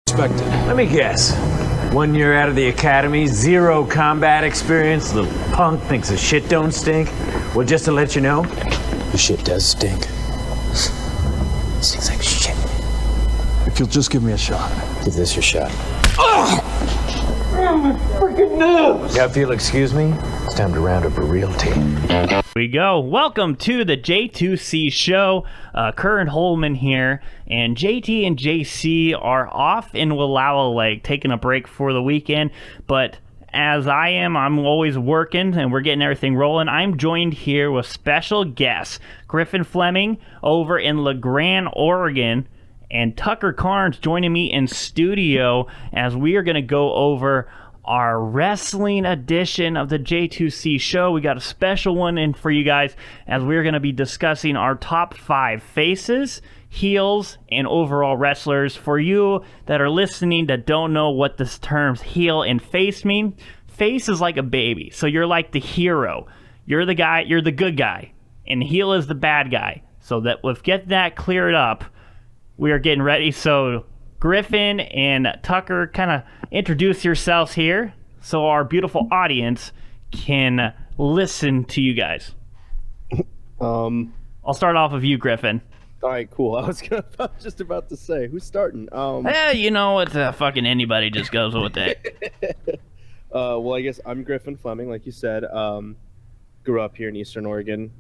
Expected. Let me guess. 1 year out of the academy, 0 combat experience, little punk thinks the shit don't stink. Well, just to let you know, The shit does stink. stinks like shit. If you'll just give me a shot. Give this your shot. Yeah, if you'll excuse me, it's time to round up a real team. Here we go. Welcome to the J2C show. Curran Holman here, and JT and JC are off in Wallowa Lake, taking a break for the weekend. But as I'm always working, and we're getting everything rolling. I'm joined here with special guests, Griffin Fleming over in LeGrand, Oregon, and Tucker Carnes joining me in studio as we are going to go over our wrestling edition of the J2C show. We got a special one in for you guys as we're going to be discussing our top 5 faces, heels, and overall wrestlers. For you that are listening that don't know what this terms heel and face mean, face is like a baby. So you're like the hero. You're the guy, you're the good guy, and heel is the bad guy. So that we'll get that cleared up. We are getting ready. So Griffin and Tucker, kind of introduce yourselves here so our beautiful audience can listen to you guys. I'll start off with you, Griffin. All right, cool. I was just about to say, who's starting? You know, it's fucking anybody just goes with it. Well, I guess I'm Griffin Fleming, like you said. Grew up here in Eastern Oregon.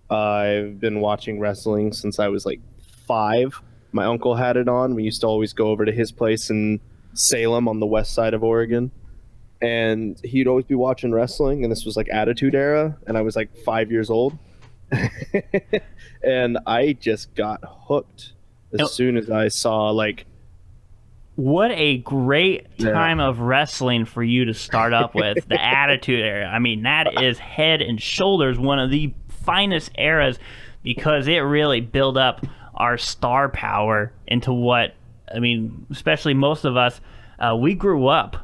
I've been watching wrestling since I was like 5. My uncle had it on. We used to always go over to his place in Salem on the west side of Oregon. And he'd always be watching wrestling, and this was like Attitude Era, and I was like 5 years old. And I just got hooked as soon as I saw like... What a great time of wrestling for you to start up with, the Attitude Era. I mean, that is head and shoulders one of the finest eras because it really built up our star power into what, I mean, especially most of us, we grew up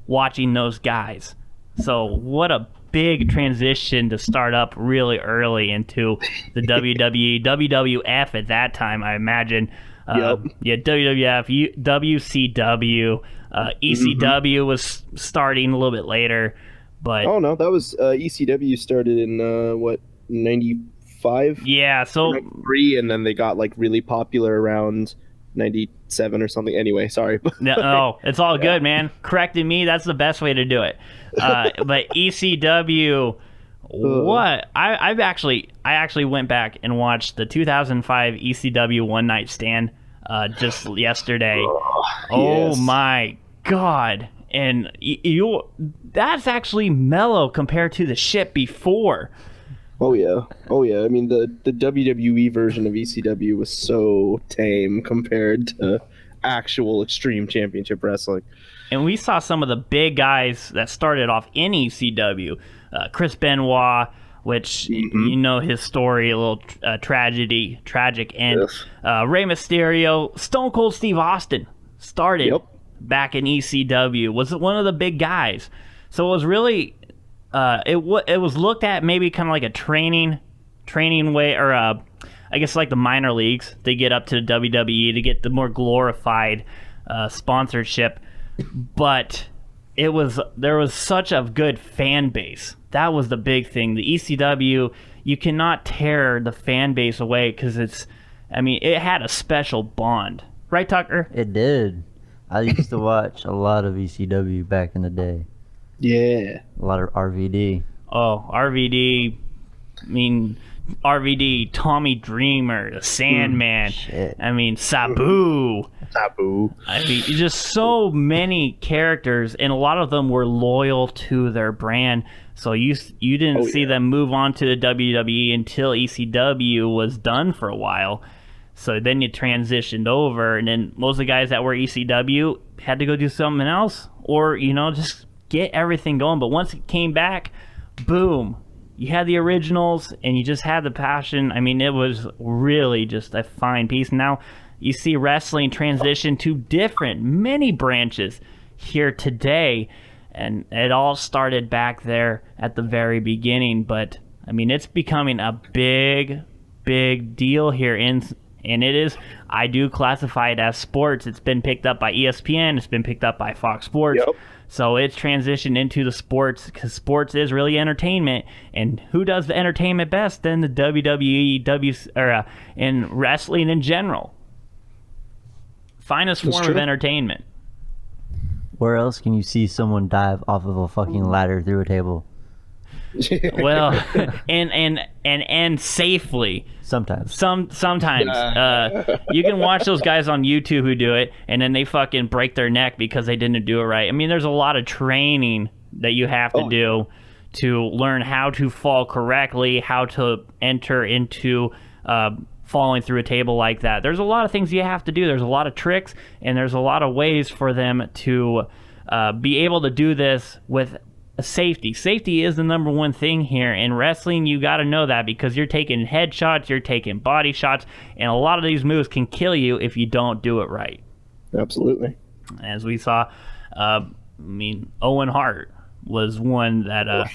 watching those guys. So what a big transition to start up really early into the WWE, WWF at that time, I imagine. Yeah, WWF, WCW, ECW was starting a little bit later. But oh, no, that was ECW started in, 95? Yeah, so 93, and then they got like really popular around 97 or something. Anyway, sorry. No, it's all good, man. Correcting me, that's the best way to do it. But ECW, what? I actually went back and watched the 2005 ECW One Night Stand just yesterday. Oh my God. And that's actually mellow compared to the shit before. Oh yeah. I mean, the WWE version of ECW was so tame compared to actual Extreme Championship Wrestling. And we saw some of the big guys that started off in ECW. Chris Benoit, which you know his story, a little tragic end. Yes. Rey Mysterio, Stone Cold Steve Austin started back in ECW. Was one of the big guys. So it was really... it was looked at maybe kind of like a training way, or I guess like the minor leagues to get up to WWE to get the more glorified sponsorship. But there was such a good fan base. That was the big thing. The ECW, you cannot tear the fan base away because it had a special bond. Right, Tucker? It did. I used to watch a lot of ECW back in the day. Yeah. A lot of RVD. Oh, RVD. I mean, RVD, Tommy Dreamer, the Sandman. Shit. I mean, Sabu. I mean, just so many characters, and a lot of them were loyal to their brand. So you didn't see them move on to the WWE until ECW was done for a while. So then you transitioned over, and then most of the guys that were ECW had to go do something else, or just get everything going. But once it came back, boom, you had the originals and you just had the passion. I mean, it was really just a fine piece. Now you see wrestling transition to many branches here today, and it all started back there at the very beginning. But I mean, it's becoming a big deal here in And I do classify it as sports. It's been picked up by ESPN. It's been picked up by Fox Sports. Yep. So it's transitioned into the sports because sports is really entertainment. And who does the entertainment best than the WWE, and wrestling in general? Finest form of entertainment. Where else can you see someone dive off of a fucking ladder through a table? Well, and safely. Sometimes. Sometimes. You can watch those guys on YouTube who do it, and then they fucking break their neck because they didn't do it right. I mean, there's a lot of training that you have to do to learn how to fall correctly, how to enter into falling through a table like that. There's a lot of things you have to do. There's a lot of tricks, and there's a lot of ways for them to be able to do this with safety. Safety is the number one thing here. In wrestling, you got to know that because you're taking headshots, you're taking body shots, and a lot of these moves can kill you if you don't do it right. Absolutely. As we saw, Owen Hart was one that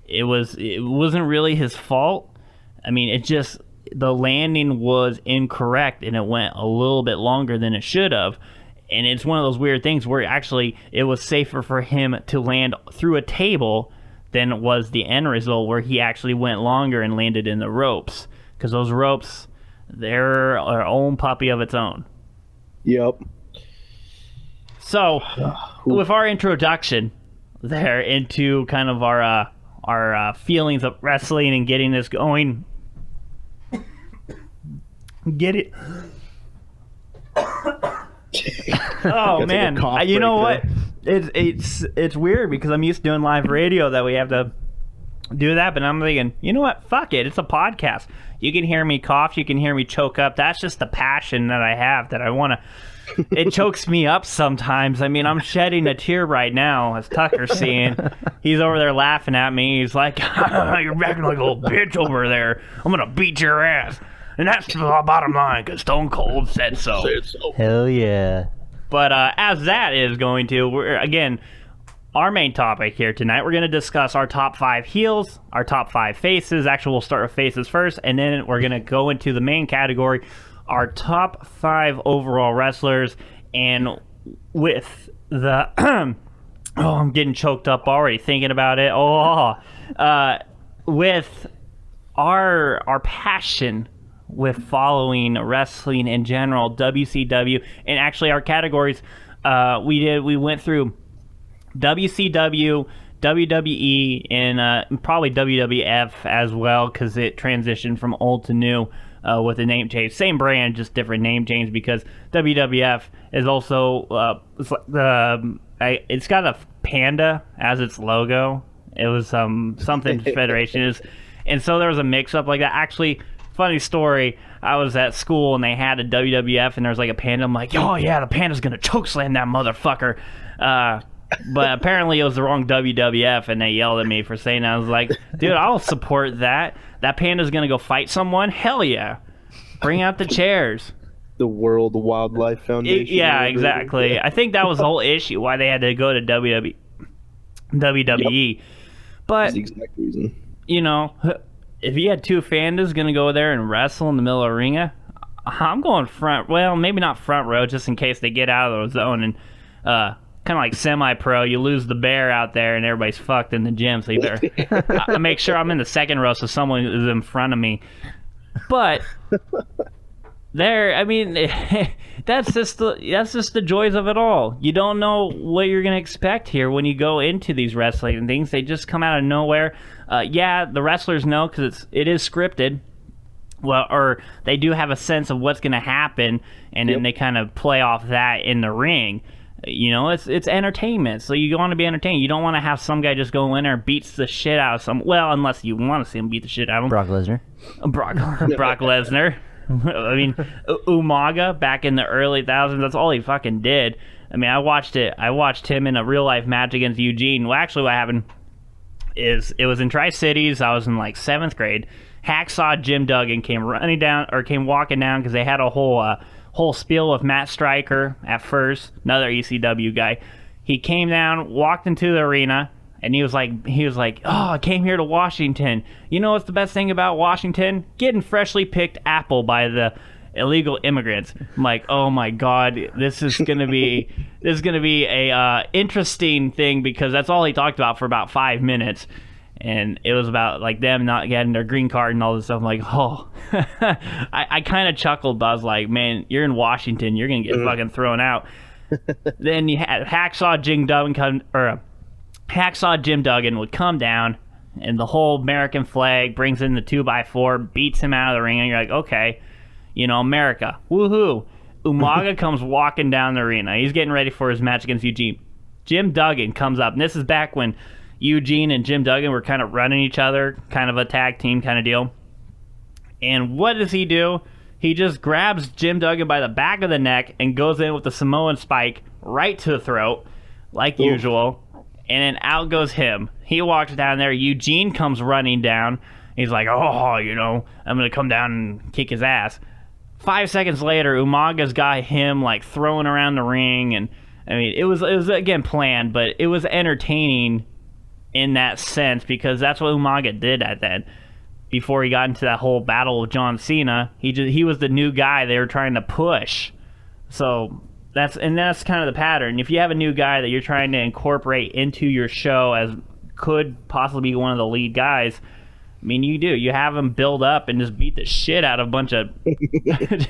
it wasn't really his fault. I mean, it just the landing was incorrect and it went a little bit longer than it should have. And it's one of those weird things where actually it was safer for him to land through a table than it was the end result where he actually went longer and landed in the ropes. Because those ropes, they're our own puppy of its own. Yep. So, with our introduction there into kind of our feelings of wrestling and getting this going, get it... Oh man, you know what? It's weird because I'm used to doing live radio that we have to do that, but I'm thinking, you know what? Fuck it. It's a podcast. You can hear me cough. You can hear me choke up. That's just the passion that I have that I want to. It chokes me up sometimes. I mean, I'm shedding a tear right now as Tucker's seeing. He's over there laughing at me. He's like, "You're acting like a little bitch over there. I'm gonna beat your ass." And that's the bottom line, because Stone Cold said so. Hell yeah. But as that is going to, again, our main topic here tonight, we're going to discuss our top 5 heels, our top 5 faces. Actually, we'll start with faces first, and then we're going to go into the main category, our top 5 overall wrestlers. And with the... oh, I'm getting choked up already thinking about it. With our passion with following wrestling in general, WCW, and actually our categories, we went through WCW, WWE, and probably WWF as well, because it transitioned from old to new with the name change. Same brand, just different name change, because WWF is also it's got a panda as its logo. It was something Federation is, and so there was a mix-up like that. Actually, funny story, I was at school and they had a WWF and there was like a panda. I'm like, oh yeah, the panda's gonna chokeslam that motherfucker. But apparently it was the wrong WWF and they yelled at me for saying that. I was like, dude, I'll support that. That panda's gonna go fight someone? Hell yeah. Bring out the chairs. The World Wildlife Foundation. Yeah, exactly. I think that was the whole issue, why they had to go to WWE. Yep. But, that's the exact reason. You know, if you had 2 pandas going to go there and wrestle in the middle of the arena, I'm going front. Well, maybe not front row, just in case they get out of the zone. And kind of like semi-pro, you lose the bear out there and everybody's fucked in the gym. So you better make sure I'm in the second row so someone is in front of me. But there, I mean, that's just the joys of it all. You don't know what you're going to expect here when you go into these wrestling things. They just come out of nowhere. Yeah, the wrestlers know because it is scripted. Well, or they do have a sense of what's going to happen, and then they kind of play off that in the ring. You know, it's entertainment, so you want to be entertained. You don't want to have some guy just go in there and beats the shit out of some. Well, unless you want to see him beat the shit out of him. Brock Lesnar. Brock Lesnar. I mean, Umaga back in the early thousands. That's all he fucking did. I mean, I watched him in a real life match against Eugene. Well, actually, what happened is it was in Tri-Cities. I was in like 7th grade. Hacksaw Jim Duggan came walking down because they had a whole spiel with Matt Stryker at first, another ECW guy. He came down, walked into the arena, and he was like, oh, I came here to Washington. You know what's the best thing about Washington? Getting freshly picked apple by the illegal immigrants. I'm like, oh my God, this is gonna be a interesting thing, because that's all he talked about for about 5 minutes. And it was about like them not getting their green card and all this stuff. I'm like, oh, I kind of chuckled, but I was like, man, you're in Washington, you're gonna get fucking thrown out. Then you had Hacksaw Jim Duggan would come down, and the whole American flag, brings in the 2x4, beats him out of the ring, and you're like, okay, America, woohoo. Umaga comes walking down the arena. He's getting ready for his match against Eugene. Jim Duggan comes up, and this is back when Eugene and Jim Duggan were kind of running each other, kind of a tag team kind of deal. And what does he do? He just grabs Jim Duggan by the back of the neck and goes in with the Samoan spike right to the throat, like usual. And then out goes him. He walks down there. Eugene comes running down. He's like, oh, I'm going to come down and kick his ass. 5 seconds later, Umaga's got him like throwing around the ring. And I mean, it was again planned, but it was entertaining in that sense, because that's what Umaga did at that. Before he got into that whole battle with John Cena, he was the new guy they were trying to push. So that's kind of the pattern. If you have a new guy that you're trying to incorporate into your show as could possibly be one of the lead guys, I mean, you have him build up and just beat the shit out of a bunch of.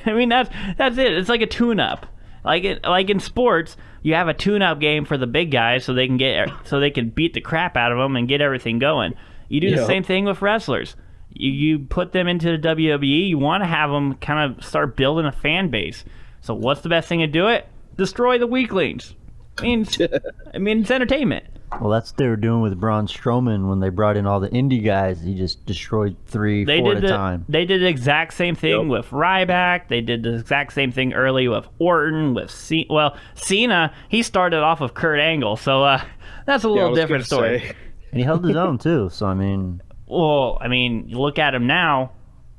I mean, that's it. It's like a tune-up. Like in sports, you have a tune-up game for the big guys so they can beat the crap out of them and get everything going. You do the same thing with wrestlers. You put them into the WWE. You want to have them kind of start building a fan base. So what's the best thing to do it? Destroy the weaklings. I mean, it's entertainment. Well, that's what they were doing with Braun Strowman when they brought in all the indie guys. He just destroyed 4 at a time. They did the exact same thing with Ryback. They did the exact same thing early with Orton, with Cena. He started off with Kurt Angle, so that's a little different story. And he held his own, too, so I mean... Well, I mean, you look at him now,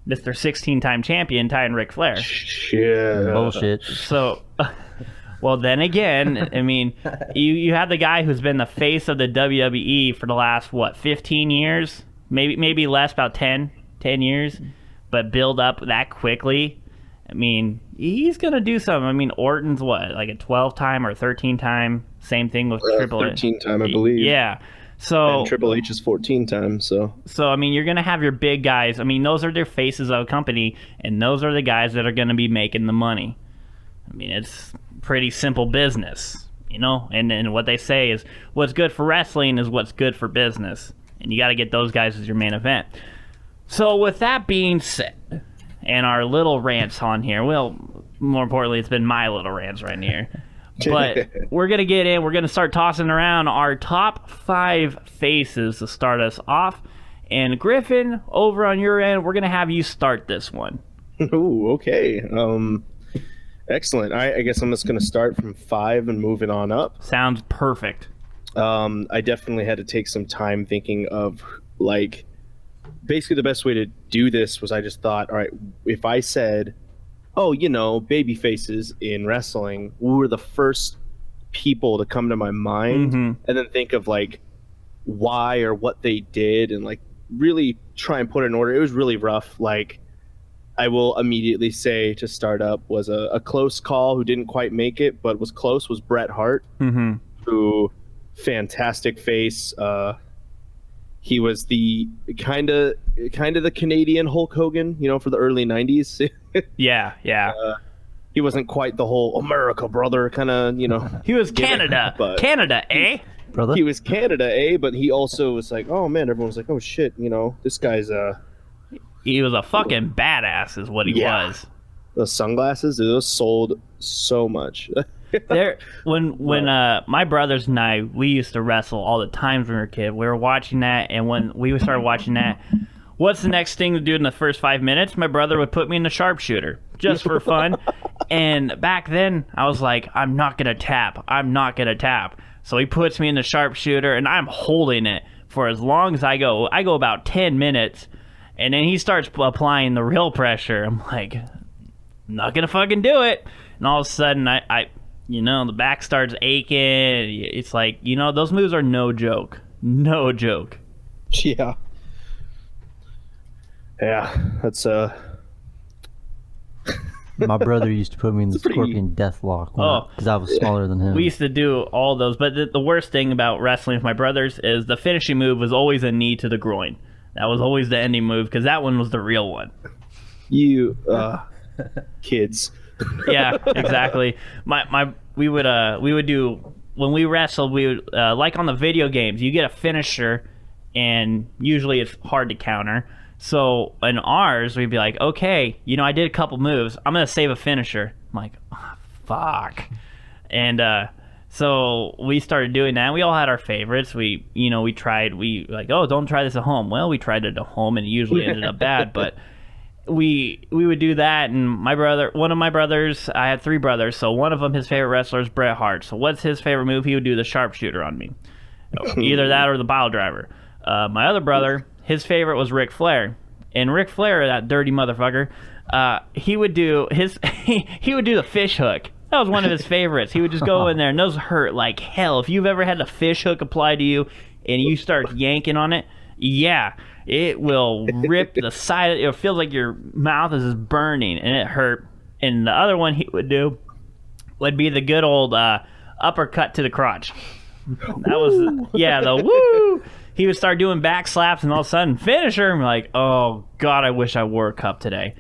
Mr. 16-time champion, tying Ric Flair. Shit. Bullshit. So... Well, then again, I mean, you have the guy who's been the face of the WWE for the last, 15 years? Maybe less, about 10 years, but build up that quickly. I mean, he's going to do something. I mean, Orton's like a 12-time or 13-time? Same thing with Triple H. 13-time, I believe. Yeah. So and Triple H is 14 times, so I mean, you're going to have your big guys. I mean, those are their faces of a company, and those are the guys that are going to be making the money. I mean, it's pretty simple business, and what they say is what's good for wrestling is what's good for business, and you got to get those guys as your main event. So with that being said, and our little rants on here, well, more importantly, it's been my little rants right here, but we're going to start tossing around our top 5 faces to start us off. And Griffin, over on your end, we're going to have you start this one. Ooh, okay. Excellent. I guess I'm just going to start from 5 and moving on up. Sounds perfect. I definitely had to take some time thinking of, like, basically the best way to do this was I just thought, all right, if I said, baby faces in wrestling, who were the first people to come to my mind, and then think of, like, why or what they did and, like, really try and put it in order. It was really rough. Like, I will immediately say to start up was a close call who didn't quite make it, but was close, was Bret Hart, who fantastic face. He was the kind of the Canadian Hulk Hogan, for the early 90s. Yeah. He wasn't quite the whole America, brother, kind of, He was Canada. Canada, eh? Brother? He was Canada, eh? But he also was like, oh, man, everyone was like, oh, shit, this guy's... He was a fucking badass is what he was. Those sunglasses, dude, those sold so much. When my brothers and I, we used to wrestle all the time when we were a kid. We were watching that, and when we started watching that, what's the next thing to do in the first 5 minutes? My brother would put me in the sharpshooter just for fun. And back then, I was like, I'm not going to tap. So he puts me in the sharpshooter, and I'm holding it for as long as I go. I go about 10 minutes. And then he starts applying the real pressure. I'm like, I'm not going to fucking do it. And all of a sudden, I the back starts aching. It's like, those moves are no joke. No joke. Yeah. Yeah, that's My brother used to put me in the Scorpion Deathlock because I was smaller than him. We used to do all those, but the worst thing about wrestling with my brothers is the finishing move was always a knee to the groin. That was always the ending move because that one was the real one. You kids. Yeah, exactly. We would do when we wrestled. We would like on the video games. You get a finisher, and usually it's hard to counter. So in ours, we'd be like, okay, I did a couple moves. I'm gonna save a finisher. I'm like, oh, fuck. And so we started doing that. We all had our favorites. We tried. We like, oh, don't try this at home. Well, we tried it at home, and it usually ended up bad. But we would do that. And one of my brothers, I had 3 brothers. So one of them, his favorite wrestler is Bret Hart. So what's his favorite move? He would do the sharpshooter on me, either that or the pile driver. My other brother, his favorite was Ric Flair, and Ric Flair, that dirty motherfucker, he would do he would do the fish hook. That was one of his favorites. He would just go in there, and those hurt like hell. If you've ever had a fish hook applied to you, and you start yanking on it, yeah, it will rip the side. It feels like your mouth is just burning, and it hurt. And the other one he would do would be the good old uppercut to the crotch. That was the woo. He would start doing back slaps, and all of a sudden, finisher. I'm like, oh, God, I wish I wore a cup today.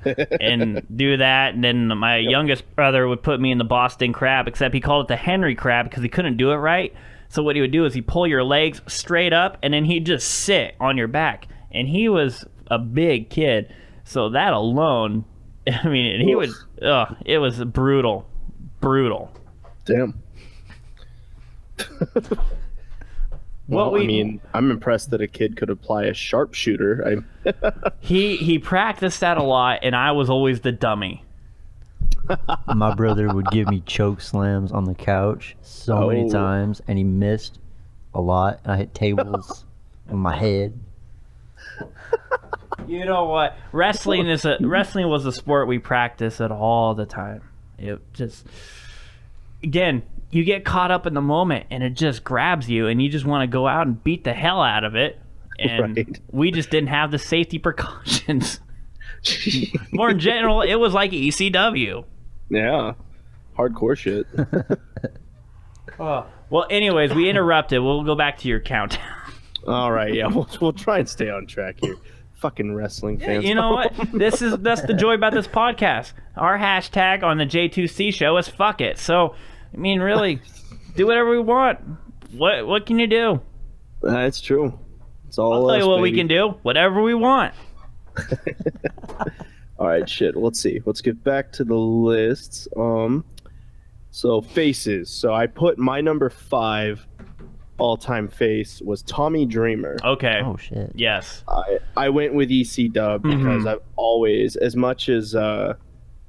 And do that. And then my youngest brother would put me in the Boston Crab, except he called it the Henry Crab because he couldn't do it right. So what he would do is he'd pull your legs straight up, and then he'd just sit on your back. And he was a big kid. So that alone, I mean, he would, it was brutal. Brutal. Damn. Well, I mean, I'm impressed that a kid could apply a sharpshooter. He practiced that a lot, and I was always the dummy. My brother would give me choke slams on the couch so many times, and he missed a lot. I hit tables with my head. You know what? Wrestling was a sport we practiced at all the time. It just, again, you get caught up in the moment, and it just grabs you, and you just want to go out and beat the hell out of it. And we just didn't have the safety precautions. More in general, it was like ECW. Yeah, hardcore shit. Well, anyways, we interrupted. We'll go back to your countdown. All right, yeah, we'll try and stay on track here. Fucking wrestling fans. You know what? That's the joy about this podcast. Our hashtag on the J2C show is fuck it. So, I mean, really, do whatever we want. What can you do? It's true. It's all I'll tell you what baby. we can do. Whatever we want. All right, shit. Let's see. Let's get back to the lists. So faces. So I put my number 5 all-time face was Tommy Dreamer. Okay. Oh shit. Yes. I went with EC Dub because I've always, as much as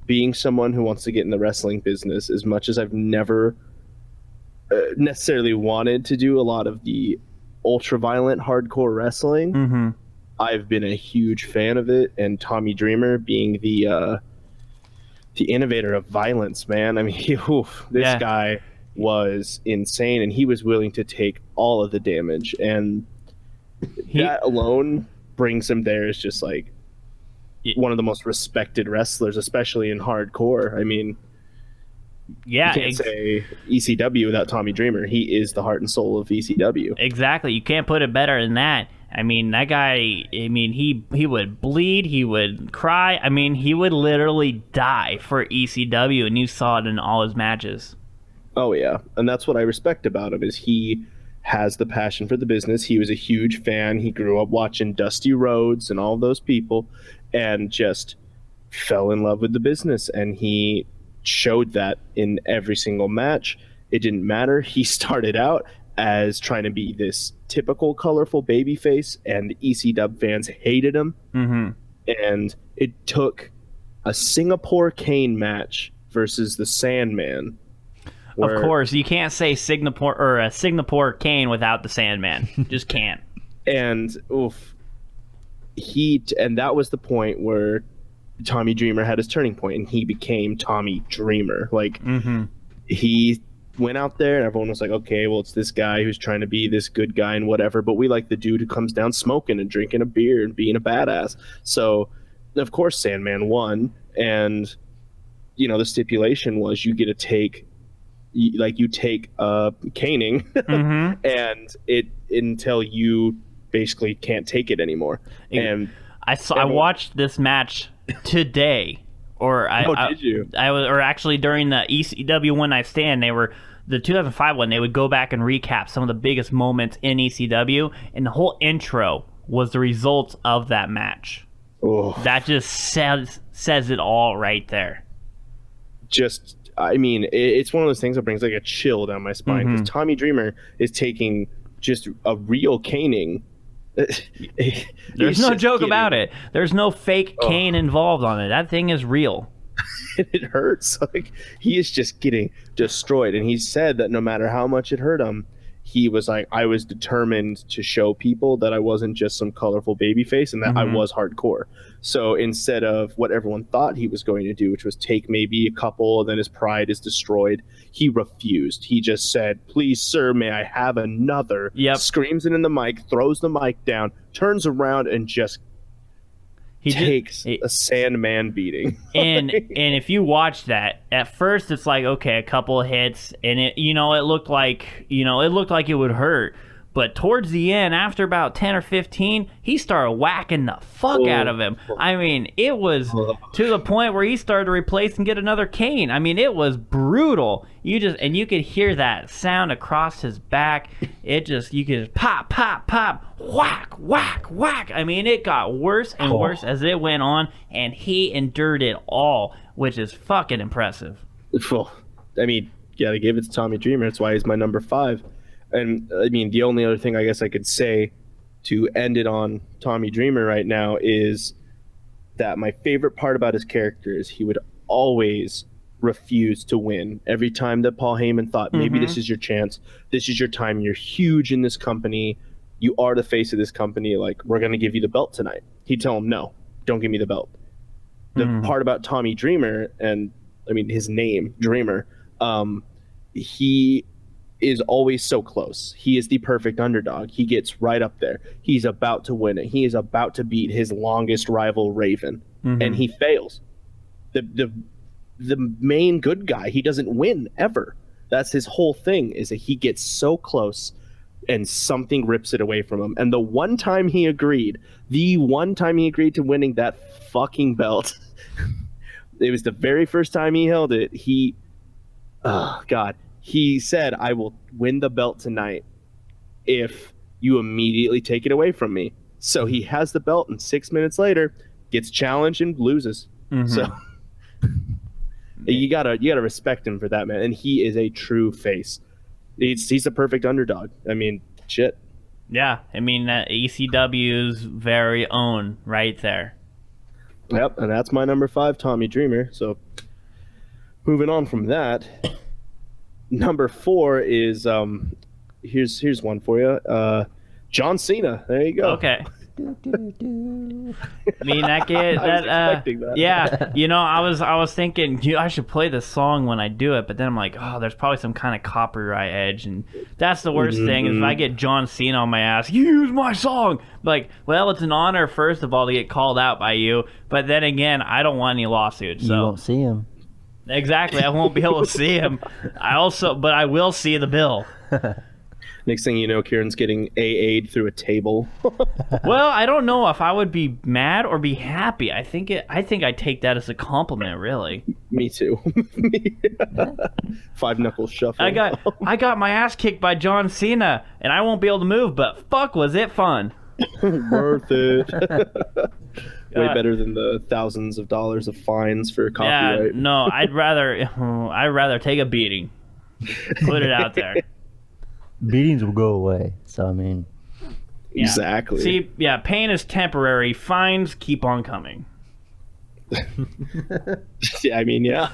being someone who wants to get in the wrestling business, as much as I've never necessarily wanted to do a lot of the ultra-violent hardcore wrestling, I've been a huge fan of it. And Tommy Dreamer being the innovator of violence, man. I mean, this guy was insane, and he was willing to take all of the damage, and that alone brings him there as just like one of the most respected wrestlers, especially in hardcore. I mean, you can't say ECW without Tommy Dreamer. He is the heart and soul of ECW. Exactly. You can't put it better than that. I mean, that guy, I mean, he would bleed, he would cry. I mean, he would literally die for ECW, and you saw it in all his matches. Oh, yeah. And that's what I respect about him, is he has the passion for the business. He was a huge fan. He grew up watching Dusty Rhodes and all of those people and just fell in love with the business. And he showed that in every single match. It didn't matter. He started out as trying to be this typical colorful babyface, and ECW fans hated him. And it took a Singapore Cane match versus the Sandman. Of course, you can't say Singapore or a Singapore Cane without the Sandman. Just can't. And and that was the point where Tommy Dreamer had his turning point, and he became Tommy Dreamer. Like he went out there, and everyone was like, okay, well, it's this guy who's trying to be this good guy and whatever, but we like the dude who comes down smoking and drinking a beer and being a badass. So of course Sandman won, and the stipulation was you get to take caning and it until you basically can't take it anymore. And I watched this match today. Did you? Or actually during the ECW One Night Stand, the 2005 one, they would go back and recap some of the biggest moments in ECW, and the whole intro was the results of that match. Oh. That just says it all right there. It's one of those things that brings like a chill down my spine, because Tommy Dreamer is taking just a real caning. There's no joke about it. There's no fake cane involved on it. That thing is real. It hurts. Like, he is just getting destroyed. And he said that no matter how much it hurt him, he was like, I was determined to show people that I wasn't just some colorful baby face and that I was hardcore. So instead of what everyone thought he was going to do, which was take maybe a couple, and then his pride is destroyed, he refused. He just said, please, sir, may I have another? Yep. Screams it in the mic, throws the mic down, turns around, and just takes a Sandman beating. And if you watch that, at first it's like, okay, a couple of hits, and it looked like it would hurt. But towards the end, after about 10 or 15, he started whacking the fuck out of him. I mean, it was to the point where he started to replace and get another cane. I mean, it was brutal. You could hear that sound across his back. You could just pop, pop, pop, whack, whack, whack. I mean, it got worse and worse as it went on, and he endured it all, which is fucking impressive. Well, I mean, gotta give it to Tommy Dreamer. That's why he's my number 5. And I mean, the only other thing I guess I could say to end it on Tommy Dreamer right now is that my favorite part about his character is he would always refuse to win. Every time that Paul Heyman thought, maybe this is your chance, this is your time, you're huge in this company, you are the face of this company, like, we're going to give you the belt tonight. He'd tell him, no, don't give me the belt. The part about Tommy Dreamer, and I mean, his name, Dreamer, he is always so close. He is the perfect underdog. He gets right up there. He's about to win it. He is about to beat his longest rival, Raven, and he fails. The main good guy, he doesn't win ever. That's his whole thing, is that he gets so close and something rips it away from him. And the one time he agreed to winning that fucking belt, it was the very first time he held it. He said, I will win the belt tonight if you immediately take it away from me. So he has the belt, and 6 minutes later gets challenged and loses. So you gotta respect him for that, man. And he is a true face. He's a perfect underdog. I mean, shit. Yeah, I mean, that ECW's very own right there. Yep, and that's my number 5, Tommy Dreamer. So moving on from that, number 4 is here's one for you. John Cena. There you go. Okay. I mean, that kid. I was expecting that. Yeah, I was thinking I should play this song when I do it, but then I'm like, oh, there's probably some kind of copyright edge, and that's the worst thing. Is if I get John Cena on my ass, you use my song. Like, well, it's an honor first of all to get called out by you, but then again, I don't want any lawsuits. So you won't see him. Exactly, I won't be able to see him. But I will see the bill. Next thing you know, Kieran's getting AA'd through a table. Well, I don't know if I would be mad or be happy. I think I take that as a compliment, really. Me too. 5 knuckle shuffle. I got my ass kicked by John Cena, and I won't be able to move. But fuck, was it fun? Worth it. Way better than the thousands of dollars of fines for copyright. Yeah, no, I'd rather take a beating. Put it out there. Beatings will go away. So I mean, yeah. Exactly. See, yeah, pain is temporary. Fines keep on coming. Yeah, I mean, yeah.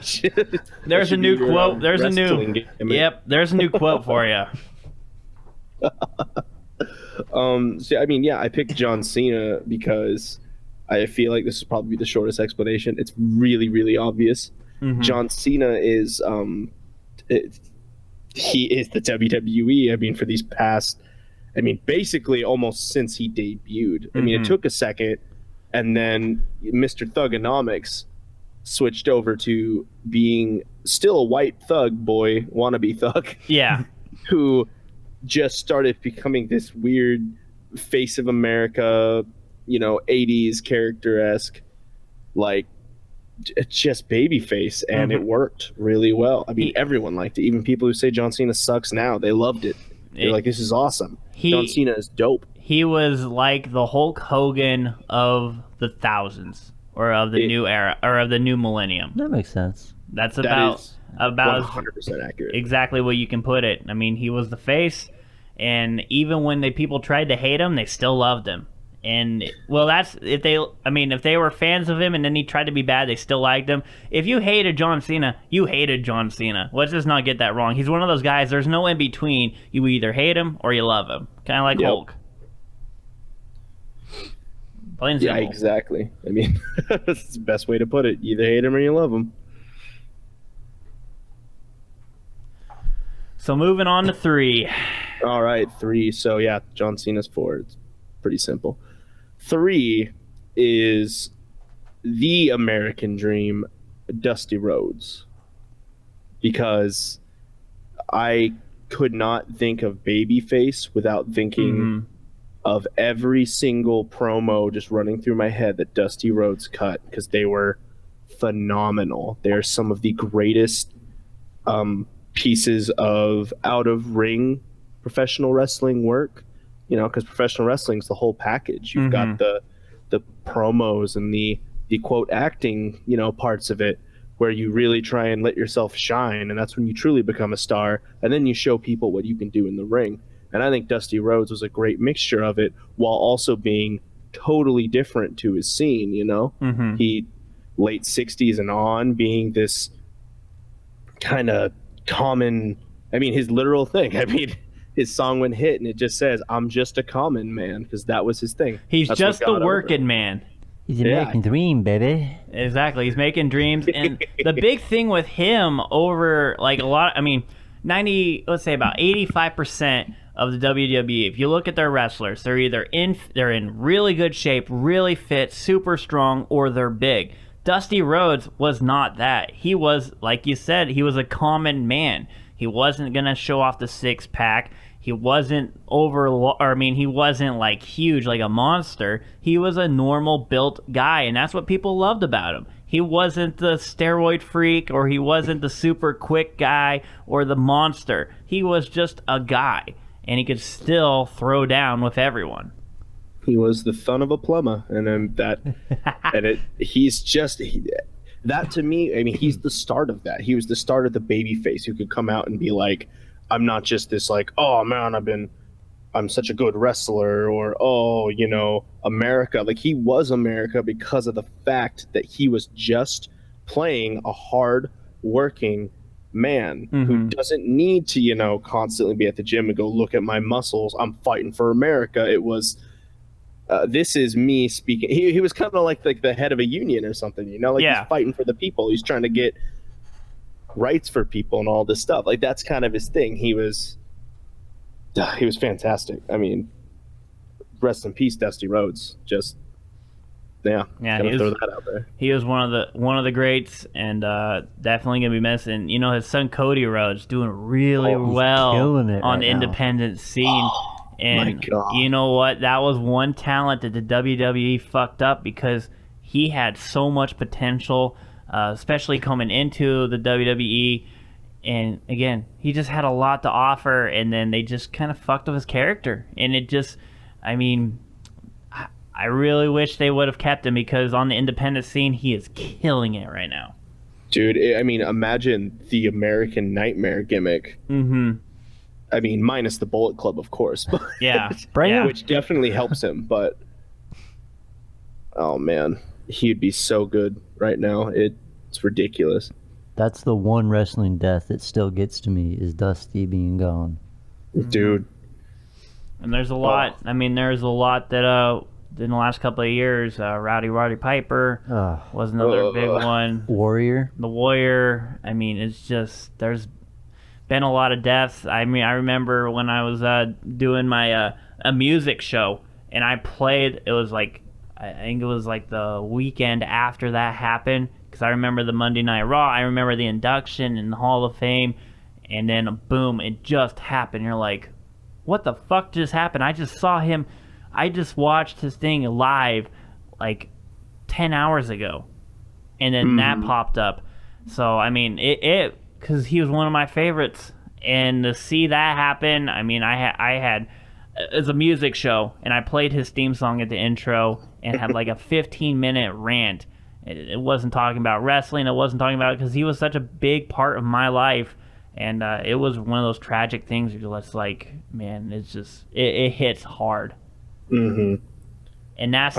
There's a new quote. There's a new quote for you. See, I mean, yeah, I picked John Cena because I feel like this is probably the shortest explanation. It's really, really obvious. John Cena is he is the WWE. I mean, for these past, basically almost since he debuted. I mean, it took a second, and then Mr. Thugonomics switched over to being still a white thug boy, wannabe thug, Yeah. who just started becoming this weird face of America, 80s character-esque, like just babyface, and it worked really well. I mean, everyone liked it. Even people who say John Cena sucks now, they loved it. They're like, this is awesome. John Cena is dope. He was like the Hulk Hogan of the thousands, or of the new era, or of the new millennium. That makes sense. That's That about is about 100% accurate. exactly what you can put it. I mean, he was the face, and even when people tried to hate him, they still loved him. And well, that's if they were fans of him and then he tried to be bad, they still liked him. If you hated John Cena, you hated John Cena. Let's just not get that wrong. He's one of those guys. There's no in between. You either hate him or you love him. Kind of like Hulk. Plain and Yeah, simple. exactly. I mean, that's the best way to put it. You either hate him or you love him. So moving on to 3. All right, 3. So yeah, John Cena's 4. It's pretty simple. 3 is the American Dream, Dusty Rhodes, because I could not think of babyface without thinking of every single promo just running through my head that Dusty Rhodes cut, because they were phenomenal. They're some of the greatest pieces of out-of-ring professional wrestling work, because professional wrestling is the whole package. You've got the promos and the quote acting, parts of it, where you really try and let yourself shine, and that's when you truly become a star, and then you show people what you can do in the ring. And I think Dusty Rhodes was a great mixture of it, while also being totally different to his scene. He late 60s and on, being this kind of common, his literal thing. His song went hit and it just says, I'm just a common man, because that was his thing. He's That's just what a got working over. man. He's American Dream, baby. Exactly. He's making dreams. And the big thing with him over like a lot, 90, let's say about 85% of the WWE, if you look at their wrestlers, they're either they're in really good shape, really fit, super strong, or they're big. Dusty Rhodes was not that. He was, like you said, he was a common man. He wasn't going to show off the six-pack. He wasn't he wasn't like huge, like a monster. He was a normal built guy, and that's what people loved about him. He wasn't the steroid freak, or he wasn't the super quick guy or the monster. He was just a guy, and he could still throw down with everyone. He was the son of a plumber, and then that, that to me, he's the start of that. He was the start of the baby face who could come out and be like, I'm not just this like, oh man, I'm such a good wrestler, or America. Like, he was America because of the fact that he was just playing a hard working man who doesn't need to, constantly be at the gym and go, look at my muscles, I'm fighting for America. It was, this is me speaking. He was kind of like the head of a union or something, He's fighting for the people. He's trying to get rights for people and all this stuff. Like, that's kind of his thing. He was fantastic. Rest in peace, Dusty Rhodes. Just gotta throw that out there. He was one of the greats, and definitely gonna be missed. And his son Cody Rhodes doing really well on the independent scene. And my God. You know what? That was one talent that the WWE fucked up, because he had so much potential, especially coming into the WWE. And again, he just had a lot to offer, and then they just kind of fucked up his character. And it just, I really wish they would have kept him, because on the independent scene, he is killing it right now. Dude, imagine the American Nightmare gimmick. Minus the Bullet Club, of course. But Yeah. which definitely helps him. But, oh man, he'd be so good right now. It's ridiculous. That's the one wrestling death that still gets to me, is Dusty being gone. Dude. And there's a lot. There's a lot that in the last couple of years, Roddy Piper was another big one. Warrior. The Warrior. It's just, there's been a lot of deaths. I remember when I was doing my a music show, and I played. It was like, I think it was like the weekend after that happened. because I remember the Monday Night Raw, I remember the induction in the Hall of Fame, and then boom, it just happened. You're like, what the fuck just happened? I just saw him, I just watched his thing live like 10 hours ago, and then that popped up. So I mean, it because he was one of my favorites, and to see that happen, I mean, I had it's a music show, and I played his theme song at the intro and had like a 15-minute rant. It wasn't talking about wrestling. It wasn't talking about it because he was such a big part of my life, and it was one of those tragic things where you're just like, man, it's just it hits hard. Mm-hmm. And that's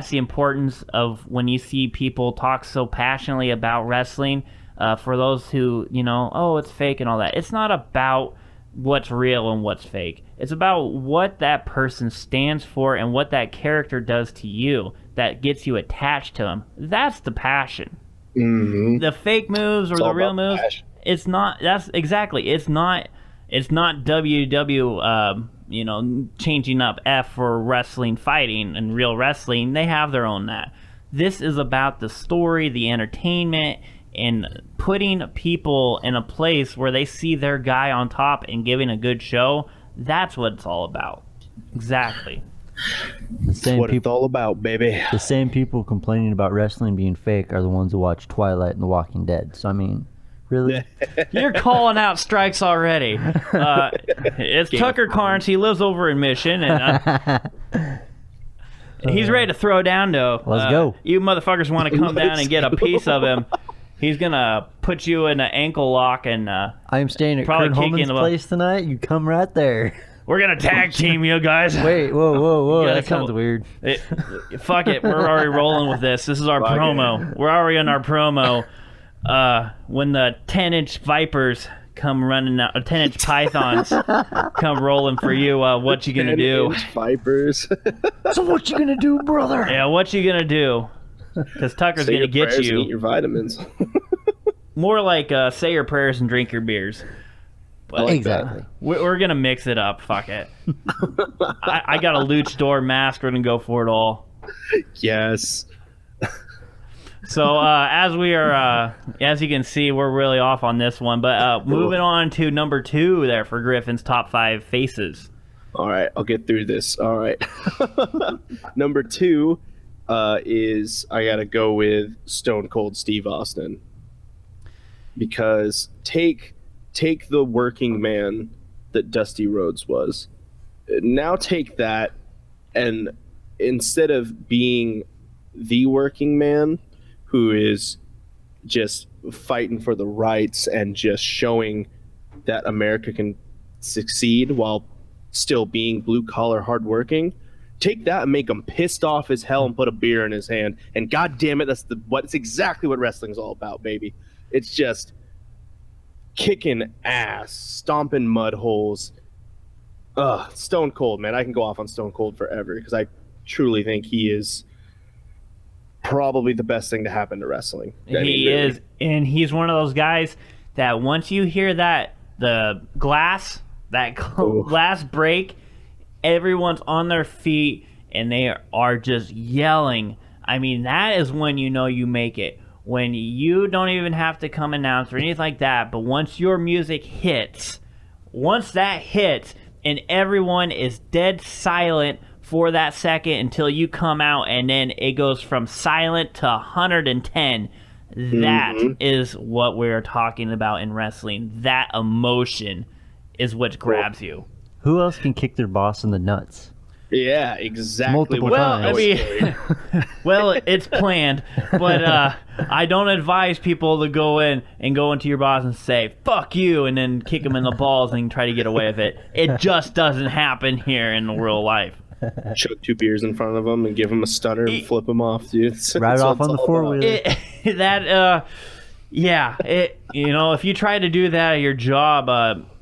the importance of when you see people talk so passionately about wrestling. For those who, oh, it's fake and all that. It's not about what's real and what's fake. It's about what that person stands for and what that character does to you that gets you attached to him. That's the passion. Mm-hmm. The fake moves or the real moves, it's not. That's exactly. It's not WW. Changing up F for wrestling, fighting, and real wrestling. They have their own that. This is about the story, the entertainment, and putting people in a place where they see their guy on top and giving a good show. That's what it's all about. Exactly. That's what it's all about, baby. The same people complaining about wrestling being fake are the ones who watch Twilight and The Walking Dead. So, I mean, really? You're calling out strikes already. It's Tucker Carnes. He lives over in Mission, and he's ready to throw down, though. Let's go. You motherfuckers want to come down and get a piece of him. He's going to put you in an ankle lock and I am staying at probably Kurt Holman's place tonight. You come right there. We're going to tag team you guys. Wait, whoa. That sounds weird. Fuck it. We're already rolling with this. This is our promo. We're already on our promo. When the 10-inch vipers come running out, 10-inch pythons come rolling for you, what you gonna do? 10-inch vipers. So what you gonna do, brother? Yeah, what you gonna do? Because Tucker's gonna get you. And eat your vitamins. More like say your prayers and drink your beers. But exactly. We're gonna mix it up. Fuck it. I got a luchador mask. We're gonna go for it all. Yes. So as you can see, we're really off on this one. But moving on to number 2 there for Griffin's top 5 faces. All right, I'll get through this. All right. Number 2 is I got to go with Stone Cold Steve Austin. Because take the working man that Dusty Rhodes was. Now take that, and instead of being the working man who is just fighting for the rights and just showing that America can succeed while still being blue-collar hardworking, take that and make him pissed off as hell and put a beer in his hand. And God damn it, it's exactly what wrestling's all about, baby. It's just kicking ass, stomping mud holes. Stone Cold, man. I can go off on Stone Cold forever because I truly think he is probably the best thing to happen to wrestling. He is, and he's one of those guys that once you hear the glass break, everyone's on their feet and they are just yelling. I mean, that is when you know you make it. When you don't even have to come announce or anything like that, but once your music hits, and everyone is dead silent for that second until you come out, and then it goes from silent to 110. That is what we're talking about in wrestling. That emotion is what grabs you. Who else can kick their boss in the nuts? Yeah, exactly. Multiple Well, times. I mean, it's planned, but I don't advise people to go into your boss and say "fuck you" and then kick him in the balls and try to get away with it. It just doesn't happen here in the real life. Chug 2 beers in front of him and give him a stunner and flip him off, dude. Right off on the 4-wheeler. If you try to do that at your job,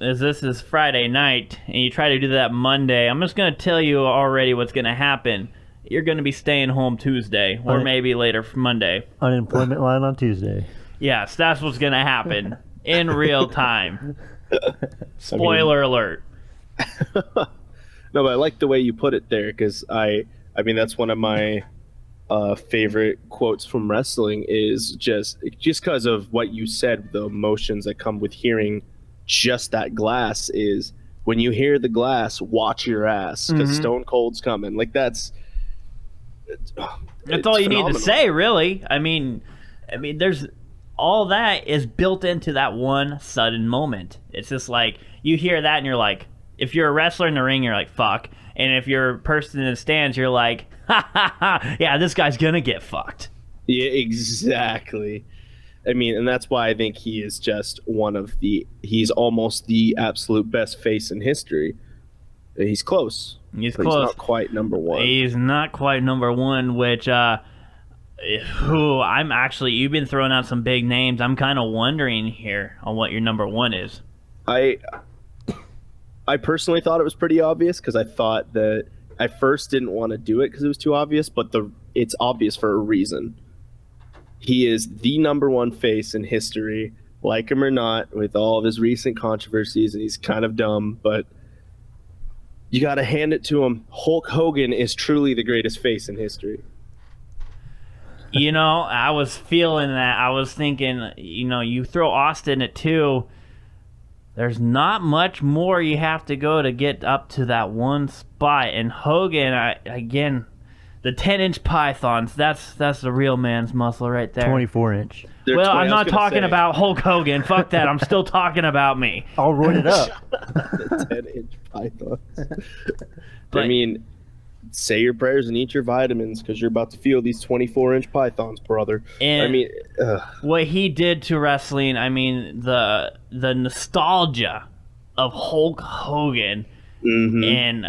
as this is Friday night, and you try to do that Monday, I'm just going to tell you already what's going to happen. You're going to be staying home Tuesday, or maybe later Monday. Unemployment line on Tuesday. Yes, that's what's going to happen in real time. Spoiler alert. No, but I like the way you put it there, because I mean, that's one of my favorite quotes from wrestling is just because of what you said, the emotions that come with hearing just that glass is, when you hear the glass, watch your ass, because Stone Cold's coming. Like, that's all you phenomenal. need to say, really. I mean, there's all that is built into that one sudden moment. It's just like, you hear that and you're like, if you're a wrestler in the ring, you're like, fuck. And if you're a person in the stands, you're like, ha ha ha, yeah, this guy's gonna get fucked. Yeah, exactly. I mean, and that's why I think he is just he's almost the absolute best face in history. He's close. He's close. He's not quite number one. He's not quite number one, which, you've been throwing out some big names. I'm kind of wondering here on what your number one is. I personally thought it was pretty obvious, because I thought that I first didn't want to do it because it was too obvious, but it's obvious for a reason. He is the number one face in history, like him or not, with all of his recent controversies, and he's kind of dumb, but you got to hand it to him. Hulk Hogan is truly the greatest face in history. You know, I was feeling that. I was thinking, you throw Austin at 2. There's not much more you have to go to get up to that one spot. And Hogan, again, the 10-inch pythons, that's the real man's muscle right there. 24-inch. Well, I'm not talking about Hulk Hogan. Fuck that. I'm still talking about me. I'll roid it up. The 10-inch pythons. But, I mean, say your prayers and eat your vitamins, because you're about to feel these 24-inch pythons, brother. And what he did to wrestling, I mean, the nostalgia of Hulk Hogan and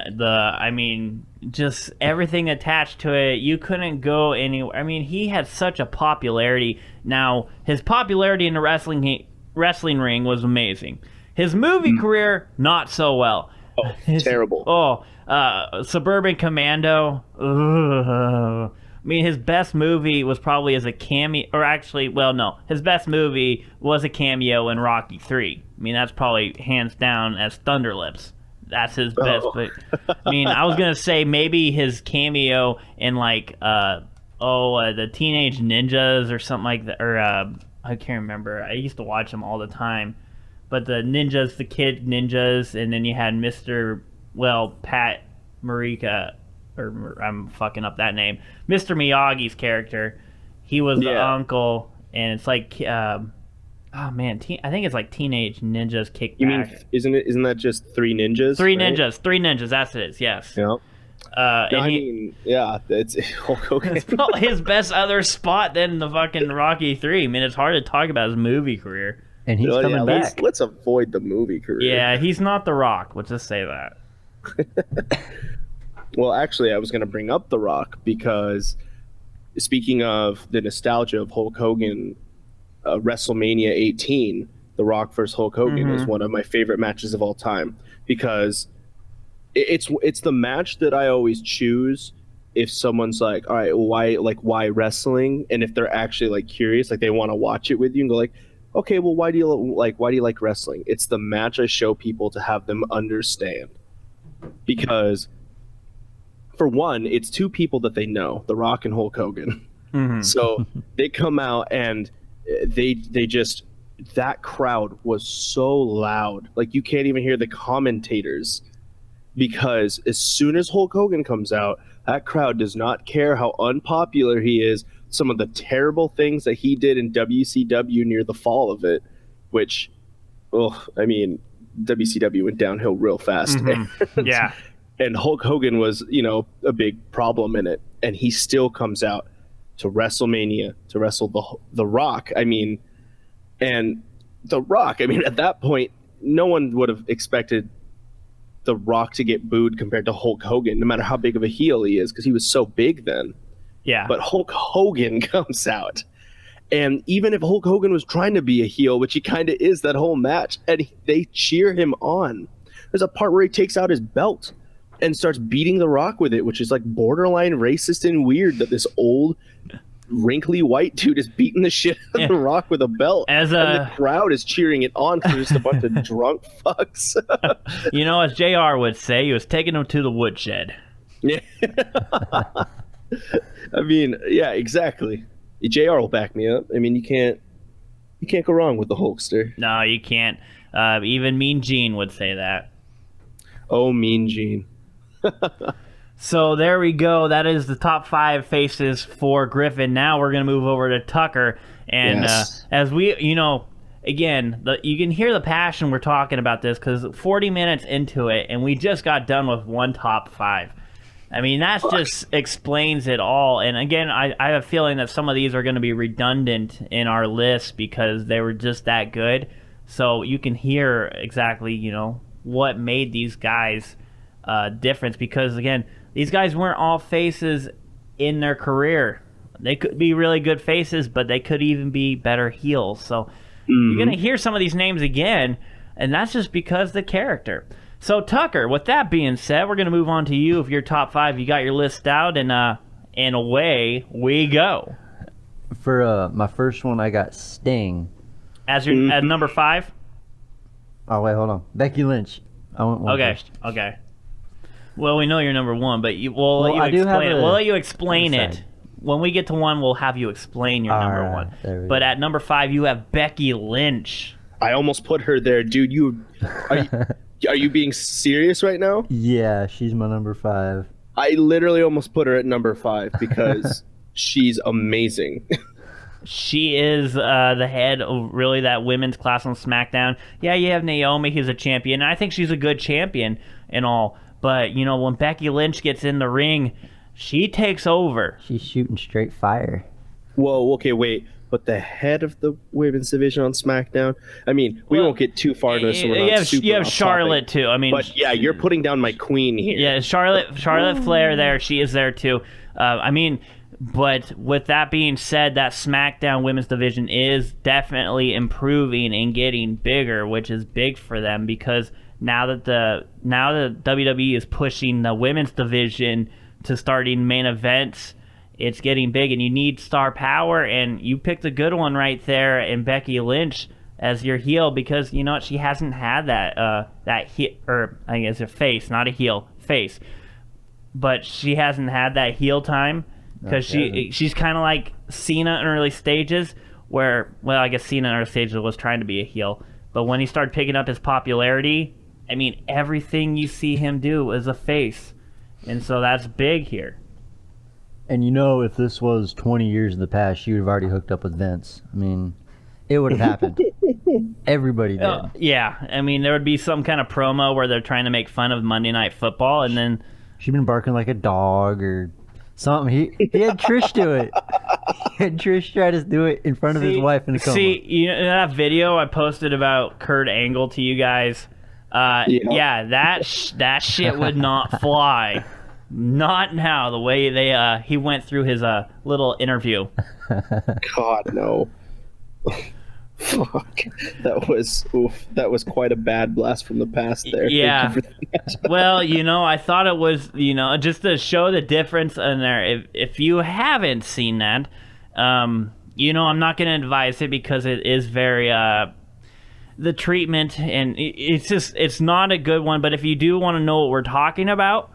just everything attached to it. You couldn't go anywhere. I mean, he had such a popularity. Now, his popularity in the wrestling ring was amazing. His movie career, not so well. Oh, terrible. Suburban Commando. I mean, his best movie was probably as a cameo, or actually, well, no. His best movie was a cameo in Rocky 3. I mean, that's probably hands down as Thunderlips. That's his best. But I mean, I was gonna say maybe his cameo in the Teenage Ninjas or something like that, or I can't remember. I used to watch them all the time. But the ninjas, the kid ninjas, and then you had Pat Marika, or I'm fucking up that name, Mr. Miyagi's character. He was the uncle, and it's like, I think it's like Teenage Ninjas Kickback. You mean, isn't that just Three Ninjas? Three Ninjas, that's it is, yes. Yeah. It's Hulk Hogan. It's probably his best other spot than the fucking Rocky 3. I mean, it's hard to talk about his movie career. And he's coming back. Let's avoid the movie career. Yeah, he's not The Rock. Let's just say that. Well, actually, I was going to bring up The Rock, because speaking of the nostalgia of Hulk Hogan, WrestleMania 18, The Rock versus Hulk Hogan is one of my favorite matches of all time, because it's the match that I always choose if someone's like, all right, why wrestling? And if they're actually like curious, like they want to watch it with you and go like, okay, well, why do you like wrestling? It's the match I show people to have them understand. Because for one, it's two people that they know, The Rock and Hulk Hogan. So they come out and they just, that crowd was so loud. Like, you can't even hear the commentators, because as soon as Hulk Hogan comes out, that crowd does not care how unpopular he is. Some of the terrible things that he did in WCW near the fall of it, which, WCW went downhill real fast. Yeah. And Hulk Hogan was, a big problem in it. And he still comes out to WrestleMania to wrestle the Rock. And the Rock, at that point, no one would have expected the Rock to get booed compared to Hulk Hogan, no matter how big of a heel he is, because he was so big then. Yeah. But Hulk Hogan comes out. And even if Hulk Hogan was trying to be a heel, which he kind of is that whole match, and they cheer him on. There's a part where he takes out his belt and starts beating The Rock with it, which is like borderline racist and weird that this old, wrinkly white dude is beating the shit out of The Rock with a belt. And the crowd is cheering it on because just a bunch of drunk fucks. As JR would say, he was taking him to the woodshed. Yeah. I mean, yeah, exactly. JR will back me up. I mean, you can't go wrong with the Hulkster. No, you can't. Even Mean Gene would say that. Oh, Mean Gene. So there we go. That is the top 5 faces for Griffin. Now we're going to move over to Tucker. And Yes. as we, again, you can hear the passion we're talking about this because 40 minutes into it, and we just got done with one top 5. I mean, that just explains it all. And again, I have a feeling that some of these are going to be redundant in our list because they were just that good. So you can hear exactly, what made these guys difference. Because, again, these guys weren't all faces in their career. They could be really good faces, but they could even be better heels. So you're going to hear some of these names again, and that's just because the character. So, Tucker, with that being said, we're going to move on to you. If your top 5, you got your list out, and away we go. For my first one, I got Sting. As your at number 5? Oh, wait, hold on. Becky Lynch. I went one first. Okay. Well, we know you're number 1, but we'll let you I do have explain it. a- We'll let you explain I'm it. sorry. When we get to 1, we'll have you explain your number Alright, 1. there we But go. at number 5, you have Becky Lynch. I almost put her there, dude. Are you being serious right now? Yeah, she's my number 5. I literally almost put her at number 5 because she's amazing. She is the head of really that women's class on SmackDown. Yeah, you have Naomi, who's a champion, and I think she's a good champion and all. But, when Becky Lynch gets in the ring, she takes over. She's shooting straight fire. Whoa, okay, wait. But the head of the women's division on SmackDown? I mean, we won't get too far into this. So we're not super you have off Charlotte, topic. too. I mean, But yeah, you're putting down my queen here. yeah, Charlotte Flair there. She is there, too. But with that being said, that SmackDown women's division is definitely improving and getting bigger, which is big for them because now that the WWE is pushing the women's division to starting main events, it's getting big, and you need star power, and you picked a good one right there in Becky Lynch as your heel because you know what, she hasn't had that I guess a face, not a heel, face, but she hasn't had that heel time. Because she's kind of like Cena in early stages, where, well, I guess Cena in early stages was trying to be a heel. But when he started picking up his popularity, I mean, everything you see him do is a face. And so that's big here. And if this was 20 years in the past, she would have already hooked up with Vince. I mean, it would have happened. Everybody did. Yeah, I mean, there would be some kind of promo where they're trying to make fun of Monday Night Football, and then... She'd been barking like a dog or... something. He had Trish do it. He had Trish try to do it in front of his wife in a coma. See, that video I posted about Kurt Angle to you guys? Yeah, that shit would not fly. Not now, the way he went through his little interview. God, no. Fuck. That was quite a bad blast from the past there. Yeah. Thank you for that. Well, I thought it was, just to show the difference in there. If you haven't seen that, I'm not going to advise it because it is very, the treatment, and it's not a good one. But if you do want to know what we're talking about,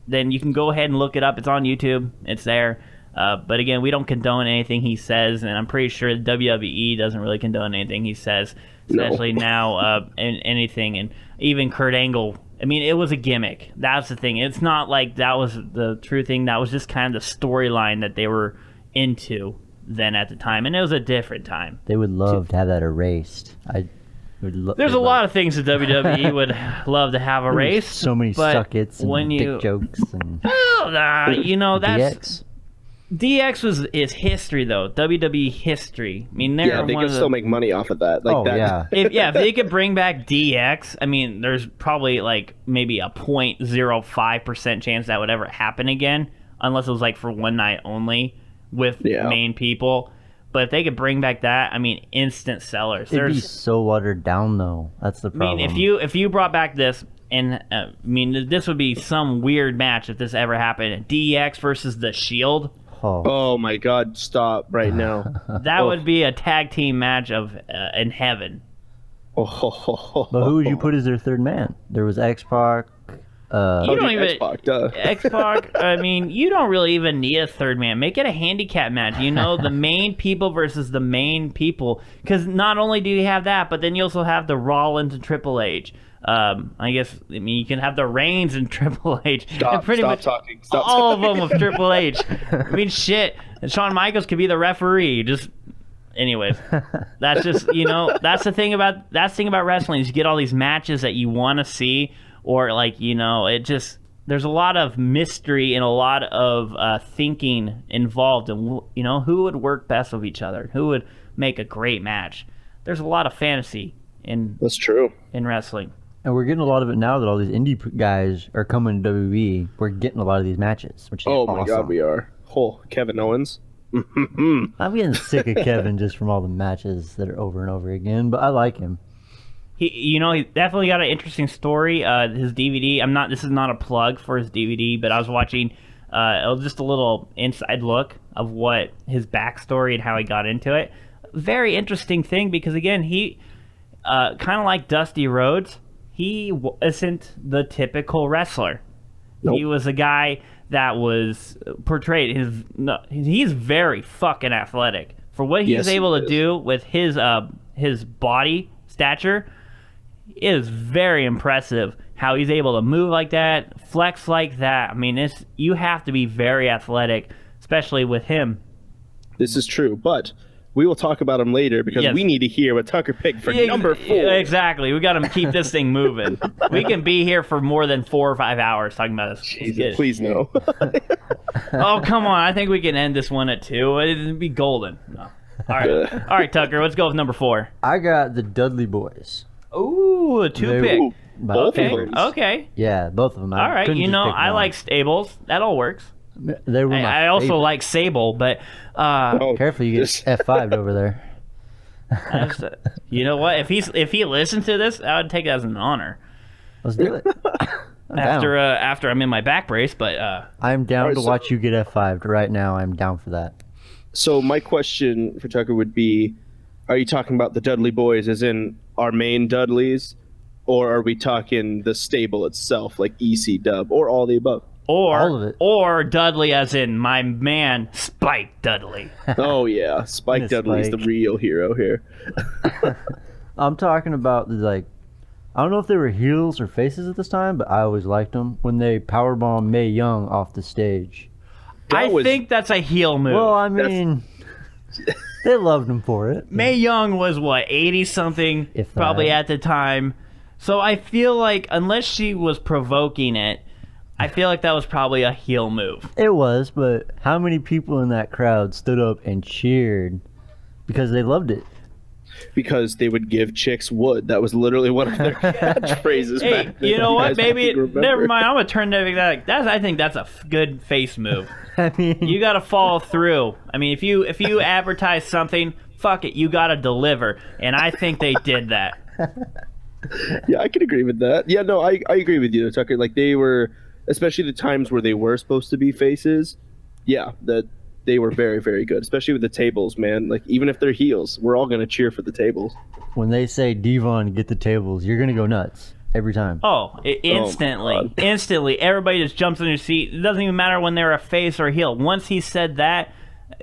then you can go ahead and look it up. It's on YouTube. It's there. But again, we don't condone anything he says, and I'm pretty sure WWE doesn't really condone anything he says, especially now in anything. And even Kurt Angle, I mean, it was a gimmick. That's the thing. It's not like that was the true thing. That was just kind of the storyline that they were into then at the time, and it was a different time. They would love to have that erased. There's a lot of things that WWE would love to have erased. So many suck-its and dick jokes and that's... DX is history, though. WWE history. I mean, They can still make money off of that. yeah. If they could bring back DX, I mean, there's probably maybe a 0.05% chance that would ever happen again, unless it was for one night only with main people. But if they could bring back that, I mean, instant sellers. It'd be so watered down, though. That's the problem. I mean, if you brought back this, and this would be some weird match if this ever happened. DX versus The Shield. Oh my God! Stop right now. That would be a tag team match in heaven. But who would you put as their third man? There was X-Pac, You don't even X-Pac, duh. X-Pac. I mean, you don't really even need a third man. Make it a handicap match. You know, the main people versus the main people. Because not only do you have that, but then you also have the Rollins and Triple H. I mean, you can have the Reigns and Triple H. Stop talking. Stop all talking. of them with Triple H. I mean, shit. And Shawn Michaels could be the referee. Anyways, that's just, that's the thing about wrestling is you get all these matches that you want to see, or there's a lot of mystery and a lot of thinking involved in, who would work best with each other, who would make a great match. There's a lot of fantasy That's true. in wrestling. And we're getting a lot of it now that all these indie guys are coming to WWE. We're getting a lot of these matches, which is awesome. My God, we are. Kevin Owens. I'm getting sick of Kevin just from all the matches that are over and over again, but I like him. He definitely got an interesting story. His DVD. This is not a plug for his DVD, but I was watching. It was just a little inside look of what his backstory and how he got into it. Very interesting thing because again, he kind of like Dusty Rhodes. He wasn't the typical wrestler. Nope. He was a guy that was portrayed. He's very fucking athletic for what he's able to do with his body stature. It is very impressive how he's able to move like that, flex like that. I mean, you have to be very athletic, especially with him. This is true, but we will talk about him later because we need to hear what Tucker picked for number 4. Exactly. We got to keep this thing moving. We can be here for more than 4 or 5 hours talking about this. Jesus, please no. Oh, come on. I think we can end this one at 2. It'd be golden. No. All right, Tucker, let's go with number 4. I got the Dudley Boyz. Ooh, a 2-pick. Both of them. Okay. Yeah, both of them. All right. I like Stables. That all works. They were I also like Sable, but careful, you get F5'd over there. You know what? If he listened to this, I would take it as an honor. Let's do it. After I'm in my back brace, but I'm down to watch you get F5'd right now. I'm down for that. So my question for Tucker would be, are you talking about the Dudley Boyz as in our main Dudleys, or are we talking the stable itself, like EC Dub, or all the above? All of it. Or Dudley as in my man Spike Dudley. Oh yeah, Spike Dudley's the real hero here. I'm talking about I don't know if they were heels or faces at this time, but I always liked them when they powerbombed Mae Young off the stage. I think that's a heel move. Well, I mean, they loved him for it. Mae Young was what, 80-something, probably at the time. So I feel like unless she was provoking it, I feel like that was probably a heel move. It was, but how many people in that crowd stood up and cheered because they loved it? Because they would give chicks wood. That was literally one of their catchphrases. Hey, back then. you know what? Maybe never mind. I'm gonna turn that. I think that's a good face move. I mean, you gotta follow through. I mean, if you advertise something, fuck it, you gotta deliver. And I think they did that. Yeah, I can agree with that. Yeah, no, I agree with you, Tucker. Like they were, especially the times where they were supposed to be faces. Yeah, that they were very, very good, especially with the tables, man. Like even if they're heels, we're all gonna cheer for the tables. When they say Devon get the tables, you're gonna go nuts every time. Oh, instantly, everybody just jumps in their seat. It doesn't even matter when they're a face or a heel. Once he said that,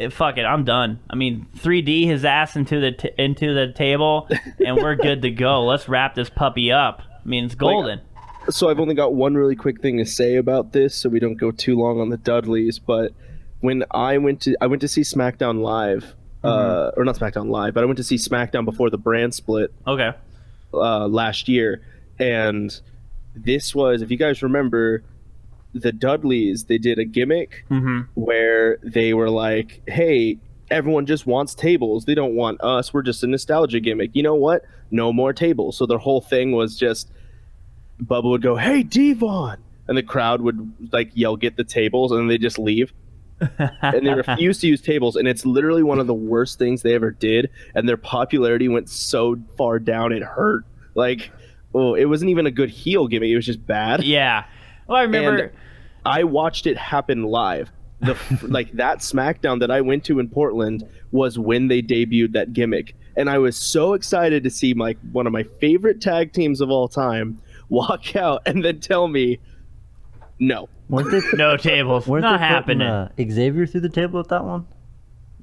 fuck it, I'm done. I mean, 3D his ass into the table, and we're good to go. Let's wrap this puppy up. I mean, it's golden. So I've only got one really quick thing to say about this, so we don't go too long on the Dudleys. But when I went to see SmackDown Live, or not SmackDown Live, but I went to see SmackDown before the brand split. Okay. Last year, and this was, if you guys remember, the Dudleys, they did a gimmick where they were like, hey, everyone just wants tables. They don't want us. We're just a nostalgia gimmick. You know what? No more tables. So their whole thing was just Bubba would go, hey, Devon. And the crowd would like yell, get the tables. And then they just leave. And they refused to use tables. And it's literally one of the worst things they ever did. And their popularity went so far down, it hurt. Like, oh, it wasn't even a good heel gimmick. It was just bad. Yeah. Well, I remember. And I watched it happen live. Like that SmackDown that I went to in Portland was when they debuted that gimmick, and I was so excited to see one of my favorite tag teams of all time walk out and then tell me, No. Weren't they, No tables. weren't Not they putting, happening. Xavier through the table at that one?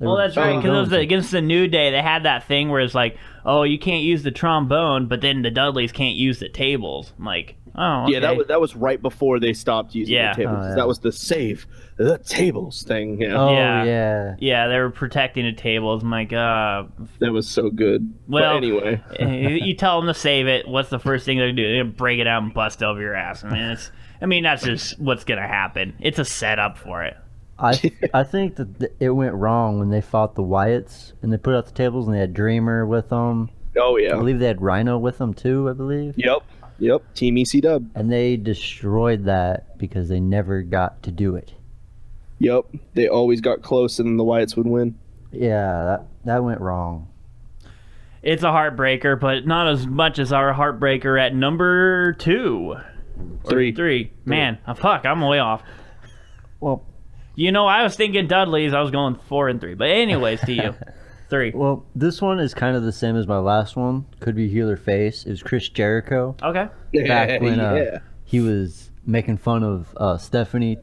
Well, that's right, because it was going to. against the New Day. They had that thing where it's like, oh, you can't use the trombone, but then the Dudleys can't use the tables. I'm like, oh, okay. Yeah, that was right before they stopped using Yeah. the tables. Oh, yeah. That was the save the tables thing. Yeah. Oh, Yeah. yeah. Yeah, they were protecting the tables. I'm like, That was so good. Well, but anyway. you tell them to save it. What's the first thing they're gonna do? They're gonna break it out and bust over your ass. I mean, that's just what's gonna happen. It's a setup for it. I think that it went wrong when they fought the Wyatts and they put out the tables and they had Dreamer with them. Oh, I yeah. believe they had Rhino with them too, I believe. Yep. Team EC Dub. And they destroyed that because they never got to do it. Yep. They always got close and then the Wyatts would win. Yeah, that went wrong. It's a heartbreaker, but not as much as our heartbreaker at number 2. Three. Man, fuck, I'm way off. Well, You know, I was thinking Dudley's. I was going 4 and 3. But anyways, to you. 3. well, this one is kind of the same as my last one. Could be heel or face. It was Chris Jericho. Okay. Back when Yeah. he was making fun of Stephanie,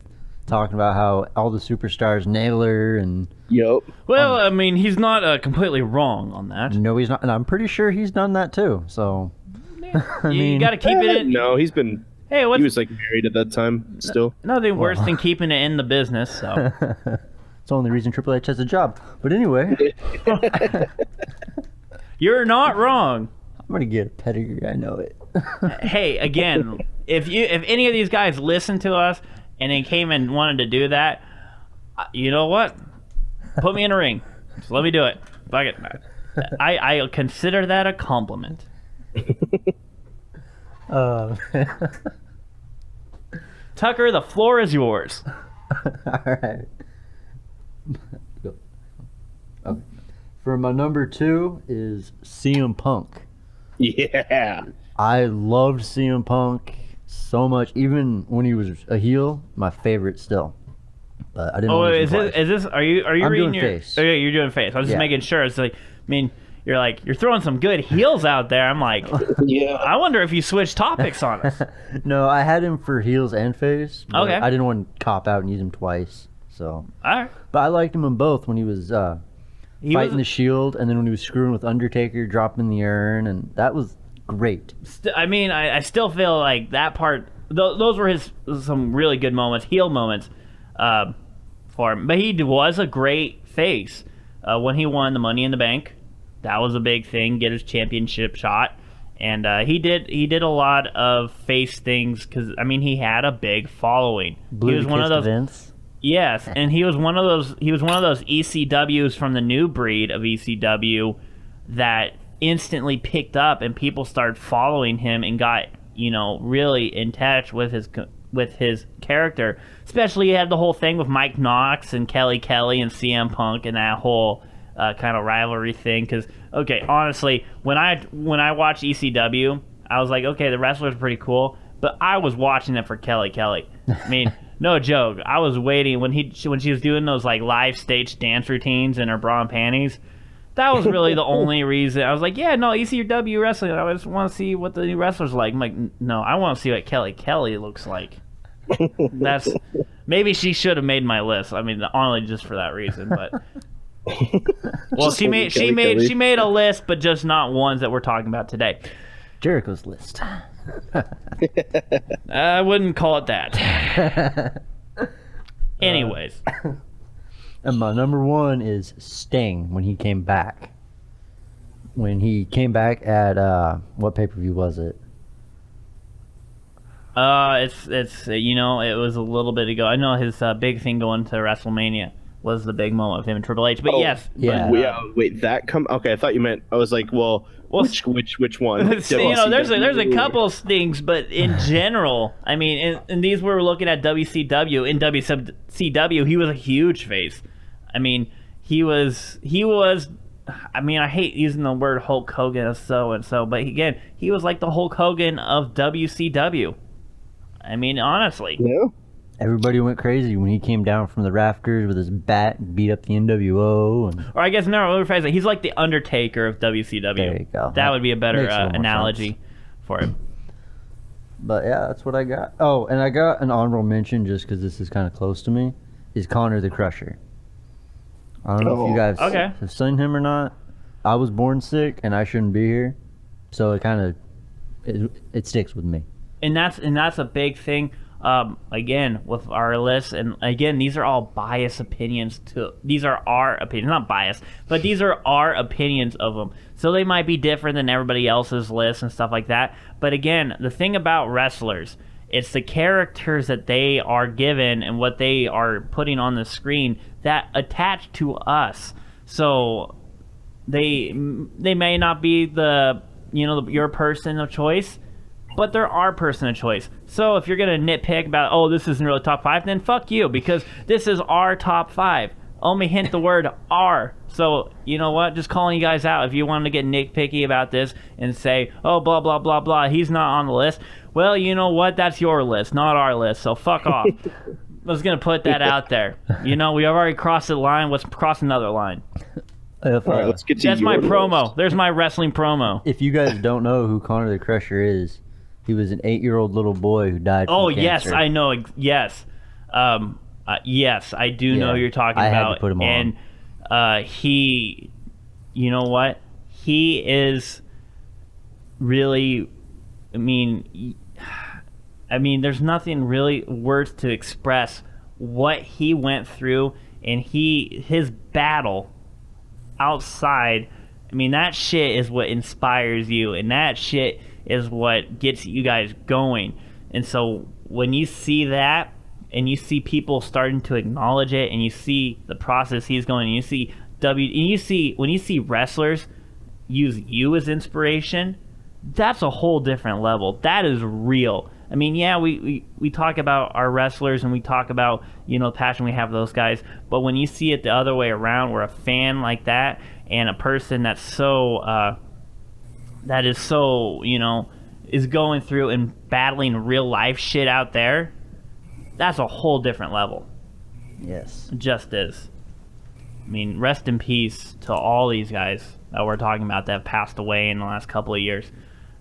talking about how all the superstars nail her, and Yep. Well, I mean, he's not completely wrong on that. no, he's not. And I'm pretty sure he's done that too. So, I You mean, got to keep it in. No, he's been. Hey, He what's was like married at that time still. nothing worse than keeping it in the business? So it's the only reason Triple H has a job. But anyway, you're not wrong. I'm gonna get a pedigree. I know it. Hey, again, if any of these guys listen to us and they came and wanted to do that, you know what? Put me in a ring. Just let me do it. Fuck it. I consider that a compliment. Tucker, the floor is yours. All right. Okay. For my number 2 is CM Punk. Yeah. I loved CM Punk so much, even when he was a heel. My favorite still. But I didn't. Oh, want to is this? Are you I'm reading doing your? face. Oh, yeah, you're doing face. I was just Yeah. making sure. It's like, I mean, you're throwing some good heels out there. I'm like, Yeah. I wonder if you switch topics on us. No, I had him for heels and face. But Okay. I didn't want to cop out and use him twice. So, All right. but I liked him in both when he was He fighting the was, Shield, and then when he was screwing with Undertaker, dropping the urn, and that was great. I mean, I still feel like that part. Those were some really good moments, heel moments, for him. But he was a great face when he won the Money in the Bank. That was a big thing. Get his championship shot, and he did a lot of face things because I mean he had a big following. Blew he was the one kiss of to those. Vince. Yes, and he was one of those. He was one of those ECWs from the new breed of ECW that instantly picked up, and people started following him and got really in touch with his character. Especially, he had the whole thing with Mike Knox and Kelly and CM Punk and that whole kind of rivalry thing. Because honestly, when I watched ECW, I was like, okay, the wrestlers are pretty cool, but I was watching it for Kelly. I mean. No joke. I was waiting when she was doing those like live stage dance routines in her bra and panties. That was really the only reason. I was like, yeah, no, ECW wrestling. I just want to see what the new wrestlers are like. I'm like, no, I want to see what Kelly looks like. That's maybe she should have made my list. I mean, only just for that reason. But well, she made a list, but just not ones that we're talking about today. Jericho's list. I wouldn't call it that. Anyways. And my number 1 is Sting when he came back. When he came back at what pay-per-view was it? It's it was a little bit ago. I know his big thing going to WrestleMania was the big moment of him and Triple H. But yes, yeah. Wait, that come? Okay, I thought you meant. I was like, well which one? there's a couple of things, but in general, I mean, and these were looking at WCW. In WCW, he was a huge face. I mean, he was. I mean, I hate using the word Hulk Hogan as so and so, but again, he was like the Hulk Hogan of WCW. I mean, honestly. Yeah. Everybody went crazy when he came down from the rafters with his bat and beat up the NWO. And Or I guess, no, let me rephrase it. He's like the Undertaker of WCW. There you go. That would be a better Makes a little more analogy sense. for him. But yeah, that's what I got. Oh, and I got an honorable mention just because this is kind of close to me. Is Connor the Crusher. I don't know if you guys have seen him or not. I was born sick and I shouldn't be here, so it kind of it sticks with me. And that's a big thing. Again, with our list, and again, these are all biased opinions. These are our opinions, not biased, but these are our opinions of them. So they might be different than everybody else's list and stuff like that. But again, the thing about wrestlers, it's the characters that they are given and what they are putting on the screen that attach to us. So they may not be your person of choice, but they're our person of choice. So if you're going to nitpick about, oh, this isn't really top 5, then fuck you, because this is our top 5. Only hint the word "our." So, you know what? Just calling you guys out. If you want to get nitpicky about this and say, oh, blah, blah, blah, blah, he's not on the list. Well, you know what? That's your list, not our list. So fuck off. I was going to put that out there. We already crossed the line. Let's cross another line. All right, let's get to That's my your promo. list. There's my wrestling promo. If you guys don't know who Connor the Crusher is, he was an 8-year-old little boy who died from cancer. Yes, I know. Yes. Yes, I do know who you're talking about. I had to put him on. And he, you know what? He is really, I mean, there's nothing really words to express what he went through, and his battle outside. I mean, that shit is what inspires you, and that shit is what gets you guys going. And so when you see that, and you see people starting to acknowledge it, and you see the process he's going, and you see when you see wrestlers use you as inspiration, that's a whole different level. That is real. I mean, yeah, we talk about our wrestlers and we talk about, the passion we have for those guys, but when you see it the other way around, where a fan like that and a person that's so is going through and battling real life shit out there, that's a whole different level. Yes. It just is. I mean, rest in peace to all these guys that we're talking about that have passed away in the last couple of years.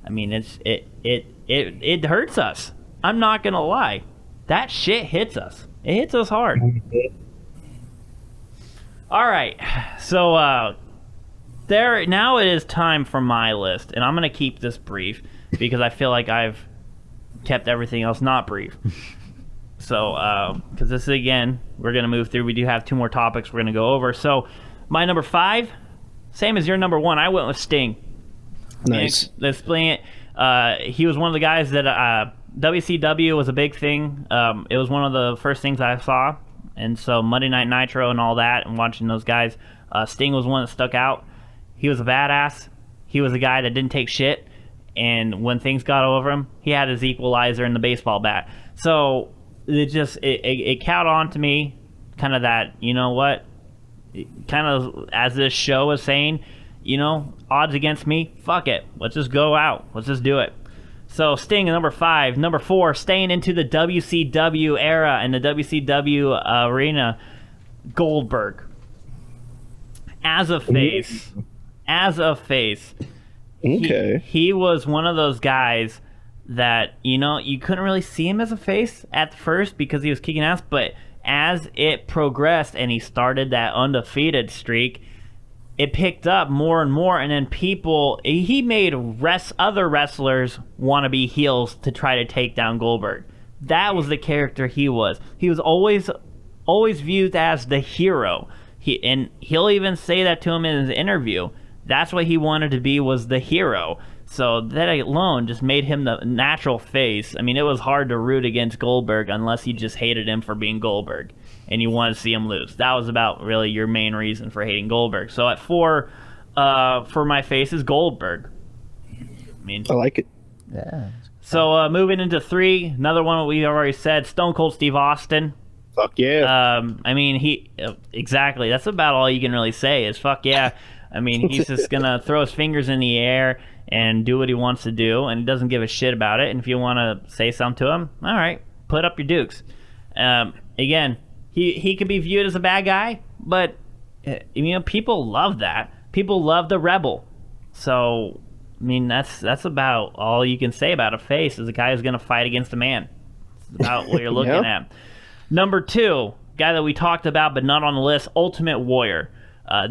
I mean, it hurts us. I'm not gonna lie. That shit hits us. It hits us hard. All right. So now it is time for my list, and I'm gonna keep this brief because I feel like I've kept everything else not brief. So, because this is, again, we're going to move through. We do have 2 more topics we're going to go over. So, my number 5, same as your number 1, I went with Sting. Nice. Let's explain it. He was one of the guys that WCW was a big thing. It was one of the first things I saw. And so, Monday Night Nitro and all that, and watching those guys, Sting was one that stuck out. He was a badass. He was a guy that didn't take shit. And when things got over him, he had his equalizer in the baseball bat. So it caught on to me, kind of that, you know what, kind of as this show is saying, odds against me, fuck it, let's just go out, let's just do it. So Sting number 5. Number 4, staying into the WCW era and the WCW arena, Goldberg. As a face. Okay. He was one of those guys that, you couldn't really see him as a face at first because he was kicking ass, but as it progressed and he started that undefeated streak, it picked up more and more, and then he made other wrestlers want to be heels to try to take down Goldberg. That was the character he was. He was always viewed as the hero. He'll even say that to him in his interview. That's what he wanted to be, was the hero. So that alone just made him the natural face. I mean, it was hard to root against Goldberg unless you just hated him for being Goldberg and you wanted to see him lose. That was about really your main reason for hating Goldberg. So at 4, for my face is Goldberg. I like it. Yeah. So moving into 3, another one we already said, Stone Cold Steve Austin. Fuck yeah. I mean, exactly. That's about all you can really say is fuck yeah. I mean, he's just going to throw his fingers in the air and do what he wants to do, and he doesn't give a shit about it. And if you want to say something to him, all right, put up your dukes. Again, he could be viewed as a bad guy, but people love that. People love the rebel. So mean, that's about all you can say about a face is a guy who's going to fight against a man. It's about what you're looking at. Number 2, guy that we talked about but not on the list, Ultimate Warrior.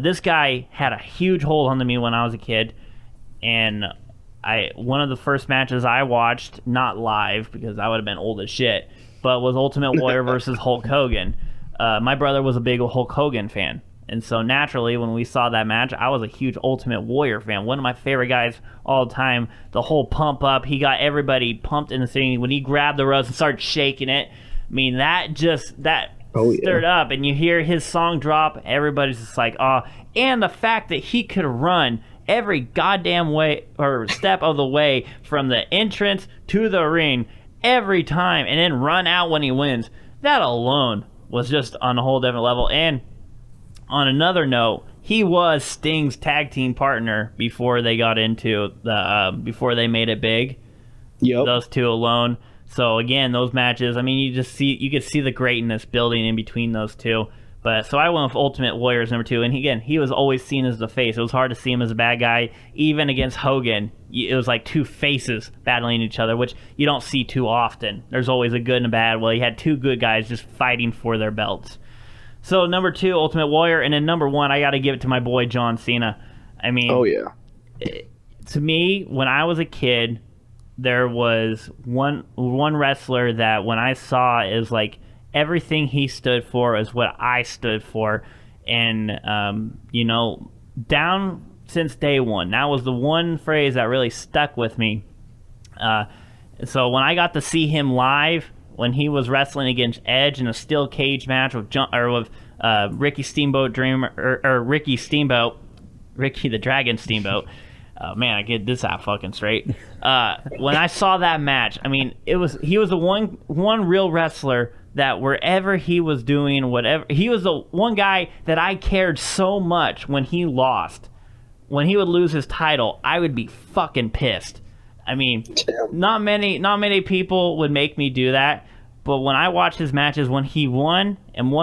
This guy had a huge hold on me when I was a kid, and one of the first matches I watched, not live because I would have been old as shit, but was Ultimate Warrior versus Hulk Hogan. My brother was a big Hulk Hogan fan. And so naturally, when we saw that match, I was a huge Ultimate Warrior fan. One of my favorite guys all the time. The whole pump up, he got everybody pumped in the thing. When he grabbed the ropes and started shaking it, I mean, that stirred up. And you hear his song drop, everybody's just like, oh. And the fact that he could run every goddamn way or step of the way from the entrance to the ring every time and then run out when he wins, that alone was just on a whole different level. And on another note, he was Sting's tag team partner before they got into before they made it big. Yep. Those two alone. So again, those matches, I mean, you could see the greatness building in between those two. But so I went with Ultimate Warriors number 2, and again, he was always seen as the face. It was hard to see him as a bad guy, even against Hogan. It was like two faces battling each other, which you don't see too often. There's always a good and a bad. Well, you had two good guys just fighting for their belts. So number 2, Ultimate Warrior, and then number 1, I got to give it to my boy John Cena. I mean, to me, when I was a kid, there was one wrestler that when I saw is like everything he stood for is what I stood for, and down since day one, that was the one phrase that really stuck with me. So when I got to see him live, when he was wrestling against Edge in a steel cage match with Ricky the Dragon Steamboat. Man, I get this out fucking straight. When I saw that match, I mean, he was the one real wrestler that wherever he was doing whatever, he was the one guy that I cared so much when he lost. When he would lose his title, I would be fucking pissed. I mean, not many people would make me do that, but when I watched his matches, when he won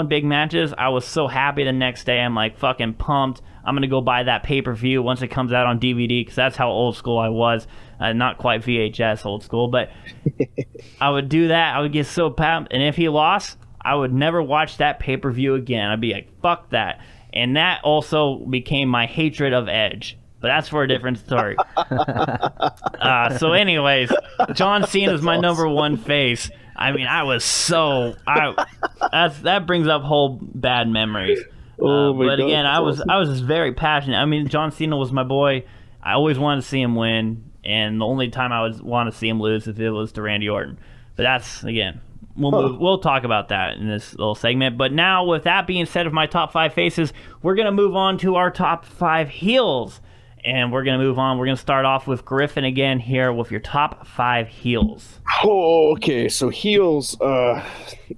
big matches, I was so happy the next day. I'm like fucking pumped. I'm going to go buy that pay-per-view once it comes out on DVD, because that's how old school I was. Not quite VHS old school, but I would do that. I would get so pumped, and if he lost, I would never watch that pay-per-view again. I'd be like, fuck that. And that also became my hatred of Edge. But that's for a different story. So anyways, John Cena is my number 1 face. I mean, that brings up whole bad memories. But again, I was just very passionate. I mean, John Cena was my boy. I always wanted to see him win, and the only time I would want to see him lose if it was to Randy Orton. But that's, again, we'll talk about that in this little segment. But now, with that being said of my top 5 faces, we're going to move on to our top 5 heels. And we're going to move on. We're going to start off with Griffin again here with your top 5 heels. Oh, okay. So heels,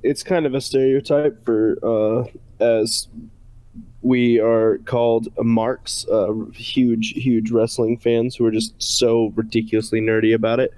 it's kind of a stereotype for, as we are called marks, huge wrestling fans who are just so ridiculously nerdy about it.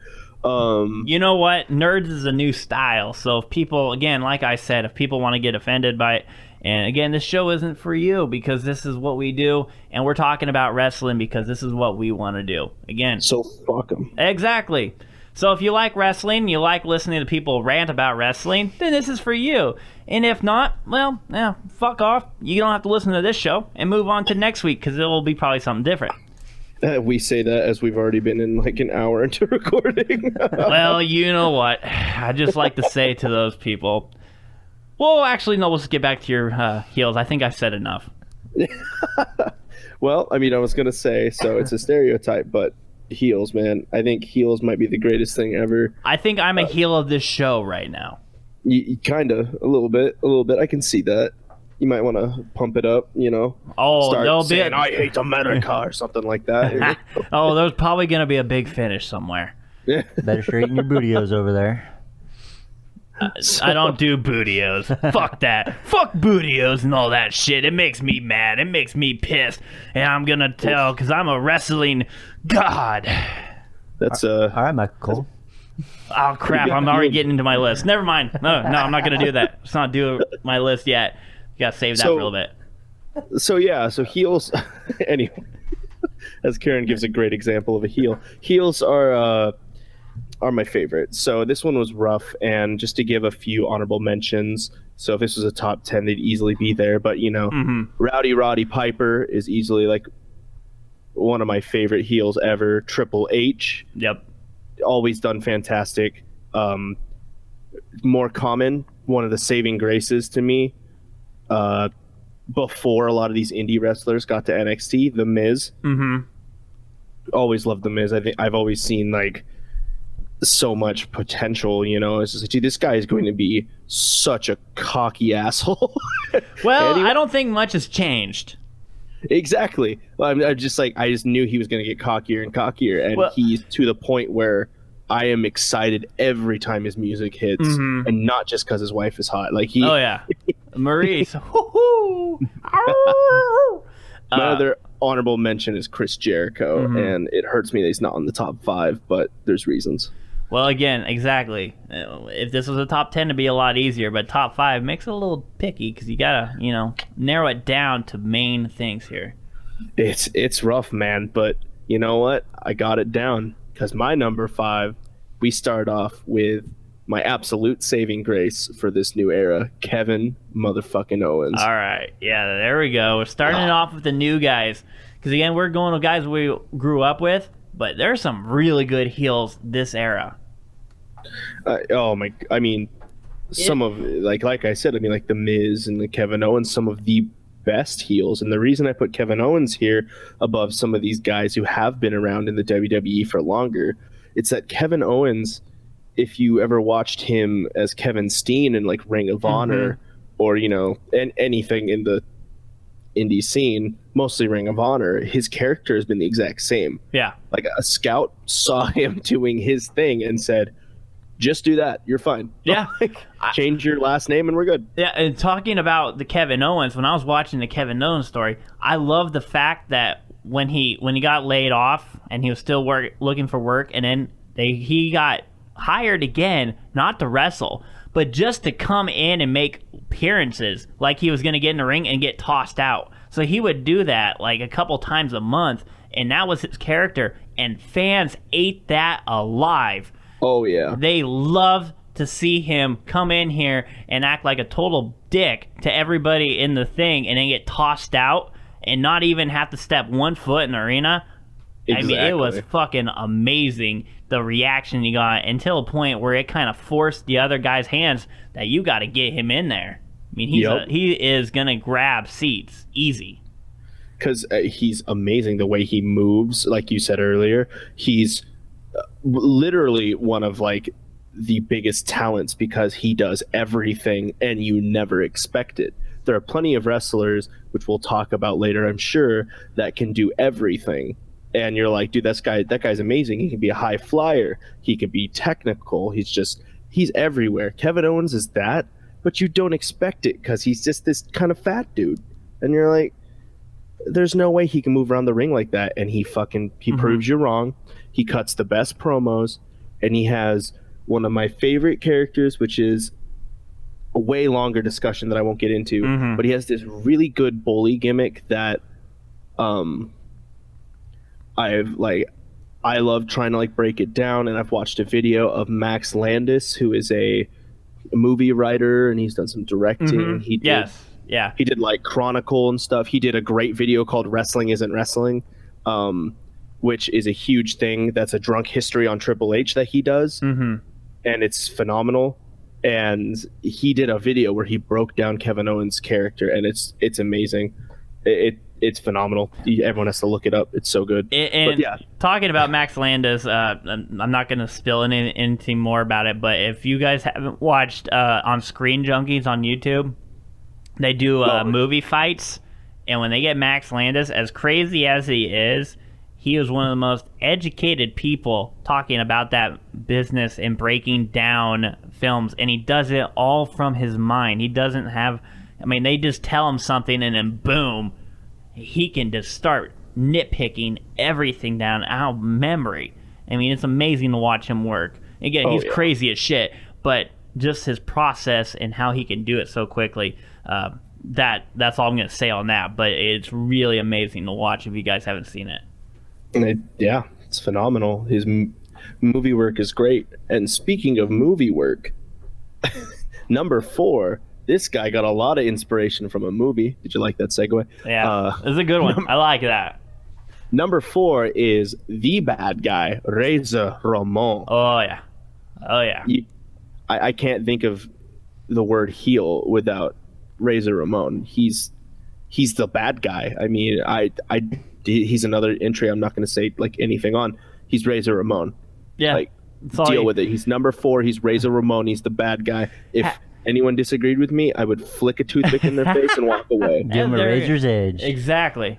You know what? Nerds is a new style. So if people, again, like I said, if people want to get offended by it, and again, this show isn't for you because this is what we do, and we're talking about wrestling because this is what we want to do. Again. So fuck them. Exactly. So if you like wrestling, you like listening to people rant about wrestling, then this is for you. And if not, well, fuck off. You don't have to listen to this show and move on to next week because it will be probably something different. We say that as we've already been in like an hour into recording. Well, you know what? I just like to say to those people, well, actually, no, let's get back to your heels. I think I've said enough. Well, I mean, I was going to say, so it's a stereotype, but heels, man. I think heels might be the greatest thing ever. I think I'm a heel of this show right now. Kind of, a little bit. I can see that. You might want to pump it up, Oh, start saying, I hate America or something like that. Oh, there's probably going to be a big finish somewhere. Yeah. Better straighten your bootios over there. I don't do bootios. Fuck that. Fuck bootios and all that shit. It makes me mad. It makes me pissed. And I'm going to tell because I'm a wrestling god. That's all right, Michael Cole. Oh, crap. I'm already getting into my list. Never mind. No, I'm not going to do that. Let's not do my list yet. You got to save that for a little bit. So, yeah. So, heels. Anyway. as Curran gives a great example of a heel. Heels are my favorite. So this one was rough, and just to give a few honorable mentions. So if this was a top 10, they'd easily be there. But Rowdy Roddy Piper is easily like one of my favorite heels ever. Triple H. Yep. Always done fantastic. More common, one of the saving graces to me. Before a lot of these indie wrestlers got to NXT, The Miz. Always loved The Miz. I think I've always seen like so much potential, it's just like, dude, this guy is going to be such a cocky asshole. Well, I don't think much has changed. Exactly. Well, I just knew he was going to get cockier and cockier, and he's to the point where I am excited every time his music hits, and not just because his wife is hot. Like oh yeah, Maurice. My other honorable mention is Chris Jericho, and it hurts me that he's not on the top 5, but there's reasons. Well, again, exactly. If this was a top 10, it'd be a lot easier, but top 5 makes it a little picky because you gotta, narrow it down to main things here. It's rough, man, but you know what? I got it down because my number 5, we start off with my absolute saving grace for this new era, Kevin motherfucking Owens. All right. Yeah, there we go. We're starting it off with the new guys. Because, again, we're going with guys we grew up with, but there's some really good heels this era. Some of, like I said, like The Miz and the Kevin Owens, some of the best heels. And the reason I put Kevin Owens here above some of these guys who have been around in the WWE for longer, it's that Kevin Owens, if you ever watched him as Kevin Steen in like Ring of Honor or, and anything in the indie scene, mostly Ring of Honor, his character has been the exact same. Yeah. Like a scout saw him doing his thing and said, just do that. You're fine. Yeah. Change your last name and we're good. Yeah. And talking about the Kevin Owens, when I was watching the Kevin Owens story, I love the fact that when he got laid off and he was still looking for work, and then he got hired again, not to wrestle, but just to come in and make appearances, like he was going to get in the ring and get tossed out. So he would do that like a couple times a month, and that was his character, and fans ate that alive. Oh yeah, they loved to see him come in here and act like a total dick to everybody in the thing, and then get tossed out and not even have to step 1 foot in the arena. Exactly. I mean, it was fucking amazing, the reaction he got, until a point where it kind of forced the other guy's hands that you got to get him in there. I mean, he is going to grab seats easy. Because he's amazing the way he moves. Like you said earlier, he's literally one of like the biggest talents because he does everything and you never expect it. There are plenty of wrestlers, which we'll talk about later, I'm sure, that can do everything. And you're like, dude, that guy's amazing. He can be a high flyer. He can be technical. He's everywhere. Kevin Owens is that, but you don't expect it because he's just this kind of fat dude. And you're like, there's no way he can move around the ring like that. And he proves you wrong. He cuts the best promos, and he has one of my favorite characters, which is a way longer discussion that I won't get into, but he has this really good bully gimmick that, I love trying to like break it down, and I've watched a video of Max Landis, who is a movie writer, and he's done some directing. He did like Chronicle and stuff. He did a great video called Wrestling Isn't Wrestling, which is a huge thing. That's a drunk history on Triple H that he does, and it's phenomenal. And he did a video where he broke down Kevin Owens' character, and it's amazing. It's phenomenal. Everyone has to look it up. It's so good. And talking about Max Landis, I'm not going to spill anything more about it, but if you guys haven't watched on Screen Junkies on YouTube, they do movie fights, and when they get Max Landis, as crazy as he is one of the most educated people talking about that business and breaking down films, and he does it all from his mind. He doesn't have... they just tell him something, and then boom, he can just start nitpicking everything down out of memory. It's amazing to watch him work. Again, he's crazy as shit, but just his process and how he can do it so quickly, that's all I'm going to say on that. But it's really amazing to watch if you guys haven't seen it. Yeah, it's phenomenal. His movie work is great. And speaking of movie work, number 4, this guy got a lot of inspiration from a movie. Did you like that segue? Yeah, it's a good one. I like that. Number 4 is the bad guy, Razor Ramon. Oh yeah. I can't think of the word heel without Razor Ramon. He's the bad guy. I mean, he's another entry I'm not going to say like anything on. He's Razor Ramon. Yeah. Like, deal with it. He's number 4. He's Razor Ramon. He's the bad guy. If anyone disagreed with me, I would flick a toothpick in their face and walk away. Give him a razor's edge. Exactly.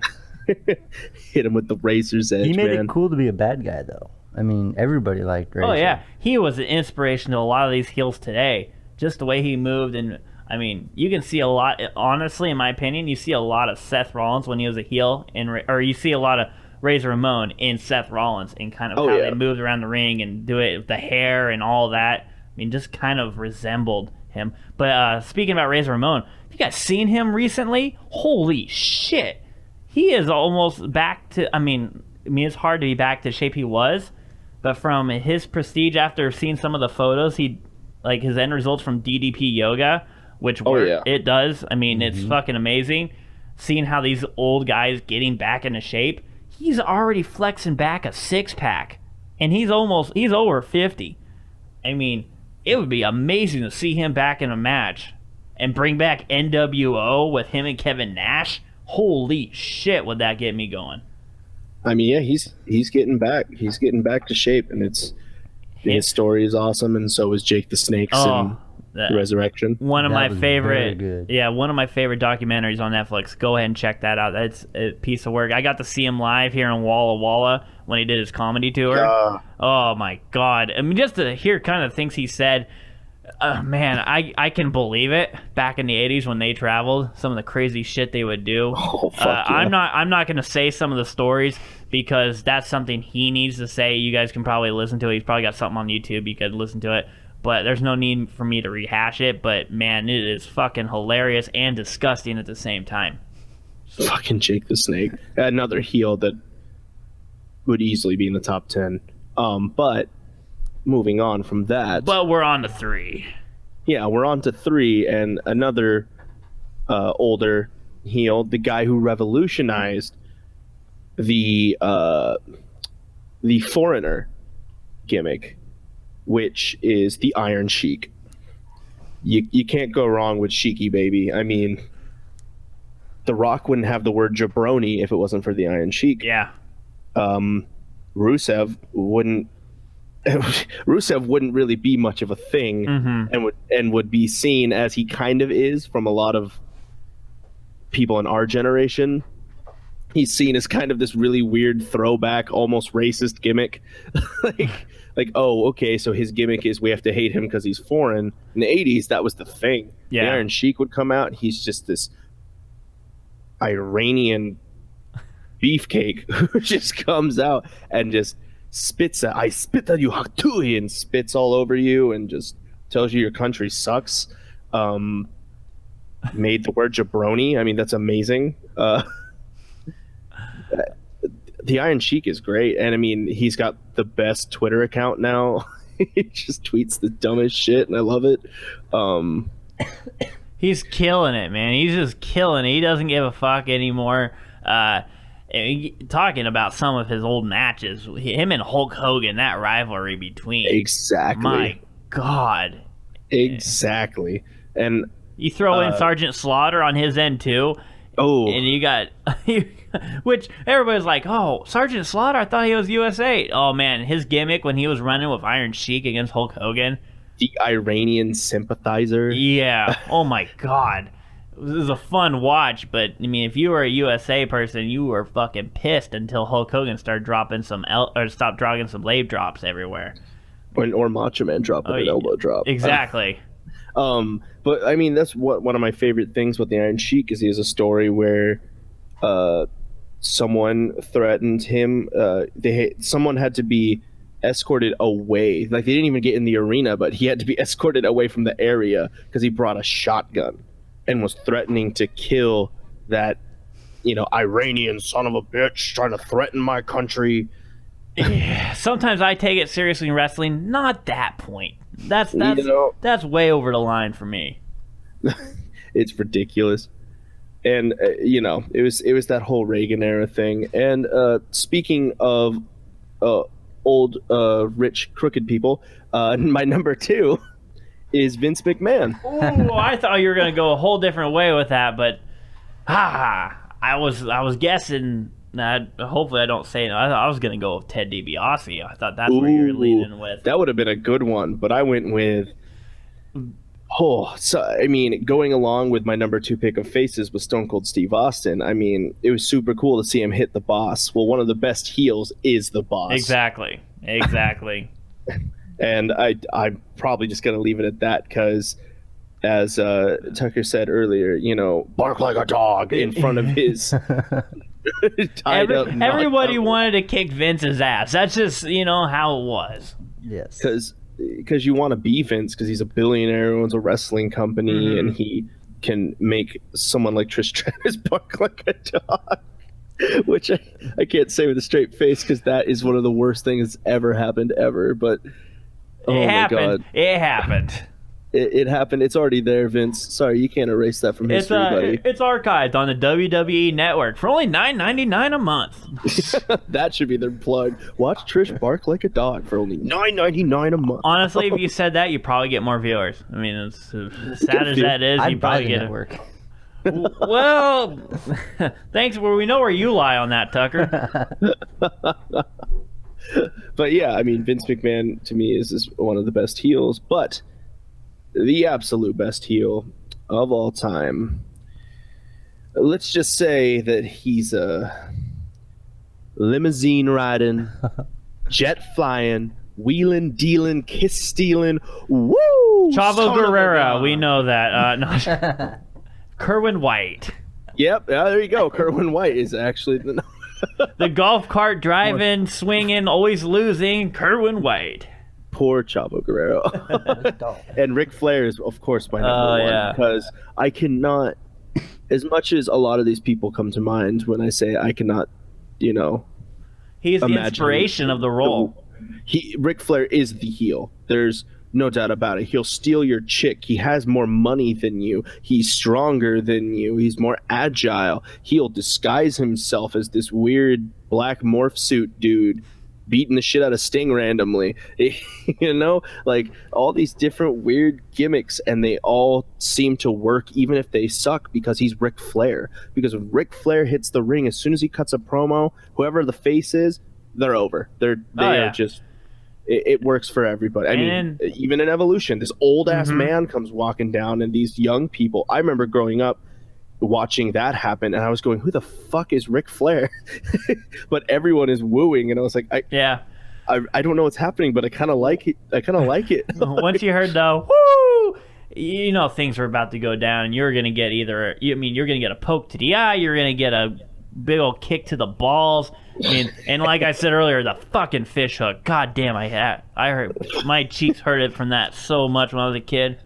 Hit him with the razor's edge. He made it cool to be a bad guy, though. I mean, everybody liked Razor. Oh yeah, he was an inspiration to a lot of these heels today. Just the way he moved, and I mean, you can see a lot. Honestly, in my opinion, you see a lot of Seth Rollins when he was a heel, or you see a lot of Razor Ramon in Seth Rollins, and kind of how they moved around the ring and do it with the hair and all that. I mean, just kind of resembled him. But speaking about Razor Ramon, have you guys seen him recently? Holy shit, he is almost back to. I mean, it's hard to be back to shape he was, but from his prestige after seeing some of the photos, like his end results from DDP Yoga, which it does. I mean, it's fucking amazing. Seeing how these old guys getting back into shape. He's already flexing back a 6-pack, and he's over 50. I mean, it would be amazing to see him back in a match and bring back NWO with him and Kevin Nash. Holy shit, would that get me going? I mean, yeah, he's getting back. He's getting back to shape, and his story is awesome, and so is Jake the Snake's in Resurrection. One of my favorite documentaries on Netflix. Go ahead and check that out. That's a piece of work. I got to see him live here in Walla Walla when he did his comedy tour. Oh my god. I mean, just to hear kind of things he said, man, I can believe it. Back in the 80s when they traveled, some of the crazy shit they would do. I'm not going to say some of the stories because that's something he needs to say. You guys can probably listen to it. He's probably got something on YouTube. You could listen to it. But there's no need for me to rehash it. But, man, it is fucking hilarious and disgusting at the same time. Fucking Jake the Snake. Another heel that would easily be in the top 10. But moving on from that. But we're on to 3. Yeah, we're on to 3. And another older heel, the guy who revolutionized the foreigner gimmick, which is the Iron Sheik. You can't go wrong with Sheiky Baby. I mean, The Rock wouldn't have the word jabroni if it wasn't for the Iron Sheik. Yeah. Rusev wouldn't really be much of a thing, and would be seen as he kind of is from a lot of people in our generation. He's seen as kind of this really weird throwback, almost racist gimmick. like, oh, okay, so his gimmick is we have to hate him because he's foreign. In the 80s, that was the thing. Yeah. The Iron Sheik would come out, and he's just this Iranian beefcake who just comes out and just spits at, I spit at you, Haktui, and spits all over you and just tells you your country sucks. Made the word jabroni. I mean, that's amazing. The Iron Sheik is great, and I mean, he's got the best Twitter account now. He just tweets the dumbest shit, and I love it. He's killing it, man. He's just killing it. He doesn't give a fuck anymore. Talking about some of his old matches, him and Hulk Hogan, that rivalry between. Exactly. My God. Exactly. And you throw in Sergeant Slaughter on his end too. Oh. And you got, which everybody's like, oh, Sergeant Slaughter, I thought he was USA. Oh man, his gimmick when he was running with Iron Sheik against Hulk Hogan. The Iranian sympathizer. Yeah. Oh my God. It was a fun watch, but I mean, if you were a USA person, you were fucking pissed until Hulk Hogan started dropping stopped dropping some leg drops everywhere. Or Macho Man dropping an elbow drop. Exactly. But I mean, that's one of my favorite things with the Iron Sheik is he has a story where someone threatened him. Someone had to be escorted away. Like, they didn't even get in the arena, but he had to be escorted away from the area because he brought a shotgun and was threatening to kill that Iranian son of a bitch trying to threaten my country. Sometimes I take it seriously in wrestling. Not that point. That's way over the line for me. It's ridiculous. And it was that whole Reagan era thing. And speaking of old rich crooked people, my number 2 is Vince McMahon. Ooh, I thought you were gonna go a whole different way with that, but I was guessing. Hopefully I don't say it. I was gonna go with Ted DiBiase. I thought that's where you were leading with. That would have been a good one, but I went with. Going along with my number 2 pick of faces was Stone Cold Steve Austin. I mean, it was super cool to see him hit the boss. Well, one of the best heels is the boss. Exactly. And I'm probably just gonna leave it at that because, as Tucker said earlier, bark like a dog in front of his. Everybody wanted to kick Vince's ass. That's just how it was. Yes. Because you want to be Vince because he's a billionaire, owns a wrestling company, and he can make someone like Trish Stratus bark like a dog, which I can't say with a straight face because that is one of the worst things that's ever happened ever. But it happened. It happened. It happened. It's already there, Vince. Sorry, you can't erase that from history, buddy. It's archived on the WWE Network for only $9.99 a month. That should be their plug. Watch Trish bark like a dog for only $9.99 a month. Honestly, if you said that, you probably get more viewers. I mean, as sad as that is, you probably get network. Well, thanks. We know where you lie on that, Tucker. But yeah, I mean, Vince McMahon to me is one of the best heels, but the absolute best heel of all time. Let's just say that he's a limousine riding, jet flying, wheeling, dealing, kiss stealing. Woo! Chavo Guerrero, we know that. Kerwin White. Yep, there you go. Kerwin White is actually the golf cart driving, swinging, always losing. Kerwin White. Poor Chavo Guerrero. And Ric Flair is, of course, my number one because I cannot, as much as a lot of these people come to mind when I say I cannot, he's the inspiration of the role. Ric Flair is the heel. There's no doubt about it. He'll steal your chick. He has more money than you. He's stronger than you. He's more agile. He'll disguise himself as this weird black morph suit dude beating the shit out of Sting randomly, like all these different weird gimmicks, and they all seem to work even if they suck because he's Ric Flair. Because when Ric Flair hits the ring, as soon as he cuts a promo, whoever the face is, they're over. They are just. It works for everybody. I mean, even in Evolution, this old ass man comes walking down, and these young people. I remember growing up watching that happen, and I was going, who the fuck is Ric Flair? But everyone is wooing, and I was like, I don't know what's happening, but I kind of like it. Once you heard the woo, things were about to go down, and you're gonna get you're gonna get a poke to the eye, you're gonna get a big old kick to the balls. And like I said earlier, the fucking fish hook. God damn, I heard my cheeks hurted from that so much when I was a kid.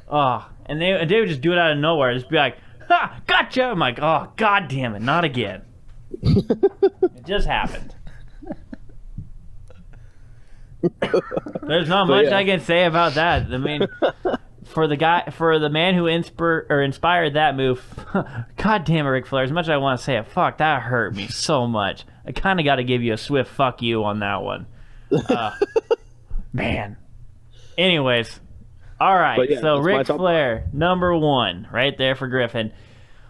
Oh, and they would just do it out of nowhere. Just be like, ha, gotcha. I'm like, oh, god damn it, not again. It just happened. There's not much I can say about that. I mean, for the man who inspired that move, god damn it, Ric Flair. As much as I want to say it, fuck, that hurt me so much. I kind of got to give you a swift fuck you on that one. Man. Anyways, all right. So Ric Flair, number 1, right there for Griffin.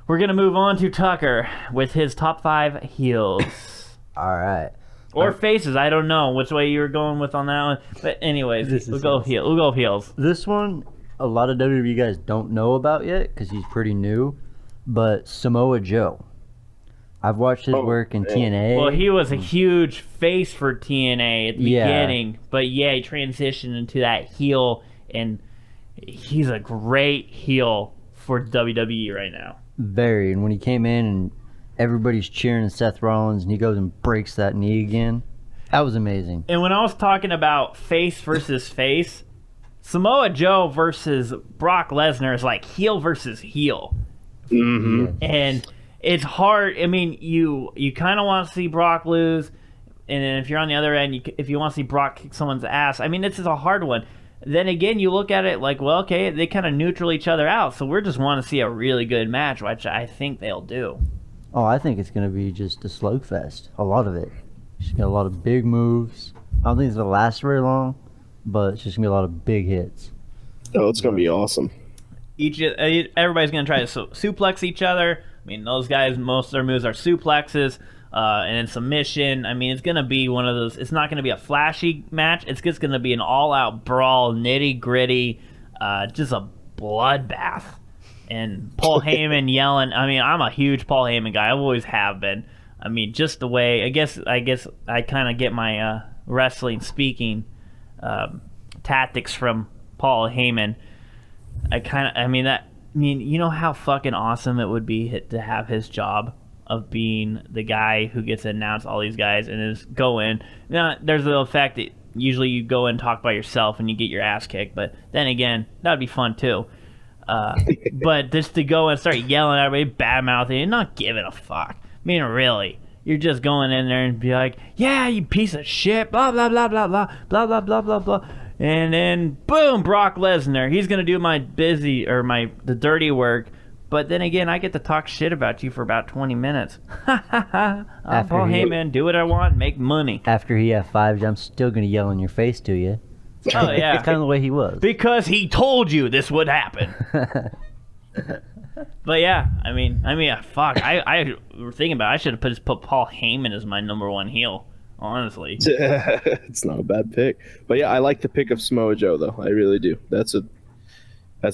We're gonna move on to Tucker with his top 5 heels. All right. Or faces, I don't know which way you were going with on that one. But anyways, we'll go heels. This one, a lot of WWE guys don't know about yet because he's pretty new. But Samoa Joe. I've watched his work in TNA. Well, he was a huge face for TNA at the beginning. But he transitioned into that heel, and he's a great heel for WWE right now. Very. And when he came in and everybody's cheering Seth Rollins, and he goes and breaks that knee again. That was amazing. And when I was talking about face versus face, Samoa Joe versus Brock Lesnar is like heel versus heel. Mm-hmm. And it's hard. I mean, you kind of want to see Brock lose, and then if you're on the other end, if you want to see Brock kick someone's ass, I mean, this is a hard one. Then again, you look at it like, well, okay, they kind of neutral each other out, so we're just want to see a really good match, which I think they'll do. Oh, I think it's going to be just a slugfest. A lot of it. Just got a lot of big moves. I don't think it's going to last very long, but it's just going to be a lot of big hits. Oh, it's going to be awesome. Everybody's going to try to suplex each other. I mean, those guys, most of their moves are suplexes and then submission. I mean, it's going to be one of those. It's not going to be a flashy match. It's just going to be an all-out brawl, nitty-gritty, just a bloodbath. And Paul Heyman yelling. I mean, I'm a huge Paul Heyman guy. I always have been. I mean, just the way. I guess I kind of get my wrestling speaking tactics from Paul Heyman. I mean, you know how fucking awesome it would be to have his job of being the guy who gets to announce all these guys and just go in. Now, there's the effect that usually you go and talk by yourself and you get your ass kicked, but then again, that'd be fun too. But just to go and start yelling at everybody, bad-mouthing, and not giving a fuck. I mean, really. You're just going in there and be like, yeah, you piece of shit, blah, blah, blah, blah, blah, blah, blah, blah, blah, blah. And then, boom, Brock Lesnar. He's going to do the dirty work. But then again, I get to talk shit about you for about 20 minutes. I'm Paul Heyman, do what I want, make money. After he F5'd, I'm still going to yell in your face to you. Oh, yeah. It's kind of the way he was. Because he told you this would happen. But yeah, I mean, fuck. I were thinking about it. I should have put Paul Heyman as my number one heel, honestly. It's not a bad pick. But yeah, I like the pick of Samoa Joe, though. I really do. That's a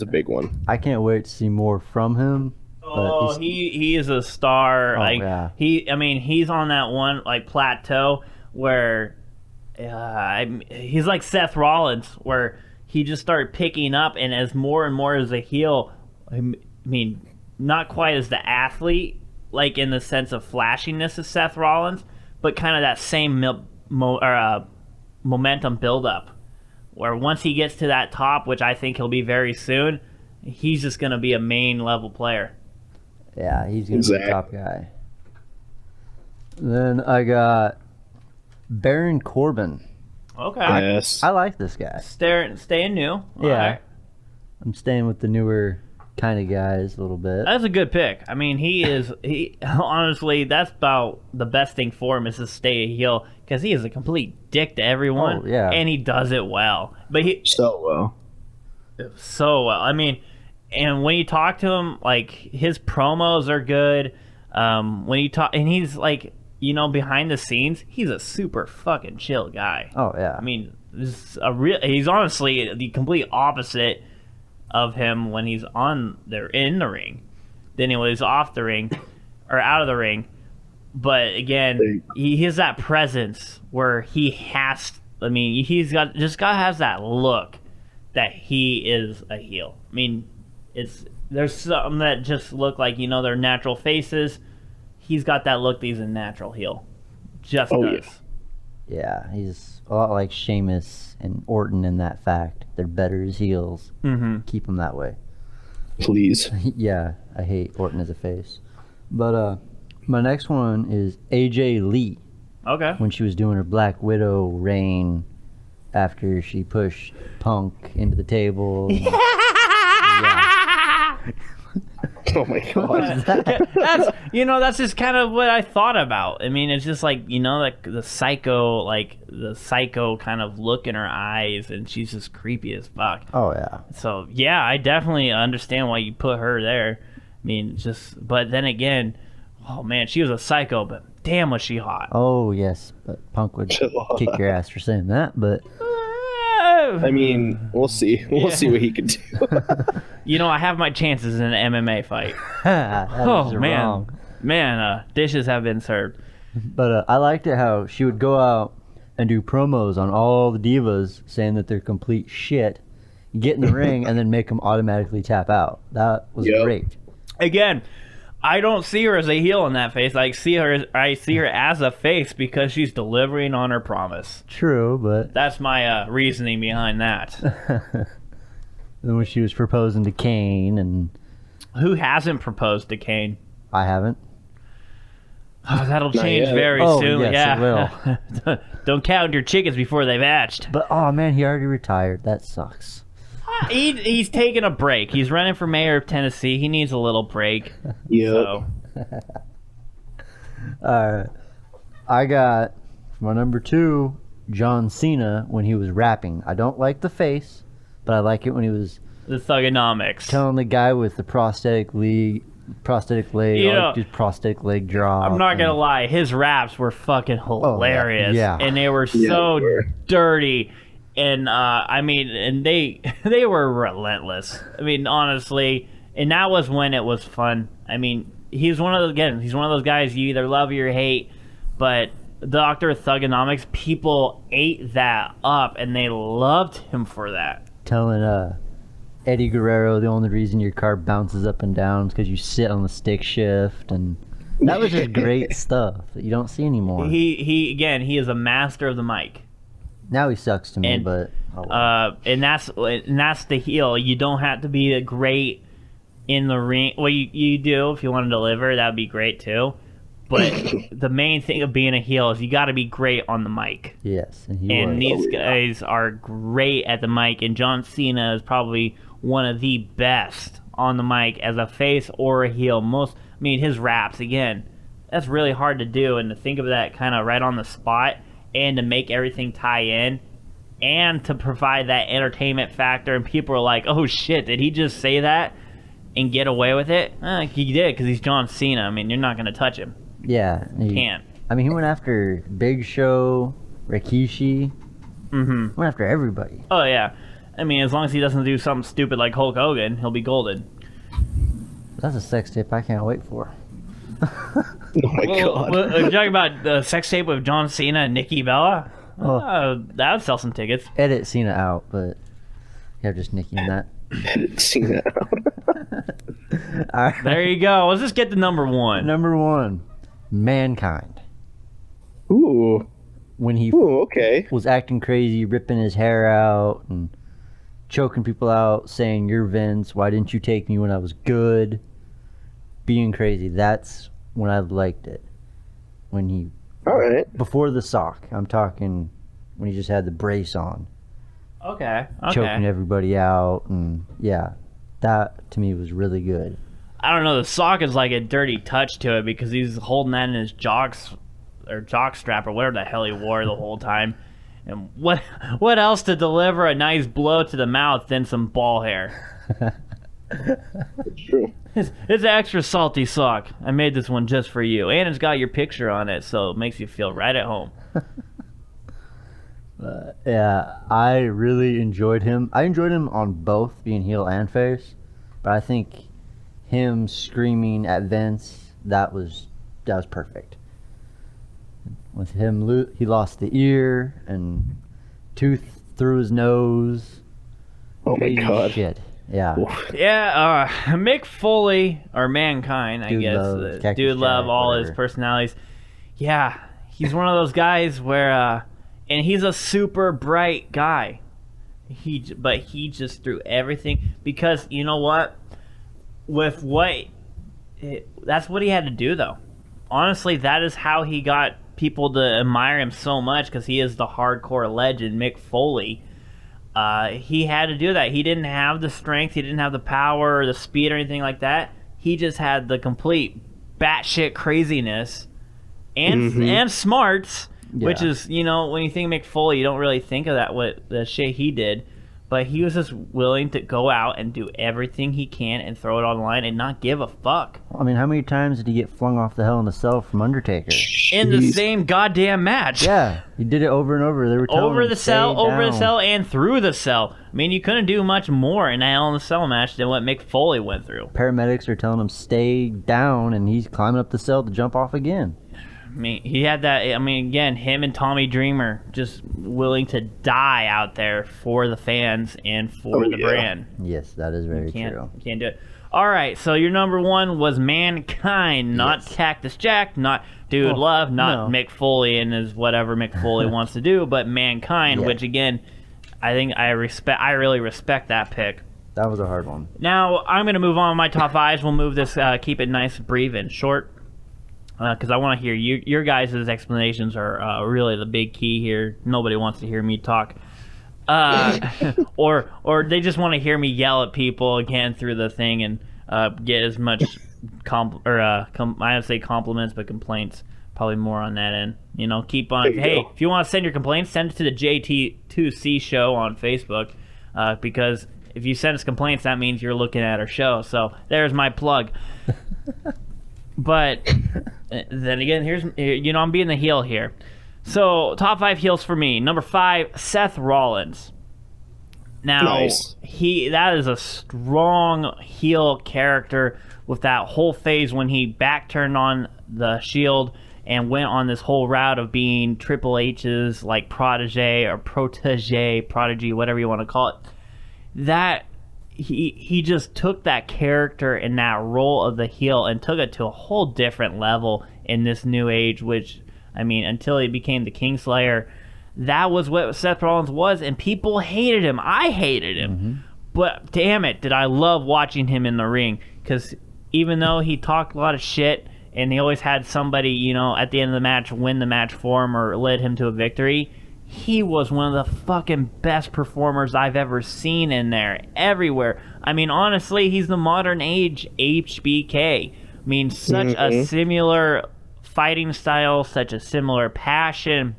big one. I can't wait to see more from him. Oh, he is a star. Oh, like yeah. He's on that one like plateau where he's like Seth Rollins, where he just started picking up, and as more and more as a heel, I mean, not quite as the athlete, like in the sense of flashiness as Seth Rollins, but kind of that same momentum buildup, where once he gets to that top, which I think he'll be very soon, he's just going to be a main level player. Yeah, he's going to be the top guy. Then I got Baron Corbin. Okay. Yes. I like this guy. Staying new. All yeah. right. I'm staying with the newer kind of guys a little bit. That's a good pick. I mean, he honestly, that's about the best thing for him is to stay a heel, because he is a complete dick to everyone. Oh, yeah. And he does it well. But So well. I mean, and when you talk to him, like, his promos are good. When you talk, and he's like, you know, behind the scenes, he's a super fucking chill guy. Oh yeah. I mean, he's honestly the complete opposite of him when he's in the ring than he was off the ring or out of the ring. But again, he has that presence where he has. I mean, has that look that he is a heel. I mean, there's some that just look like, you know, they're natural faces. He's got that look that he's a natural heel. Just does. Yeah, he's a lot like Sheamus and Orton in that fact. They're better as heels. Mm-hmm. Keep them that way. Please. Yeah, I hate Orton as a face. But my next one is AJ Lee. Okay. When she was doing her Black Widow reign after she pushed Punk into the table. Yeah. Oh my god. That's just kind of what I thought about. I mean, it's just like, you know, like the psycho kind of look in her eyes, and she's just creepy as fuck. Oh yeah. So yeah, I definitely understand why you put her there. I mean, but then again, oh man, she was a psycho, but damn was she hot. Oh yes, but Punk would kick your ass for saying that, but I mean, we'll see. We'll see what he can do. You know, I have my chances in an MMA fight. Oh man, wrong. Dishes have been served. But I liked it how she would go out and do promos on all the divas saying that they're complete shit, get in the ring, and then make them automatically tap out. That was great. Again, I don't see her as a heel in that face. I see her as a face because she's delivering on her promise. True, but that's my reasoning behind that. Then when she was proposing to Kane, and who hasn't proposed to Kane? I haven't. Oh, that'll change yet. very soon. Yes, Yeah. it will. Don't count your chickens before they've hatched. But oh man, he already retired. That sucks. He's taking a break. He's running for mayor of Tennessee. He needs a little break. Yep. So. I got my number 2, John Cena, when he was rapping. I don't like the face, but I like it when he was The Thugonomics. telling the guy with the prosthetic leg, just prosthetic leg drop. I'm not gonna lie, his raps were fucking hilarious. yeah. And they were so dirty. And and they were relentless. I mean, honestly, and that was when it was fun. I mean, he's one of those guys you either love or you hate, but Dr. Thugonomics, people ate that up and they loved him for that. Telling Eddie Guerrero the only reason your car bounces up and down is because you sit on the stick shift, and that was just great stuff that you don't see anymore. He is a master of the mic. Now he sucks to me, And, but and that's the heel. You don't have to be a great in the ring. Well, you do if you want to deliver. That'd be great too. But the main thing of being a heel is you got to be great on the mic. yes, and These guys are great at the mic, and John Cena is probably one of the best on the mic as a face or a heel. His raps, again, that's really hard to do, and to think of that kind of right on the spot, and to make everything tie in, and to provide that entertainment factor, and people are like, oh shit, did he just say that and get away with it? He did, because he's John Cena. I mean, you're not going to touch him. yeah, Can't. I mean, he went after Big Show, Rikishi. Mm-hmm. Went after everybody. Oh, yeah. I mean, as long as he doesn't do something stupid like Hulk Hogan, he'll be golden. That's a sex tape I can't wait for. Oh my god. Well, you're talking about the sex tape with John Cena and Nikki Bella? That would sell some tickets. Edit Cena out, but yeah, just Nikki in that. Cena out. All right. There you go. Let's just get to number 1. Number 1, Mankind. Ooh. When he Okay. was acting crazy, ripping his hair out and choking people out, saying, "You're Vince, why didn't you take me when I was good?" Being crazy. That's when I liked it. When he, All right. before the sock, I'm talking when he just had the brace on, Okay. choking everybody out, and yeah, that to me was really good. I don't know. The sock is like a dirty touch to it because he's holding that in his jock strap or whatever the hell he wore the whole time. And what else to deliver a nice blow to the mouth than some ball hair? It's true. It's an extra salty sock. I made this one just for you. And it's got your picture on it, so it makes you feel right at home. Yeah, I really enjoyed him. I enjoyed him on both being heel and face, but I think him screaming at Vince, that was perfect. With him, he lost the ear and tooth through his nose. Oh my Crazy god. shit. Yeah. Yeah, Mick Foley, or Mankind, I Dude guess. Love, Cactus Dude Love, Jack, all whatever. his personalities. Yeah, he's one of those guys where, and he's a super bright guy. But he just threw everything, because you know what? That's what he had to do, though. Honestly, that is how he got people to admire him so much, because he is the hardcore legend, Mick Foley. He had to do that. He didn't have the strength, he didn't have the power or the speed or anything like that. He just had the complete batshit craziness and smarts, which is, when you think Mick Foley, you don't really think of that, what the shit he did. But he was just willing to go out and do everything he can and throw it on the line and not give a fuck. I mean, how many times did he get flung off the Hell in a Cell from Undertaker? In the same goddamn match. Yeah, he did it over and over. They were telling Over him, the cell, "Stay over the down." cell, and through the cell. I mean, you couldn't do much more in a Hell in a Cell match than what Mick Foley went through. Paramedics are telling him stay down, and he's climbing up the cell to jump off again. I mean, he had that. I mean, again, him and Tommy Dreamer just willing to die out there for the fans and for the brand. Yes, that is very true. You can't do it. All right, so your number 1 was Mankind, not Cactus Jack, not Dude Love, not Mick Foley and his whatever Mick Foley wants to do, but Mankind, which again, I think I really respect that pick. That was a hard one. Now I'm gonna move on with my top 5s. We'll move this, keep it nice, brief, and short. because I want to hear your guys' explanations are really the big key here. Nobody wants to hear me talk. Or they just want to hear me yell at people again through the thing and get as much I would say compliments, but complaints probably more on that end. You know, keep on. Hey, if you want to send your complaints, send it to the J2C show on Facebook, because if you send us complaints, that means you're looking at our show. So there's my plug. But then again, I'm being the heel here. So top 5 heels for me. Number 5, Seth Rollins. Now, nice. That is a strong heel character with that whole phase when he back turned on the Shield and went on this whole route of being Triple H's like protege, whatever you want to call it. That he just took that character and that role of the heel and took it to a whole different level in this new age, which, I mean, until he became the Kingslayer, that was what Seth Rollins was, and people hated him. I hated him. Mm-hmm. But damn it, did I love watching him in the ring, because even though he talked a lot of shit and he always had somebody, you know, at the end of the match win the match for him or led him to a victory, he was one of the fucking best performers I've ever seen in there, everywhere. I mean, honestly, he's the modern age HBK. I mean, such a similar fighting style, such a similar passion,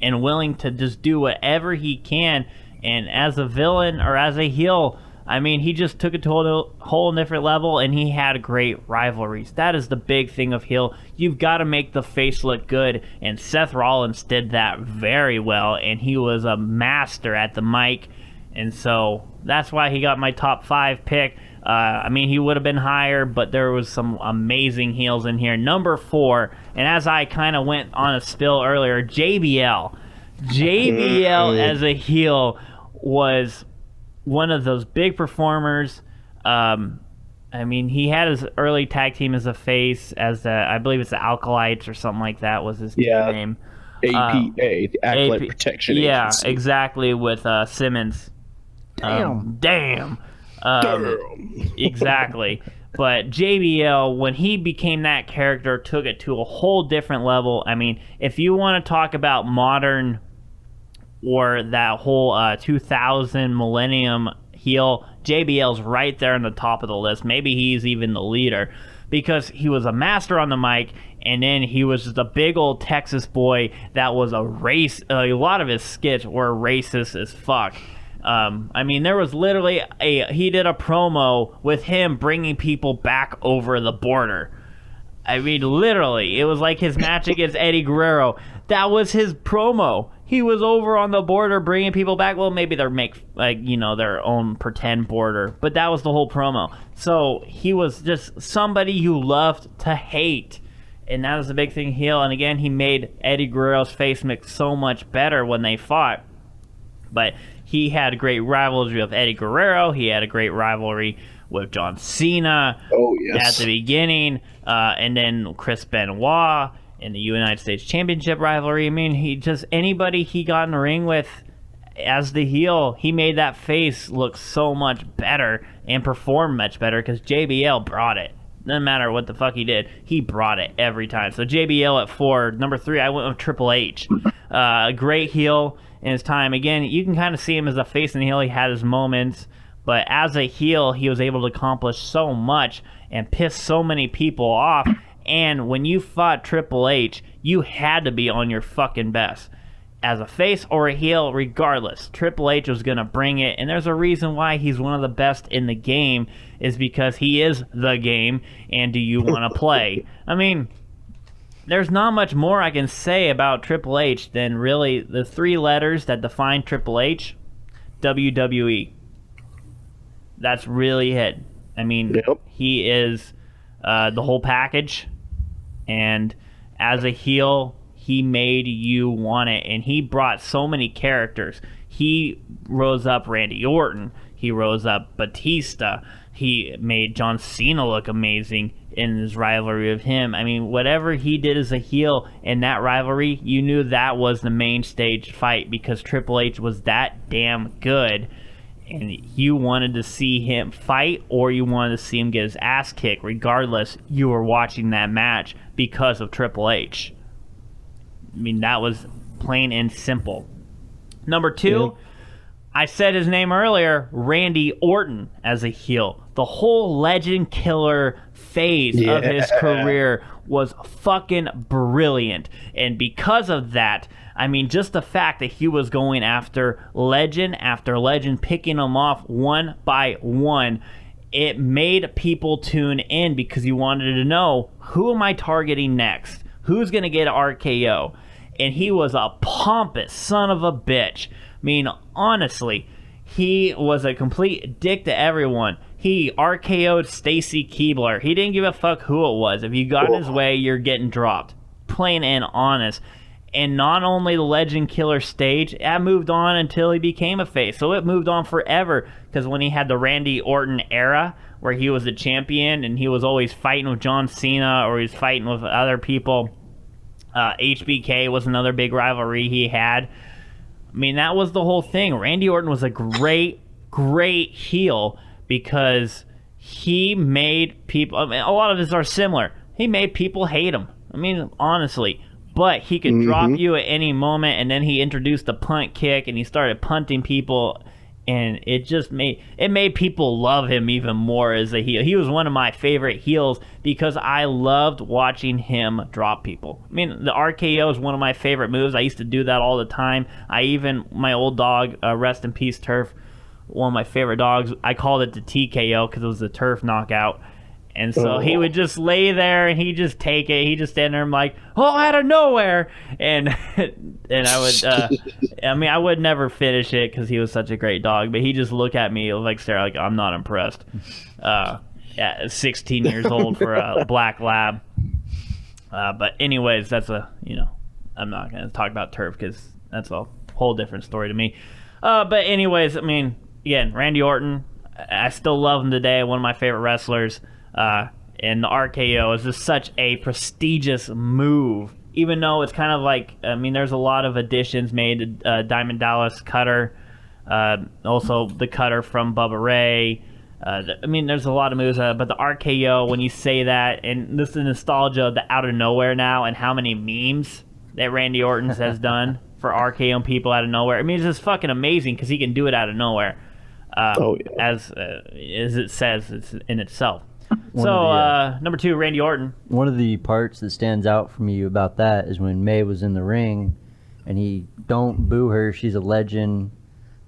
and willing to just do whatever he can. And as a villain or as a heel, I mean, he just took it to a whole different level, and he had great rivalries. That is the big thing of heel. You've got to make the face look good, and Seth Rollins did that very well, and he was a master at the mic, and so that's why he got my top 5 pick. I mean, he would have been higher, but there was some amazing heels in here. Number 4, and as I kind of went on a spill earlier, JBL. JBL as a heel was one of those big performers. I mean, he had his early tag team as a face, I believe it's the Alkalites or something like that was his name. APA, the Acolyte Protection Agency. Yeah, exactly, with Simmons. Damn. Exactly. But JBL, when he became that character, took it to a whole different level. I mean, if you want to talk about modern or that whole 2000 millennium heel, JBL's right there on the top of the list. Maybe he's even the leader, because he was a master on the mic, and then he was just a big old Texas boy that was a lot of his skits were racist as fuck. I mean, there was literally he did a promo with him bringing people back over the border. I mean, literally, it was like his match against Eddie Guerrero. That was his promo. He was over on the border bringing people back. Well, maybe they're their own pretend border, but that was the whole promo. So he was just somebody you loved to hate, and that was the big thing, heel. And again, he made Eddie Guerrero's face look so much better when they fought. But he had a great rivalry with Eddie Guerrero. He had a great rivalry with John Cena at the beginning, and then Chris Benoit in the United States Championship rivalry. I mean, anybody he got in the ring with as the heel, he made that face look so much better and perform much better, because JBL brought it. Doesn't matter what the fuck he did, he brought it every time. So JBL at 4. Number 3, I went with Triple H. Great heel in his time. Again, you can kind of see him as a face and heel. He had his moments, but as a heel, he was able to accomplish so much and piss so many people off. And when you fought Triple H, you had to be on your fucking best. As a face or a heel, regardless, Triple H was going to bring it. And there's a reason why he's one of the best in the game, is because he is the game. And do you want to play? I mean, there's not much more I can say about Triple H than really the 3 letters that define Triple H: WWE. That's really it. I mean, he is the whole package. And as a heel, he made you want it. And he brought so many characters. He rose up Randy Orton. He rose up Batista. He made John Cena look amazing in his rivalry with him. I mean, whatever he did as a heel in that rivalry, you knew that was the main stage fight, because Triple H was that damn good. and you wanted to see him fight or you wanted to see him get his ass kicked. Regardless, you were watching that match because of Triple H. I mean, that was plain and simple. Number 2, I said his name earlier, Randy Orton as a heel. The whole legend killer phase of his career was fucking brilliant. And because of that, I mean, just the fact that he was going after legend, picking them off one by one, it made people tune in because you wanted to know, who am I targeting next? Who's going to get an RKO? And he was a pompous son of a bitch. I mean, honestly, he was a complete dick to everyone. He RKO'd Stacy Keibler. He didn't give a fuck who it was. If you got in his way, you're getting dropped. Plain and honest. And not only the Legend Killer stage, that moved on until he became a face. So it moved on forever, because when he had the Randy Orton era, where he was the champion and he was always fighting with John Cena or he was fighting with other people, HBK was another big rivalry he had. I mean, that was the whole thing. Randy Orton was a great heel because he made people... I mean, a lot of us are similar. He made people hate him. I mean, honestly. But he could drop you at any moment, and then he introduced the punt kick, and he started punting people, and it just made people love him even more as a heel. He was one of my favorite heels because I loved watching him drop people. I mean, the RKO is one of my favorite moves. I used to do that all the time. My old dog, rest in peace, Turf, one of my favorite dogs, I called it the TKO because it was the Turf knockout. And so he would just lay there and he'd just take it. He'd just stand there and like, oh, out of nowhere. And I would, I would never finish it because he was such a great dog. But he just looked at me like, stare, like, I'm not impressed. 16 years old for a black lab. But anyways, that's I'm not going to talk about Turf because that's a whole different story to me. But anyways, I mean, again, Randy Orton, I still love him today. One of my favorite wrestlers. And the RKO is just such a prestigious move, even though it's kind of like, I mean, there's a lot of additions made to Diamond Dallas Cutter, also the Cutter from Bubba Ray. I mean, there's a lot of moves, but the RKO, when you say that, and this is the nostalgia of the out of nowhere now, and how many memes that Randy Orton has done for RKO people out of nowhere. I mean, it's just fucking amazing because he can do it out of nowhere, as it says it's in itself. Number 2, Randy Orton. One of the parts that stands out for me about that is when May was in the ring and he, don't boo her, she's a legend.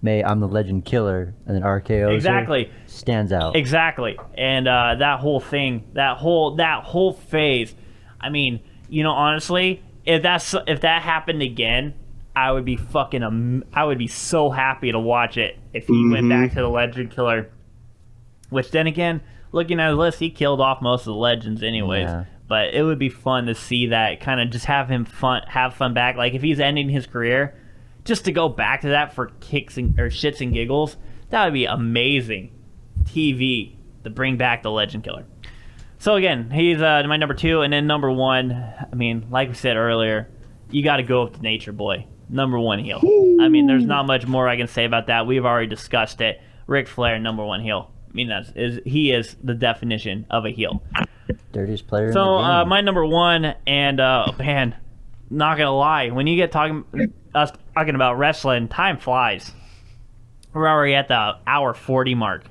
May, I'm the legend killer. And then RKO exactly stands out. Exactly. And that whole thing, that whole phase. I mean, honestly, if that happened again, I would be so happy to watch it if he went back to the legend killer. Which then again, looking at his list, he killed off most of the legends anyways. Yeah. But it would be fun to see that, kind of just have fun back. Like if he's ending his career, just to go back to that for shits and giggles, that would be amazing TV to bring back the legend killer. So again, he's my number 2, and then number 1. I mean, like we said earlier, you got to go with the Nature Boy, number 1 heel. I mean, there's not much more I can say about that. We've already discussed it. Ric Flair, number 1 heel. I mean, he is the definition of a heel. Dirtiest player so, in the game. my number 1, and man, not gonna lie, when you get talking about wrestling, time flies. We're already at the hour 40 mark,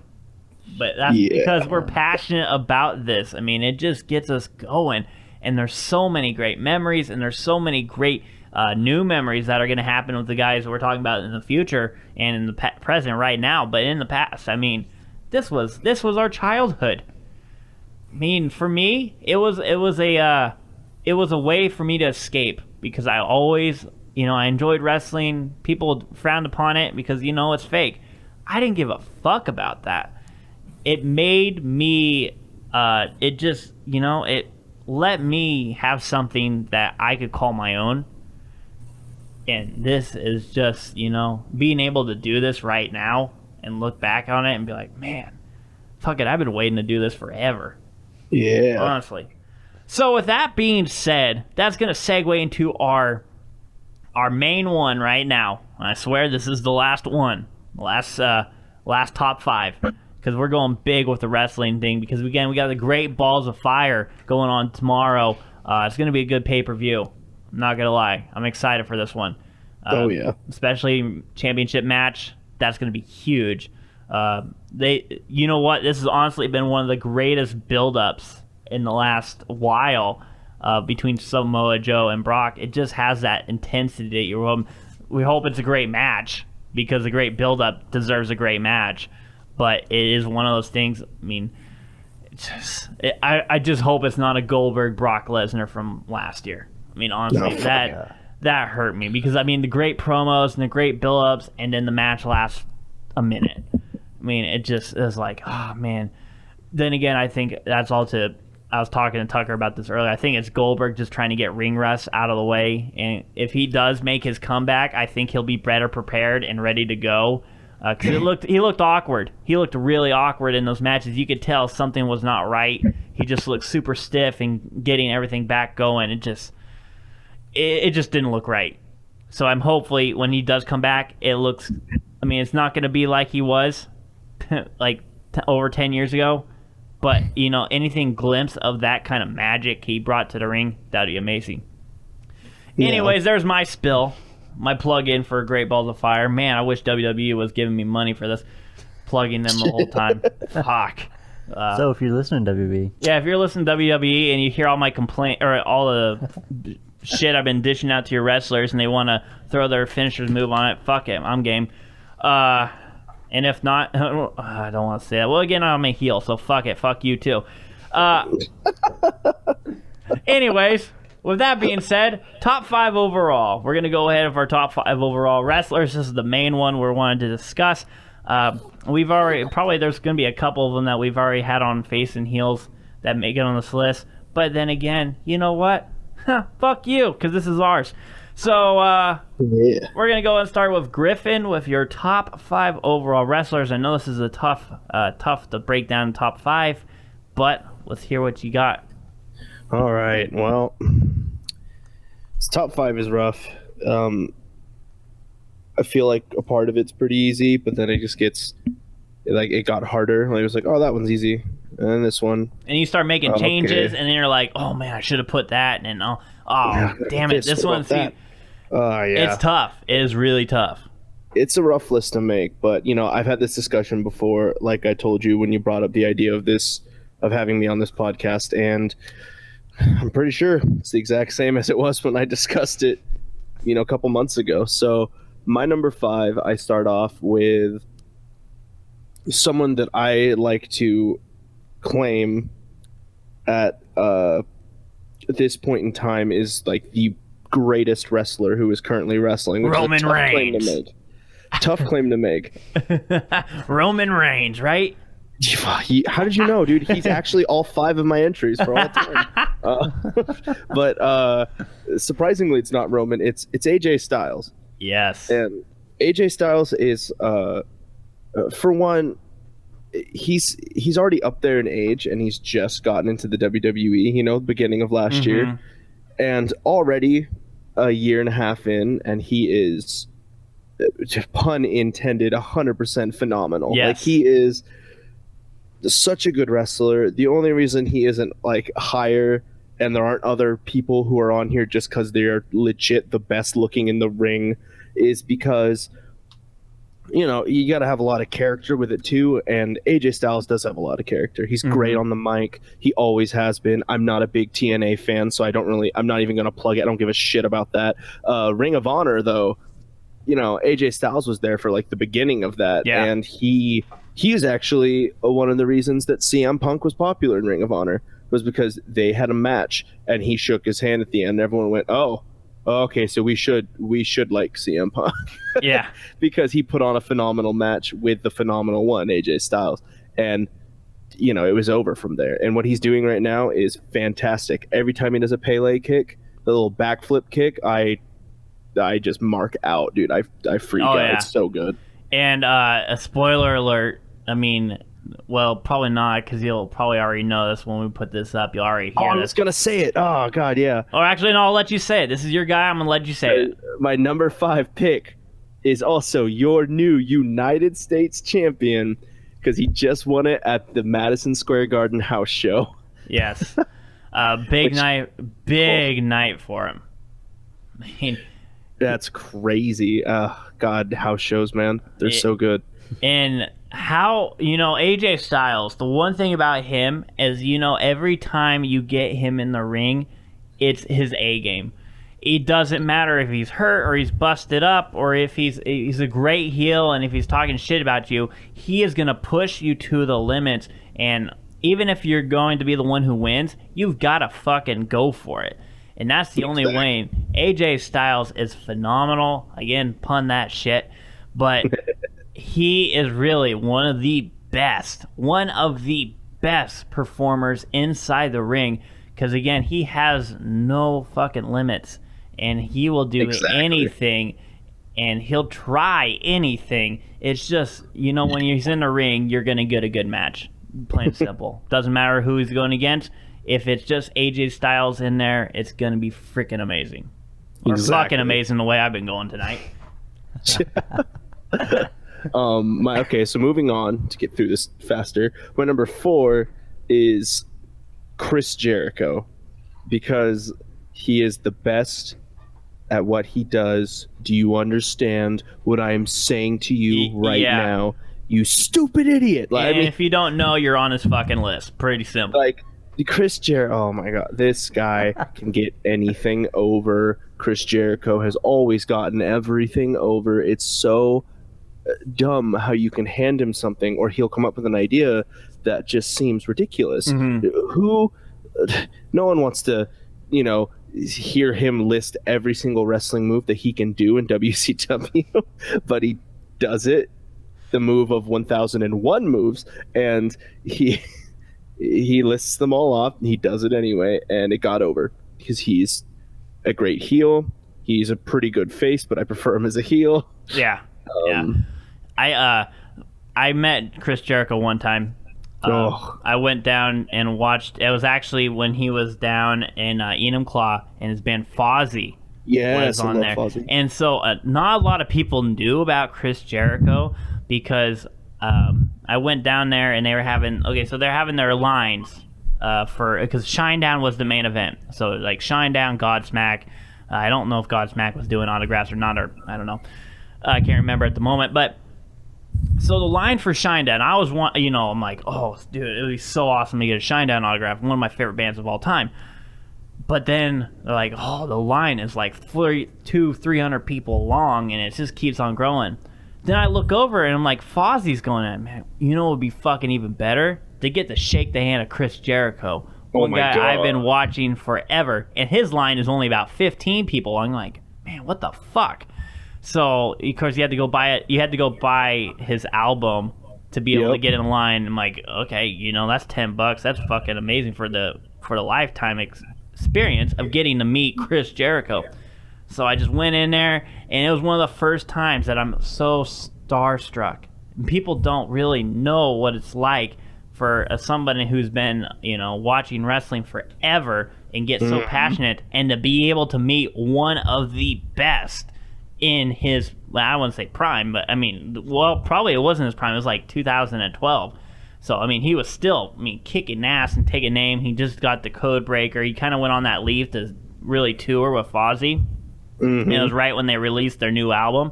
but that's because we're passionate about this. I mean, it just gets us going, and there's so many great memories, and there's so many great new memories that are going to happen with the guys that we're talking about in the future and in the present right now. But in the past, I mean, this was our childhood. I mean, for me, it was a way for me to escape, because I always, I enjoyed wrestling. People frowned upon it because it's fake. I didn't give a fuck about that. It made me it let me have something that I could call my own. And this is just, being able to do this right now and look back on it and be like, man, fuck it, I've been waiting to do this forever. Yeah. Honestly. So with that being said, that's going to segue into our main one right now. I swear this is the last one. Last last top 5, because we're going big with the wrestling thing. Because again, we got the Great Balls of Fire going on tomorrow. It's going to be a good pay-per-view. I'm not gonna lie, I'm excited for this one. Oh yeah, especially championship match. That's going to be huge. You know what? This has honestly been one of the greatest build-ups in the last while between Samoa Joe and Brock. It just has that intensity that we hope it's a great match, because a great build-up deserves a great match. But it is one of those things. I mean, I just hope it's not a Goldberg Brock Lesnar from last year. I mean, honestly, that hurt me, because I mean the great promos and the great build-ups, and then the match lasts a minute. I mean, it just is like, oh man. Then again, I think that's all I was talking to Tucker about this earlier. I think it's Goldberg just trying to get ring rust out of the way, and if he does make his comeback, I think he'll be better prepared and ready to go. Because he looked awkward. He looked really awkward in those matches. You could tell something was not right. He just looked super stiff and getting everything back going. It just didn't look right. So I'm hopefully when he does come back, it looks. I mean, it's not going to be like he was like over 10 years ago, but you know, anything glimpse of that kind of magic he brought to the ring, that'd be amazing. Yeah. Anyways, there's my spill, my plug-in for Great Balls of Fire. Man, I wish WWE was giving me money for this, plugging them the whole time. Fuck. So if you're listening to WWE, yeah, if you're listening to WWE and you hear all my complaint or all the shit I've been dishing out to your wrestlers, and they want to throw their finishers move on it, fuck it, I'm game. And if not, I don't want to say that. Well, again, I'm a heel, so fuck it, fuck you too. Anyways, with that being said, top 5 overall. We're gonna go ahead of our top 5 overall wrestlers. This is the main one we're wanting to discuss. We've already there's gonna be a couple of them that we've already had on face and heels that make it on this list. But then again, you know what? Fuck you, because this is ours. So we're going to go and start with Griffin with your top 5 overall wrestlers. I know this is a tough to break down top 5, but let's hear what you got. All right. Well, this top 5 is rough. I feel like a part of it's pretty easy, but then it just gets like it got harder. Like it was like, oh, that one's easy. And then this one. And you start making changes, and then you're like, oh, man, I should have put that. And damn it, this one's... Yeah. It's tough. It is really tough. It's a rough list to make, but, you know, I've had this discussion before, like I told you when you brought up the idea of having me on this podcast, and I'm pretty sure it's the exact same as it was when I discussed it, you know, a couple months ago. So my number 5, I start off with someone that I like to claim at this point in time is like the greatest wrestler who is currently wrestling. Roman Reigns. Tough claim to make. Roman Reigns, right? How did you know, dude? He's actually all 5 of my entries for all time. But surprisingly, it's not Roman. It's AJ Styles. Yes. And AJ Styles is, for one, he's already up there in age, and he's just gotten into the WWE, you know, beginning of last year, and already a year and a half in, and he is, pun intended, 100% phenomenal. Yes. Like, he is such a good wrestler. The only reason he isn't like higher, and there aren't other people who are on here just because they're legit the best looking in the ring, is because, you know, you got to have a lot of character with it too, and AJ Styles does have a lot of character. He's great on the mic. He always has been. I'm not a big TNA fan, so I'm not even going to plug it. I don't give a shit about that. Ring of Honor, though, you know, AJ Styles was there for like the beginning of that, and he is actually one of the reasons that CM Punk was popular in Ring of Honor, was because they had a match, and he shook his hand at the end. Everyone went, oh, okay, so we should like CM Punk. Yeah. Because he put on a phenomenal match with the phenomenal one, AJ Styles. And, you know, it was over from there. And what he's doing right now is fantastic. Every time he does a Pele kick, the little backflip kick, I just mark out, dude. I freak out. Yeah. It's so good. And a spoiler alert, I mean, well, probably not, because you'll probably already know this when we put this up. You'll already hear this. I was going to say it. Oh, God, yeah. Or actually, no, I'll let you say it. This is your guy. I'm going to let you say it. My number 5 pick is also your new United States champion because he just won it at the Madison Square Garden house show. Yes. Big night for him. I mean, that's crazy. God, house shows, man. They're so good. And how, AJ Styles, the one thing about him is, every time you get him in the ring, it's his A game. It doesn't matter if he's hurt or he's busted up or if he's a great heel and if he's talking shit about you, he is going to push you to the limits. And even if you're going to be the one who wins, you've got to fucking go for it. And that's the only way. AJ Styles is phenomenal. Again, pun that shit. But he is really one of the best performers inside the ring. Because, again, he has no fucking limits. And he will do anything. And he'll try anything. It's just, when he's in the ring, you're going to get a good match. Plain and simple. Doesn't matter who he's going against. If it's just AJ Styles in there, it's going to be freaking amazing. Or fucking amazing the way I've been going tonight. So moving on to get through this faster. My number 4 is Chris Jericho because he is the best at what he does. Do you understand what I am saying to you now? You stupid idiot. If you don't know, you're on his fucking list. Pretty simple. Chris Jericho, oh my God, this guy can get anything over. Chris Jericho has always gotten everything over. It's so dumb how you can hand him something or he'll come up with an idea that just seems ridiculous. No one wants to, hear him list every single wrestling move that he can do in WCW, but he does it. The move of 1001 moves, and he lists them all off, and he does it anyway, and it got over because he's a great heel. He's a pretty good face, but I prefer him as a heel. Yeah. I met Chris Jericho one time. I went down and watched. It was actually when he was down in Enumclaw, and his band Fozzy was on there. Fozzy. And so not a lot of people knew about Chris Jericho because I went down there and they were having they're having their lines because Shinedown was the main event. So like Shinedown, Godsmack. I don't know if Godsmack was doing autographs or not, or I don't know. I can't remember at the moment, but so the line for Shinedown, I was I'm like, oh dude, it would be so awesome to get a Shinedown autograph, one of my favorite bands of all time. But then they're like, oh, the line is like 300 people long and it just keeps on growing. Then I look over and I'm like, Fozzy's going at, man, what would be fucking even better? To get to shake the hand of Chris Jericho. One guy God. I've been watching forever, and his line is only about 15 people long. I'm like, man, what the fuck? So, of course, you had to go buy it. You had to go buy his album to be able to get in line. I'm like, okay, that's $10. That's fucking amazing for the lifetime experience of getting to meet Chris Jericho. So I just went in there, and it was one of the first times that I'm so starstruck. People don't really know what it's like for somebody who's been, watching wrestling forever and get so passionate, and to be able to meet one of the best in his, I wouldn't say prime, but probably it wasn't his prime. It was like 2012. So, he was still, kicking ass and taking name. He just got the code breaker. He kind of went on that leaf to really tour with Fozzy. And it was right when they released their new album.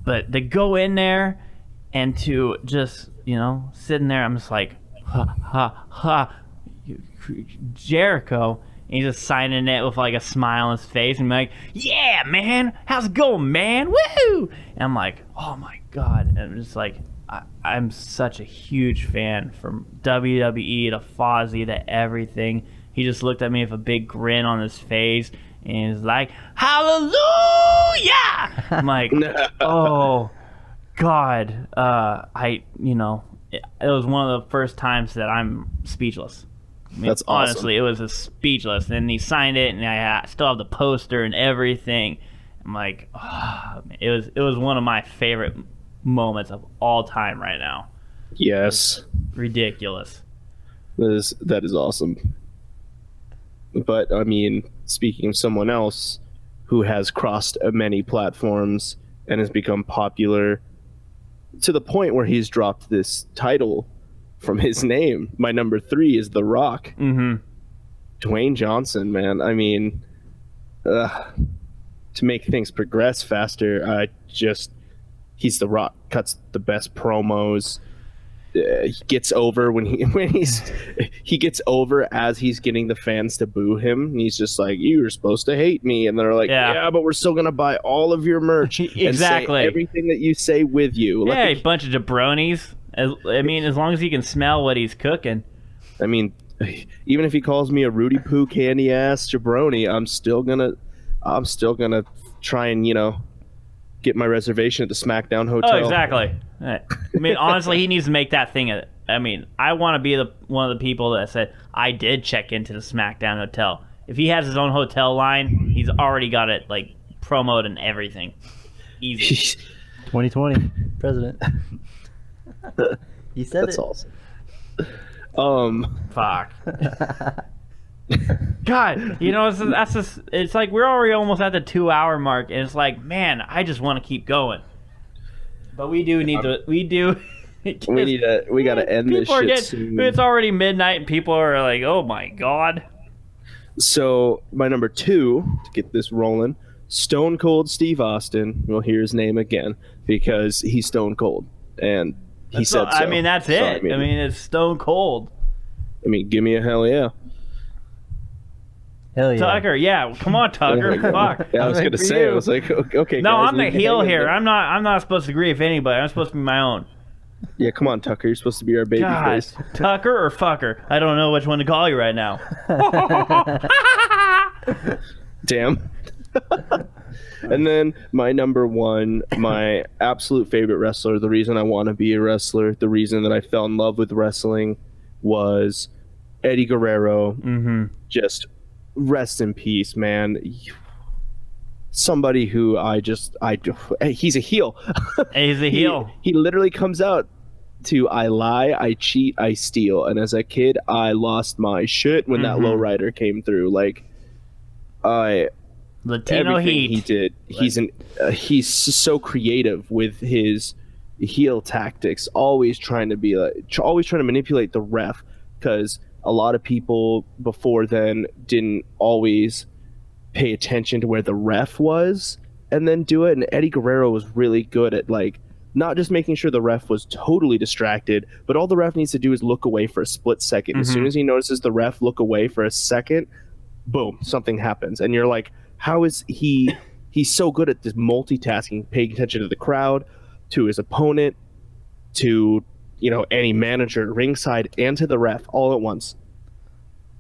But to go in there and to just, sitting there, I'm just like, Jericho. And he's just signing it with like a smile on his face and like, yeah, man, how's it going, man? Woohoo! And I'm like, oh my God. And I'm just like, I'm such a huge fan, from WWE to Fozzy to everything. He just looked at me with a big grin on his face and he's like, hallelujah! I'm like, oh God. It was one of the first times that I'm speechless. That's awesome. Honestly, it was speechless. And he signed it, and I still have the poster and everything. I'm like, oh, man. It was one of my favorite moments of all time right now. Yes. Ridiculous. That is awesome. But speaking of someone else who has crossed many platforms and has become popular to the point where he's dropped this title from his name. My number 3 is The Rock. Mm-hmm. Dwayne Johnson, man. I mean, to make things progress faster, he's The Rock. Cuts the best promos. He gets over when he gets over as he's getting the fans to boo him. And he's just like, "You were supposed to hate me," and they're like, "Yeah, but we're still gonna buy all of your merch, exactly, and say everything that you say with you." Yeah, like, a bunch of jabronis. I mean, as long as he can smell what he's cooking. I mean, even if he calls me a Rudy Poo candy ass jabroni, I'm still gonna try and get my reservation at the SmackDown hotel. Oh, exactly. I mean, honestly, he needs to make that thing. I mean, I want to be one of the people that said, I did check into the SmackDown hotel. If he has his own hotel line, he's already got it, like, promoted and everything. Easy. 2020 president. He said That's it. Awesome. Fuck. God, it's like we're already almost at the 2-hour mark, and it's like, man, I just want to keep going. But we do need to. We do. We gotta end this shit soon. It's already midnight, and people are like, "Oh my god." So my number 2 to get this rolling, Stone Cold Steve Austin. We'll hear his name again because he's Stone Cold, and he said so. I mean, that's it. I mean, it's Stone Cold. I mean, give me a hell yeah. Hell yeah. Tucker, yeah, come on, Tucker. Fuck. Yeah, I was gonna say, I was like, okay. No, guys, I'm the heel here. I'm not supposed to agree with anybody. I'm supposed to be my own. Yeah, come on, Tucker. You're supposed to be our baby face. Tucker or fucker? I don't know which one to call you right now. Damn. And then my number 1, my absolute favorite wrestler, the reason I want to be a wrestler, the reason that I fell in love with wrestling was Eddie Guerrero. Mm-hmm. Just rest in peace, man. Somebody who he's a heel. He's a heel. He literally comes out to I lie, I cheat, I steal. And as a kid, I lost my shit when that lowrider came through. Like, Latino everything heat. He did. He's so creative with his heel tactics. Always trying to manipulate the ref, because a lot of people before then didn't always pay attention to where the ref was and then do it. And Eddie Guerrero was really good at, like, not just making sure the ref was totally distracted, but all the ref needs to do is look away for a split second. As soon as he notices the ref look away for a second, boom, something happens. And you're like, how is he's so good at this multitasking, paying attention to the crowd, to his opponent, to any manager at ringside, and to the ref all at once.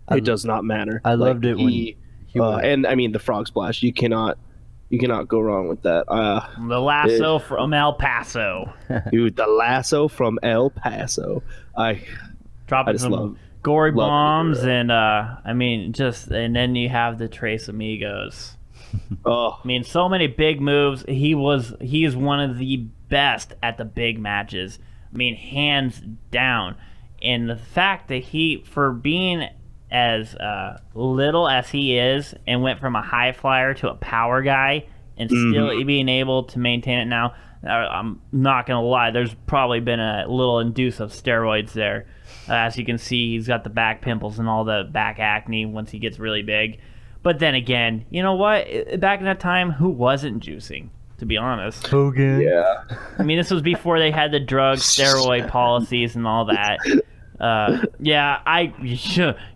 It does not matter. I loved it when he and I mean the frog splash. You cannot go wrong with that. The lasso from El Paso. Dude, the lasso from El Paso. Dropping some gory bombs, and and then you have the Tres Amigos. Oh, I mean, so many big moves. He is one of the best at the big matches. I mean, hands down. And the fact that for being as little as he is and went from a high flyer to a power guy and still being able to maintain it now, I'm not going to lie, there's probably been a little induce of steroids there. As you can see, he's got the back pimples and all the back acne once he gets really big. But then again, you know what? Back in that time, who wasn't juicing? To be honest, Hogan. Yeah. I mean, this was before they had the drug steroid policies and all that. If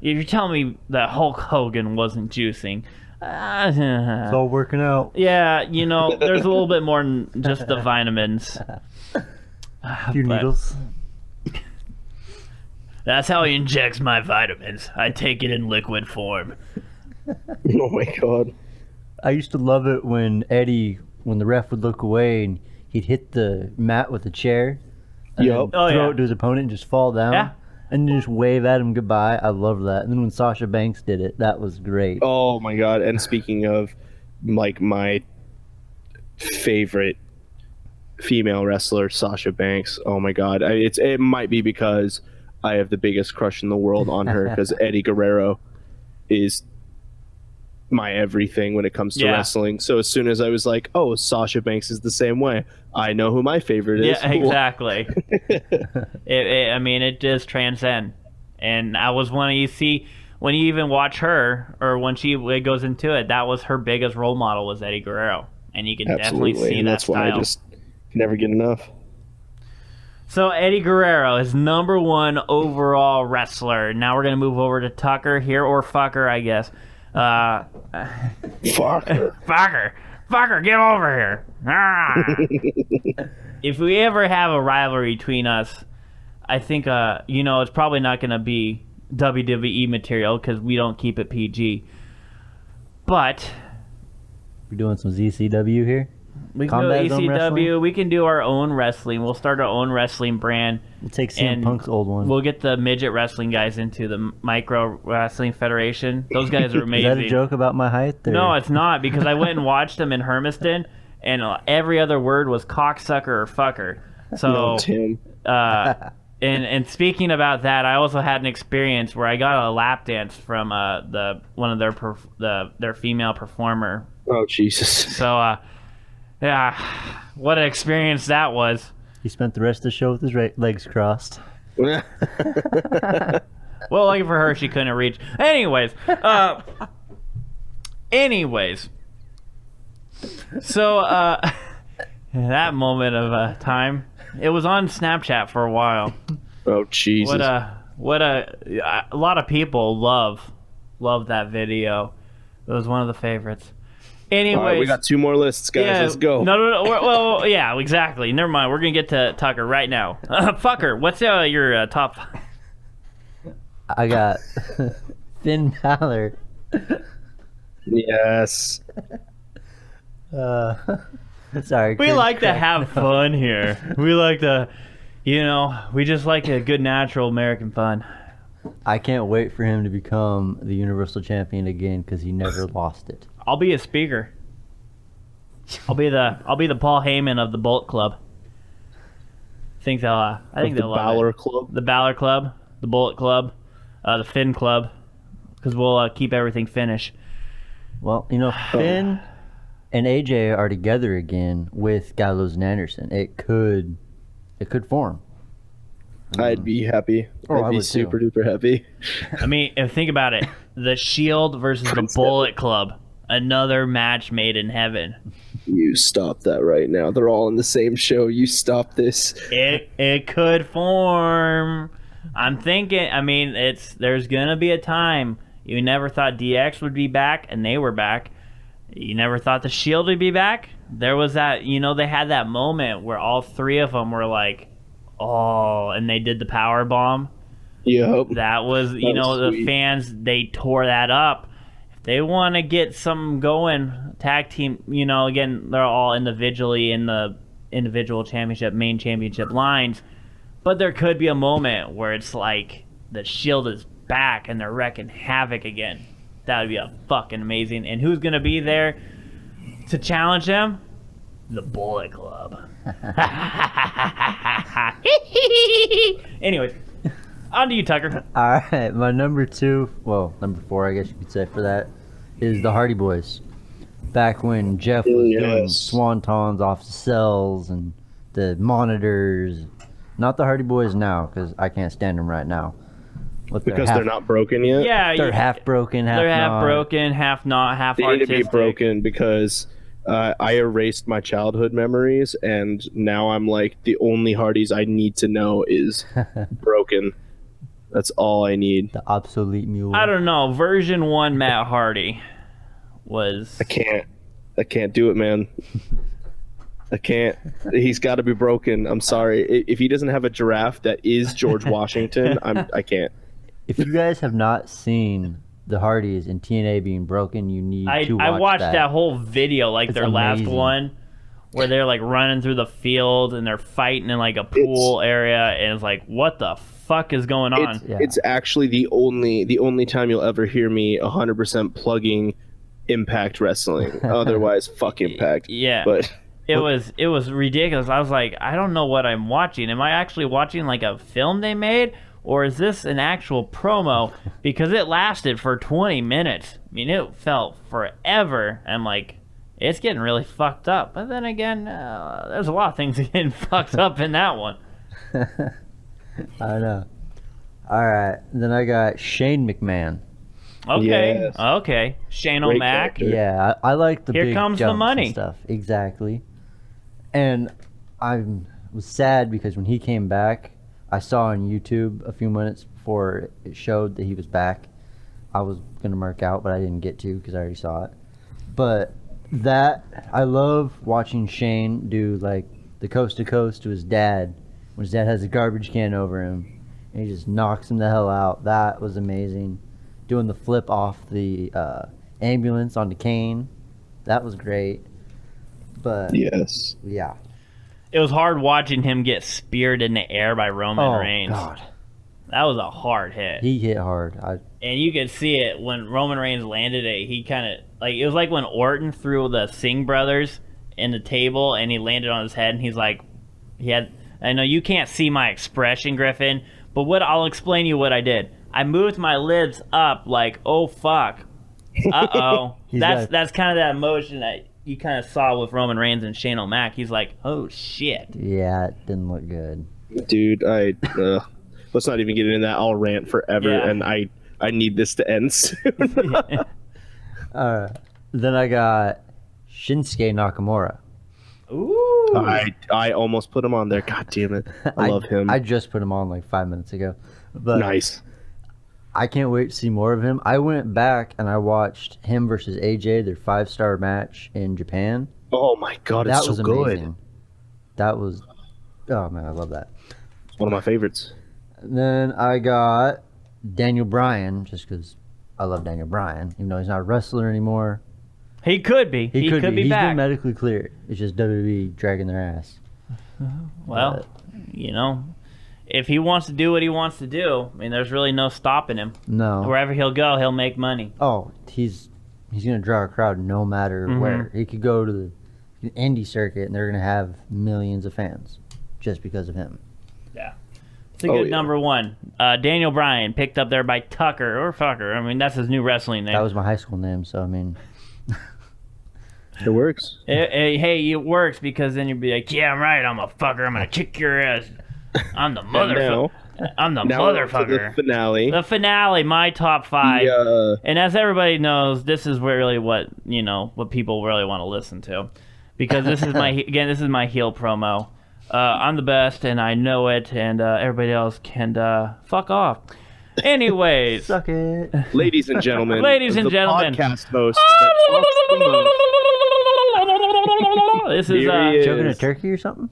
you're telling me that Hulk Hogan wasn't juicing, it's all working out. Yeah, there's a little bit more than just the vitamins. A few needles. That's how he injects my vitamins. I take it in liquid form. Oh my god. I used to love it when the ref would look away and he'd hit the mat with a chair and throw it to his opponent and just fall down. Yeah. And just wave at him goodbye. I love that. And then when Sasha Banks did it, that was great. Oh my god. And speaking of, like, my favorite female wrestler, Sasha Banks, oh my god. It might be because I have the biggest crush in the world on her, because Eddie Guerrero is my everything when it comes to wrestling. So as soon as I was like, oh, Sasha Banks is the same way, I know who my favorite is. Yeah, exactly. It does transcend. And I was when you even watch her, or when she goes into it, that was her biggest role model was Eddie Guerrero. And you can definitely see and that that's style. why I just never get enough. So Eddie Guerrero is number 1 overall wrestler. Now we're going to move over to Tucker here, or Fucker, I guess. Fucker. Fucker, get over here. Ah. If we ever have a rivalry between us, I think, it's probably not going to be WWE material because we don't keep it PG. But we're doing some ZCW here. We can do ECW. We can do our own wrestling. We'll start our own wrestling brand. We'll take CM Punk's old one. We'll get the midget wrestling guys into the Micro Wrestling Federation. Those guys are amazing. Is that a joke about my height? Or? No, it's not, because I went and watched them in Hermiston, and every other word was cocksucker or fucker. So, no, Tim. And speaking about that, I also had an experience where I got a lap dance from one of their female performer. Oh, Jesus. So, yeah, what an experience that was. He spent the rest of the show with his legs crossed. Well, lucky for her, she couldn't reach. Anyways. So, that moment of time, it was on Snapchat for a while. Oh, Jesus. A lot of people love that video. It was one of the favorites. Anyways, right, we got 2 more lists, guys. Yeah, let's go. No. Well, yeah, exactly. Never mind. We're gonna get to Tucker right now. Fucker, what's your top 5? I got Finn Balor. Yes. Sorry. We like to have fun here. We like to, we just like a good natural American fun. I can't wait for him to become the Universal Champion again because he never lost it. I'll be a speaker. I'll be the Paul Heyman of the Bullet Club. I think they'll love Balor Club. The Balor Club, the Bullet Club, the Finn Club, because we'll keep everything Finnish. Well, Finn and AJ are together again with Gallows and Anderson. It could form. I'd be happy. I'd be super duper happy. Think about it. The Shield versus the Bullet Club. Another match made in heaven. You stop that right now. They're all in the same show. You stop this. It could form. I'm thinking, there's going to be a time. You never thought DX would be back, and they were back. You never thought the Shield would be back. There was that, they had that moment where all 3 of them were like, oh, and they did the power bomb. Yep. That was, the fans, they tore that up. If they want to get something going, tag team, again, they're all individually in the individual main championship lines. But there could be a moment where it's like the Shield is back and they're wrecking havoc again. That would be a fucking amazing. And who's going to be there to challenge them? The Bullet Club. Anyways, on to you, Tucker. All right, my number 4, I guess you could say for that, is the Hardy Boys. Back when Jeff was doing swantons off the cells and the monitors. Not the Hardy Boys now, because I can't stand them right now. Because they're not broken yet? Yeah. They're half broken, half not. They're half broken, half not, half they artistic. They need to be broken because I erased my childhood memories, and now I'm like, the only Hardys I need to know is broken. That's all I need. The obsolete mule. I don't know. Version 1 Matt Hardy was... I can't do it, man. I can't. He's got to be broken. I'm sorry. If he doesn't have a giraffe that is George Washington, I can't. If you guys have not seen the Hardys and TNA being broken, you need to watch I watched that whole video, like it's their amazing. Last one, where they're like running through the field and they're fighting in like a pool area, and it's like, what the fuck is going on? It's actually the only time you'll ever hear me 100% plugging Impact Wrestling. Otherwise, fuck Impact. Yeah. But it was ridiculous. I was like, I don't know what I'm watching. Am I actually watching like a film they made, or is this an actual promo? Because it lasted for 20 minutes. I mean, it felt forever. I'm like, it's getting really fucked up. But then again, there's a lot of things getting fucked up in that one. I know. All right, then I got Shane McMahon. Okay, Yes. okay. Shane Great O'Mac. character. Yeah, I like the Here big comes the jumps money. and stuff. Exactly. And I was sad because when he came back, I saw on YouTube a few minutes before it showed that he was back. I was gonna mark out, but I didn't get to because I already saw it. But I love watching Shane do like the coast to coast to his dad when his dad has a garbage can over him and he just knocks him the hell out. That was amazing. Doing the flip off the ambulance onto Kane, that was great. But Yes. yeah. It was hard watching him get speared in the air by Roman Oh Reigns. God, That was a hard hit. he hit hard. And you could see it when Roman Reigns landed it. He kind of like it was like when Orton threw the Singh brothers in the table and he landed on his head and he's like, I know you can't see my expression, Griffin, but I'll explain you what I did. I moved my lids up like, oh fuck, uh-oh. That's kind of that emotion that you kind of saw with Roman Reigns and Shane O'Mac. He's like, oh shit. Yeah, it didn't look good. Dude, let's not even get into that. I'll rant forever, Yeah. and I need this to end soon. Then I got Shinsuke Nakamura. Ooh. I almost put him on there. God damn it. I love him. I just put him on like 5 minutes ago. But Nice. I can't wait to see more of him. I went back and I watched him versus AJ, their 5-star match in Japan. Oh my god, That it's was so good. amazing. That was, oh man, I love that. It's one of my favorites. And then I got Daniel Bryan, just because I love Daniel Bryan, even though he's not a wrestler anymore. He could be. He could be He's back. been medically cleared. It's just WWE dragging their ass. Well, you know, if he wants to do what he wants to do, I mean, there's really no stopping him. No. Wherever he'll go, he'll make money. Oh, he's gonna draw a crowd no matter where. He could go to the indie circuit and they're gonna have millions of fans just because of him. Yeah. It's a good number one. Daniel Bryan, picked up there by Tucker or Fucker. I mean, that's his new wrestling name. That was my high school name, so I mean, It works. Hey, it works because then you'd be like, yeah, I'm right. I'm a fucker. I'm gonna kick your ass. I'm the motherfucker. I'm the Now we're on to motherfucker. the finale. The finale, my top 5. Yeah. And as everybody knows, this is really what people really want to listen to, because this is my heel promo. I'm the best, and I know it, and everybody else can fuck off. Anyways, suck it. Ladies and gentlemen. Ladies and the gentlemen. podcast host that talks the most. This is Here he is. Choking a turkey or something?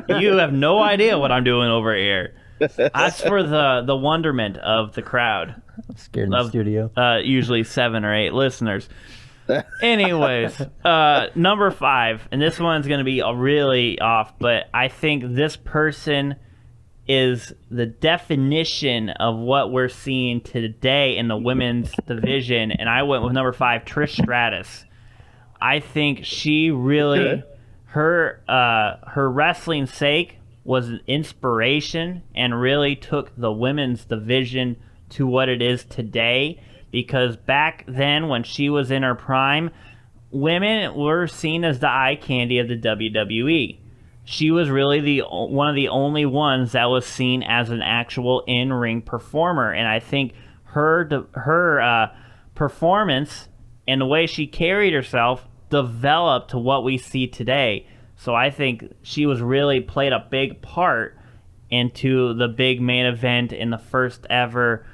you have no idea what I'm doing over here. As for the wonderment of the crowd, I'm scared in the studio. usually 7 or 8 listeners. Anyways, number 5, and this one's going to be really off, but I think this person is the definition of what we're seeing today in the women's division, and I went with number 5, Trish Stratus. I think she really, her wrestling sake was an inspiration and really took the women's division to what it is today. Because back then, when she was in her prime, women were seen as the eye candy of the WWE. She was really one of the only ones that was seen as an actual in-ring performer. And I think her performance and the way she carried herself developed to what we see today. So I think she was really played a big part into the big main event in the first ever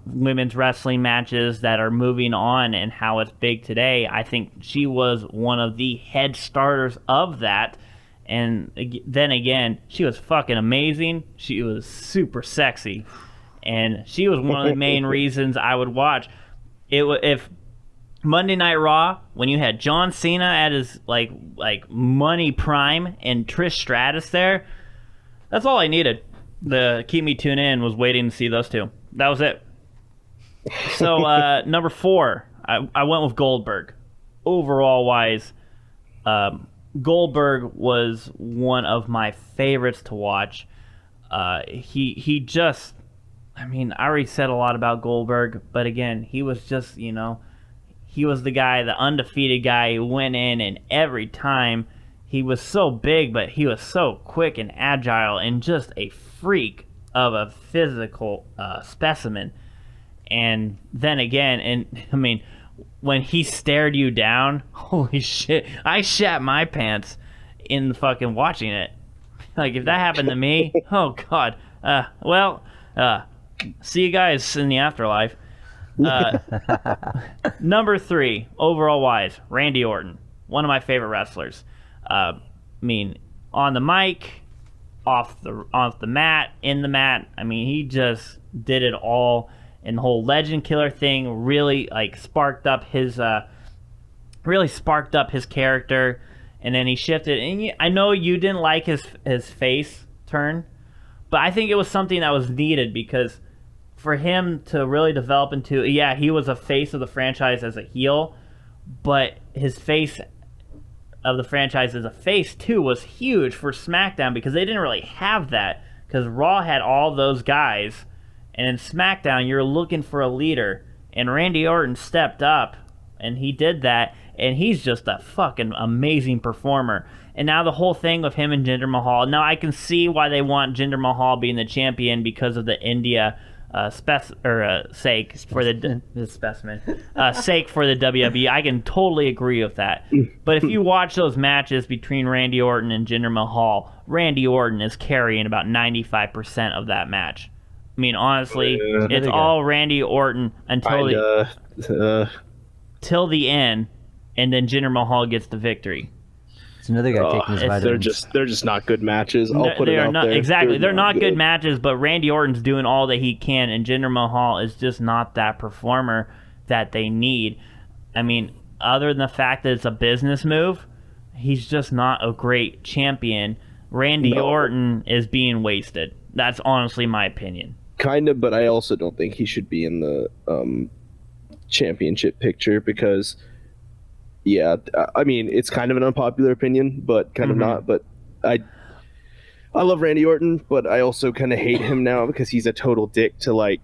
women's wrestling matches that are moving on and how it's big today. I think she was one of the head starters of that. And then again, she was fucking amazing. She was super sexy. And she was one of the main reasons I would watch. If Monday Night Raw, when you had John Cena at his like money prime and Trish Stratus there, that's all I needed. The keep me tuned in was waiting to see those two. That was it. So number 4, I went with Goldberg. Overall wise, Goldberg was one of my favorites to watch. He just, I mean, I already said a lot about Goldberg, but again, he was just, you know, he was the guy, the undefeated guy who went in, and every time he was so big, but he was so quick and agile and just a freak of a physical specimen. And then again, and I mean, when he stared you down, holy shit, I shat my pants in fucking watching it. Like, if that happened to me, oh God. See you guys in the afterlife. Number 3, overall wise, Randy Orton. One of my favorite wrestlers. I mean, on the mic, off the mat, in the mat. I mean, he just did it all. And the whole legend killer thing really sparked up his character. And then he shifted. And I know you didn't like his face turn, but I think it was something that was needed, because for him to really develop into, he was a face of the franchise as a heel, but his face of the franchise as a face too was huge for SmackDown, because they didn't really have that, because Raw had all those guys, and in SmackDown you're looking for a leader, and Randy Orton stepped up and he did that, and he's just a fucking amazing performer. And now the whole thing with him and Jinder Mahal, now I can see why they want Jinder Mahal being the champion, because of the India sake for the specimen sake for the WWE. I can totally agree with that. But if you watch those matches between Randy Orton and Jinder Mahal, Randy Orton is carrying about 95% of that match. I mean, honestly, it's all Randy Orton until till the end, and then Jinder Mahal gets the victory. It's another guy taking his vitamins. They're just not good matches. I'll put it out there. Exactly. They're not good matches, but Randy Orton's doing all that he can, and Jinder Mahal is just not that performer that they need. I mean, other than the fact that it's a business move, he's just not a great champion. Randy Orton is being wasted. That's honestly my opinion. Kind of, but I also don't think he should be in the championship picture, because I mean, it's kind of an unpopular opinion, but kind of not. But I love Randy Orton, but I also kind of hate him now, because he's a total dick to, like,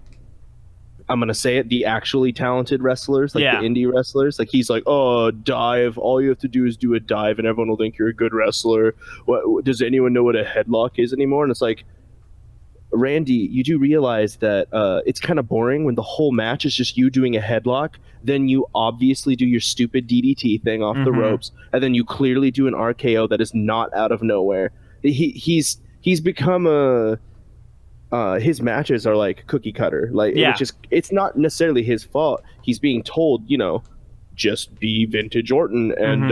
I'm gonna say it, the actually talented wrestlers, like the indie wrestlers. Like, he's like, oh, dive, all you have to do is do a dive and everyone will think you're a good wrestler. What does anyone know what a headlock is anymore? And it's like, Randy, you do realize that it's kind of boring when the whole match is just you doing a headlock, then you obviously do your stupid DDT thing off the ropes, and then you clearly do an RKO that is not out of nowhere. He's become his matches are like cookie cutter, which is, it's not necessarily his fault. He's being told, just be vintage Orton and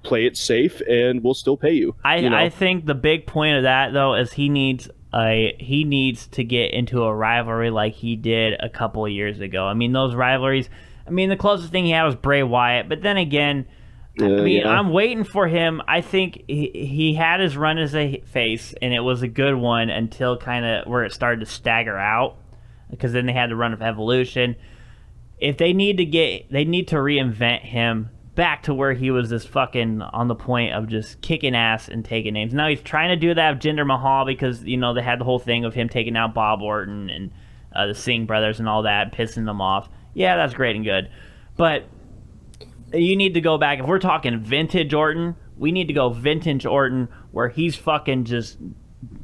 play it safe and we'll still pay you. I think the big point of that, though, is he needs to get into a rivalry like he did a couple of years ago. I mean, those rivalries, the closest thing he had was Bray Wyatt, but then again, I'm waiting for him. I think he had his run as a face, and it was a good one until kind of where it started to stagger out, because then they had the run of Evolution. If they need to reinvent him back to where he was just fucking on the point of just kicking ass and taking names. Now he's trying to do that with Jinder Mahal, because they had the whole thing of him taking out Bob Orton and the Singh brothers and all that, pissing them off. Yeah, that's great and good, but you need to go back. If we're talking vintage Orton, we need to go vintage Orton, where he's fucking just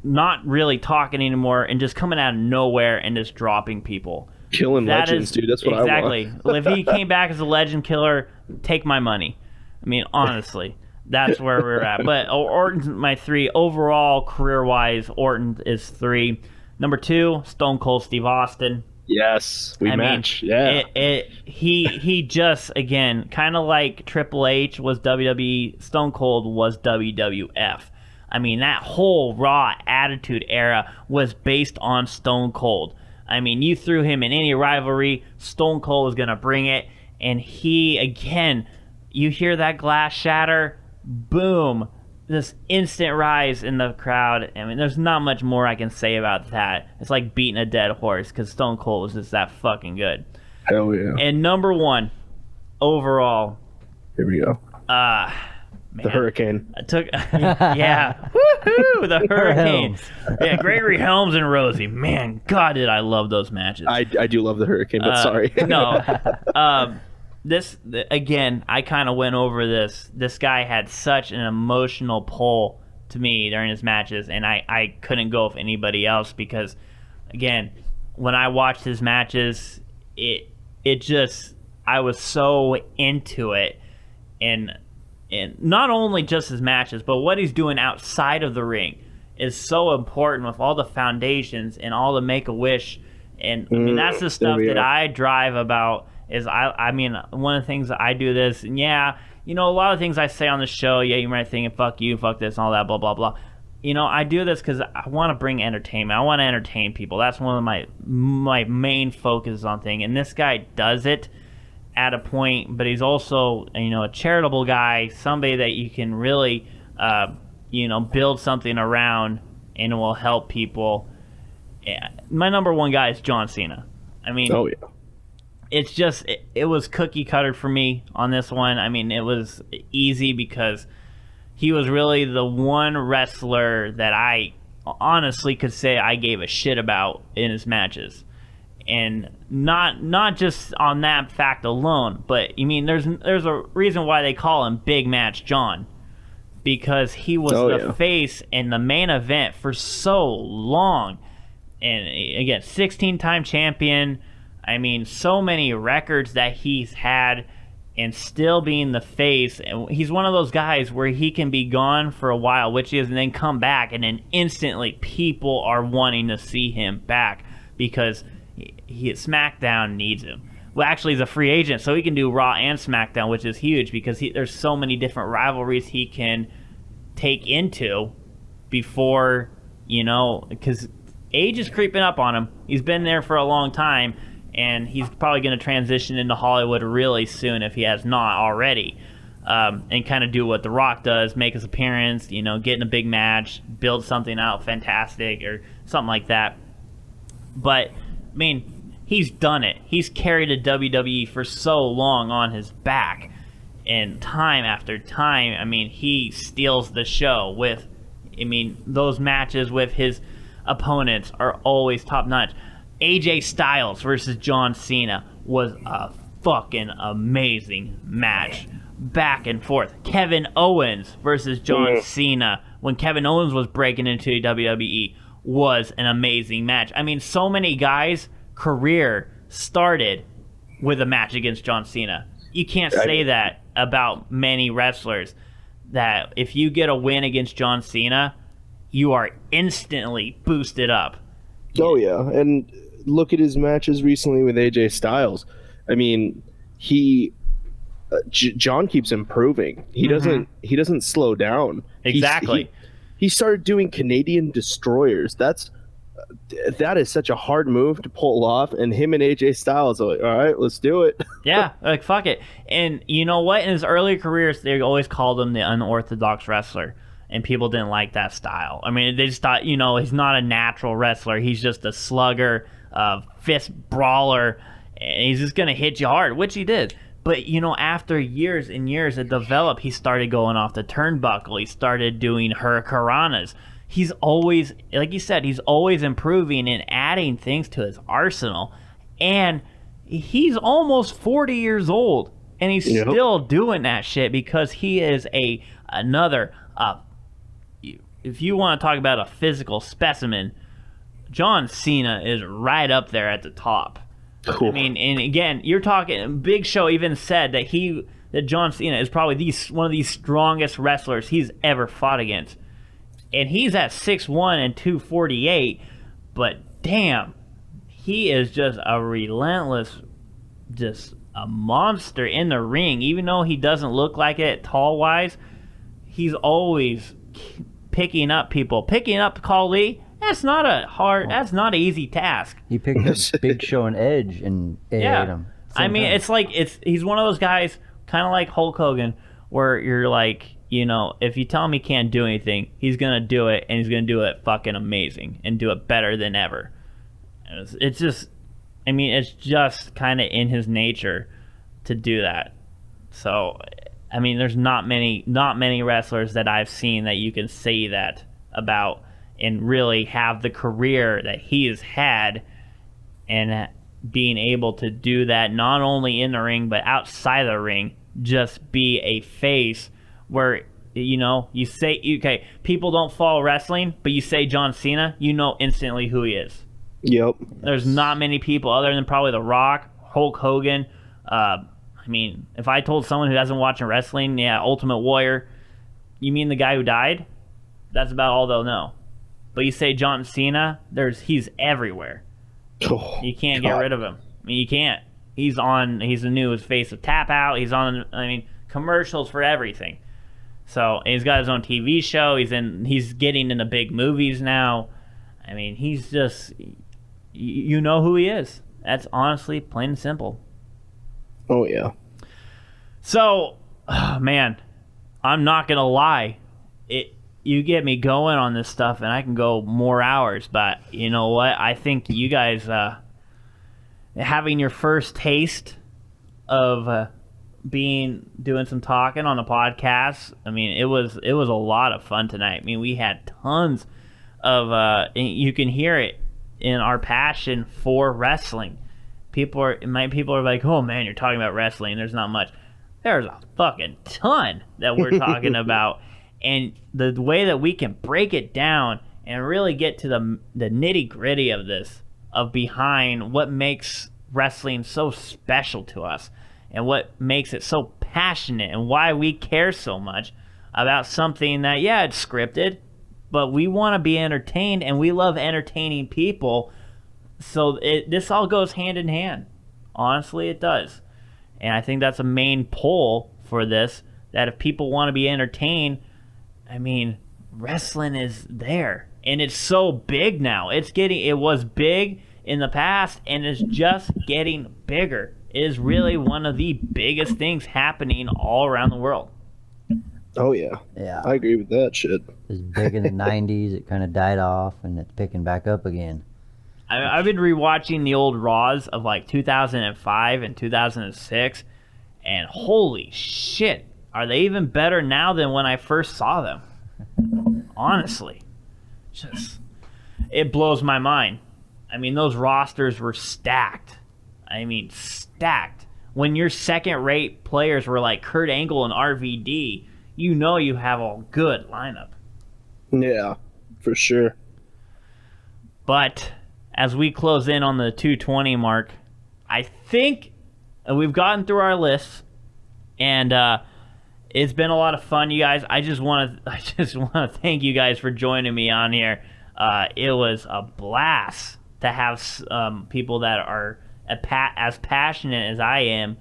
not really talking anymore and just coming out of nowhere and just dropping people. Killing legends, dude. That's what I want. Exactly. If he came back as a legend killer, take my money. Honestly, that's where we're at. But Orton's my 3. Overall, career-wise, Orton is 3. Number 2, Stone Cold Steve Austin. Yes, we match. He just, again, kind of like Triple H was WWE, Stone Cold was WWF. That whole Raw Attitude Era was based on Stone Cold. You threw him in any rivalry, Stone Cold was going to bring it. And he, again, you hear that glass shatter, boom, this instant rise in the crowd. There's not much more I can say about that. It's like beating a dead horse, because Stone Cold was just that fucking good. Hell yeah. And number 1, overall. Here we go. The Hurricane. I took, yeah, woohoo, the Hurricane. Yeah, Gregory Helms and Rosie. Man, God, did I love those matches. I do love the Hurricane, but sorry. No. Again, I kind of went over this. This guy had such an emotional pull to me during his matches, and I couldn't go with anybody else because, again, when I watched his matches, it just, I was so into it, and not only just his matches, but what he's doing outside of the ring is so important with all the foundations and all the Make-A-Wish. And I mean, that's the stuff that I drive about is I mean, one of the things that I do this, and yeah, you know, a lot of things I say on the show, yeah, you might think, fuck you, fuck this, and all that, blah, blah, blah. You know, I do this because I want to bring entertainment. I want to entertain people. That's one of my main focus on thing. And this guy does it at a point, but he's also, you know, a charitable guy, somebody that you can really, you know, build something around and it will help people. My number one guy is John Cena. I mean, oh yeah, it's just, it was cookie cutter for me on this one. I mean, it was easy because he was really the one wrestler that I honestly could say I gave a shit about in his matches. And not just on that fact alone, but I mean, there's a reason why they call him Big Match John, because he was the face in the main event for so long, and again, 16-time champion. I mean, so many records that he's had, and still being the face. And he's one of those guys where he can be gone for a while, which he is, and then come back, and then instantly people are wanting to see him back because SmackDown needs him. Well, actually, he's a free agent, so he can do Raw and SmackDown, which is huge because there's so many different rivalries he can take into before, you know, because age is creeping up on him. He's been there for a long time, and he's probably going to transition into Hollywood really soon if he has not already, and kind of do what The Rock does, make his appearance, you know, get in a big match, build something out fantastic or something like that. But I mean, he's done it. He's carried a WWE for so long on his back. And time after time, I mean, he steals the show with, I mean, those matches with his opponents are always top notch. AJ Styles versus John Cena was a fucking amazing match. Back and forth. Kevin Owens versus John Cena when Kevin Owens was breaking into WWE was an amazing match. I mean, so many guys' career started with a match against John Cena. You can't say that about many wrestlers, that if you get a win against John Cena, you are instantly boosted up. Oh, yeah. And look at his matches recently with AJ Styles. I mean, John keeps improving. He doesn't slow down. Exactly. He started doing Canadian destroyers. That is such a hard move to pull off, and him and AJ Styles are like, all right, let's do it. Yeah, like, fuck it. And you know what? In his early careers, they always called him the unorthodox wrestler, and people didn't like that style. I mean, they just thought, you know, he's not a natural wrestler. He's just a slugger, fist brawler, and he's just going to hit you hard, which he did. But, you know, after years and years it developed, he started going off the turnbuckle. He started doing hurricanranas. He's always, like you said, he's always improving and adding things to his arsenal. And he's almost 40 years old, and he's still doing that shit because he is another, if you want to talk about a physical specimen, John Cena is right up there at the top. Cool. I mean, and again, you're talking, Big Show even said that John Cena is probably one of the strongest wrestlers he's ever fought against. And he's at 6'1" and 248, but damn, he is just a relentless, just a monster in the ring. Even though he doesn't look like it tall-wise, he's always picking up people. Picking up Khali, that's not an easy task. He picked up Big Show and Edge and ate him. I mean, it's like, he's one of those guys, kind of like Hulk Hogan, where you're like, you know, if you tell him he can't do anything, he's going to do it, and he's going to do it fucking amazing and do it better than ever. It's just, I mean, it's just kind of in his nature to do that. So, I mean, there's not many wrestlers that I've seen that you can say that about and really have the career that he has had, and being able to do that not only in the ring but outside the ring, just be a face where, you know, you say, okay, people don't follow wrestling, but you say John Cena, you know instantly who he is. Yep. There's not many people other than probably The Rock, Hulk Hogan. I mean, if I told someone who hasn't watched wrestling, yeah, Ultimate Warrior, you mean the guy who died? That's about all they'll know. But you say John Cena, he's everywhere. Oh, You can't get rid of him. I mean, you can't. He's the newest face of Tap Out. He's on, I mean, commercials for everything. So he's got his own TV show. He's getting into big movies now. I mean, he's just, you know who he is. That's honestly plain and simple. Oh, yeah. So, man, I'm not going to lie. You get me going on this stuff, and I can go more hours. But you know what? I think you guys having your first taste of doing some talking on the podcast. I mean, it was a lot of fun tonight. I mean, we had tons of you can hear it in our passion for wrestling. People are like, oh man, you're talking about wrestling. There's not much. There's a fucking ton that we're talking about. And the way that we can break it down and really get to the nitty gritty of this, of behind what makes wrestling so special to us and what makes it so passionate and why we care so much about something that, yeah, it's scripted, but we want to be entertained and we love entertaining people. So this all goes hand in hand. Honestly, it does. And I think that's a main pull for this, that if people want to be entertained, I mean, wrestling is there, and it's so big now. It was big in the past, and it's just getting bigger. It is really one of the biggest things happening all around the world. Oh, yeah. Yeah. I agree with that shit. It was big in the 90s. It kind of died off, and it's picking back up again. I've been rewatching the old Raws of like 2005 and 2006, and holy shit, are they even better now than when I first saw them? Honestly, it blows my mind. I mean, those rosters were stacked. I mean, stacked. When your second-rate players were like Kurt Angle and RVD, you know you have a good lineup. Yeah, for sure. But as we close in on the 220 mark, I think we've gotten through our list, and it's been a lot of fun, you guys. I just want to thank you guys for joining me on here. It was a blast to have people that are as passionate as I am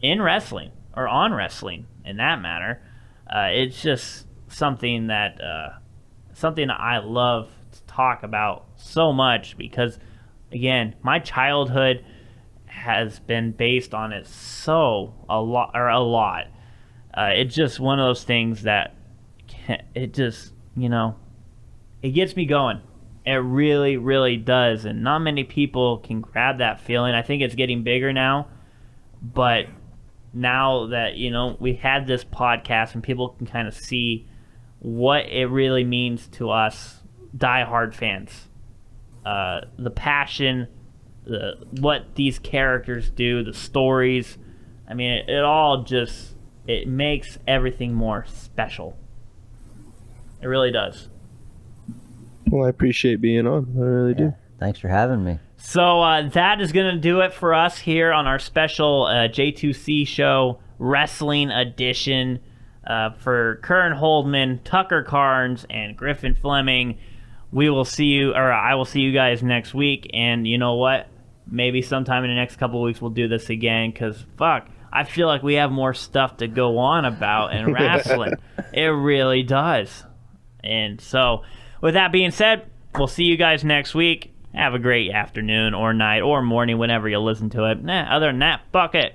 in wrestling, or on wrestling, in that matter. It's just something that I love to talk about so much because, again, my childhood has been based on it a lot. It's just one of those things that it just, it gets me going. It really, really does. And not many people can grab that feeling. I think it's getting bigger now. But now that, we had this podcast and people can kind of see what it really means to us diehard fans. The passion, what these characters do, the stories. I mean, it all just, it makes everything more special. It really does. Well, I appreciate being on. I really do. Thanks for having me. So that is going to do it for us here on our special J2C show wrestling edition for Curran Holdman, Tucker Carnes, and Griffin Fleming. I will see you guys next week. And you know what? Maybe sometime in the next couple of weeks we'll do this again because, I feel like we have more stuff to go on about in wrestling. It really does. And so, with that being said, we'll see you guys next week. Have a great afternoon or night or morning whenever you listen to it. Other than that, fuck it.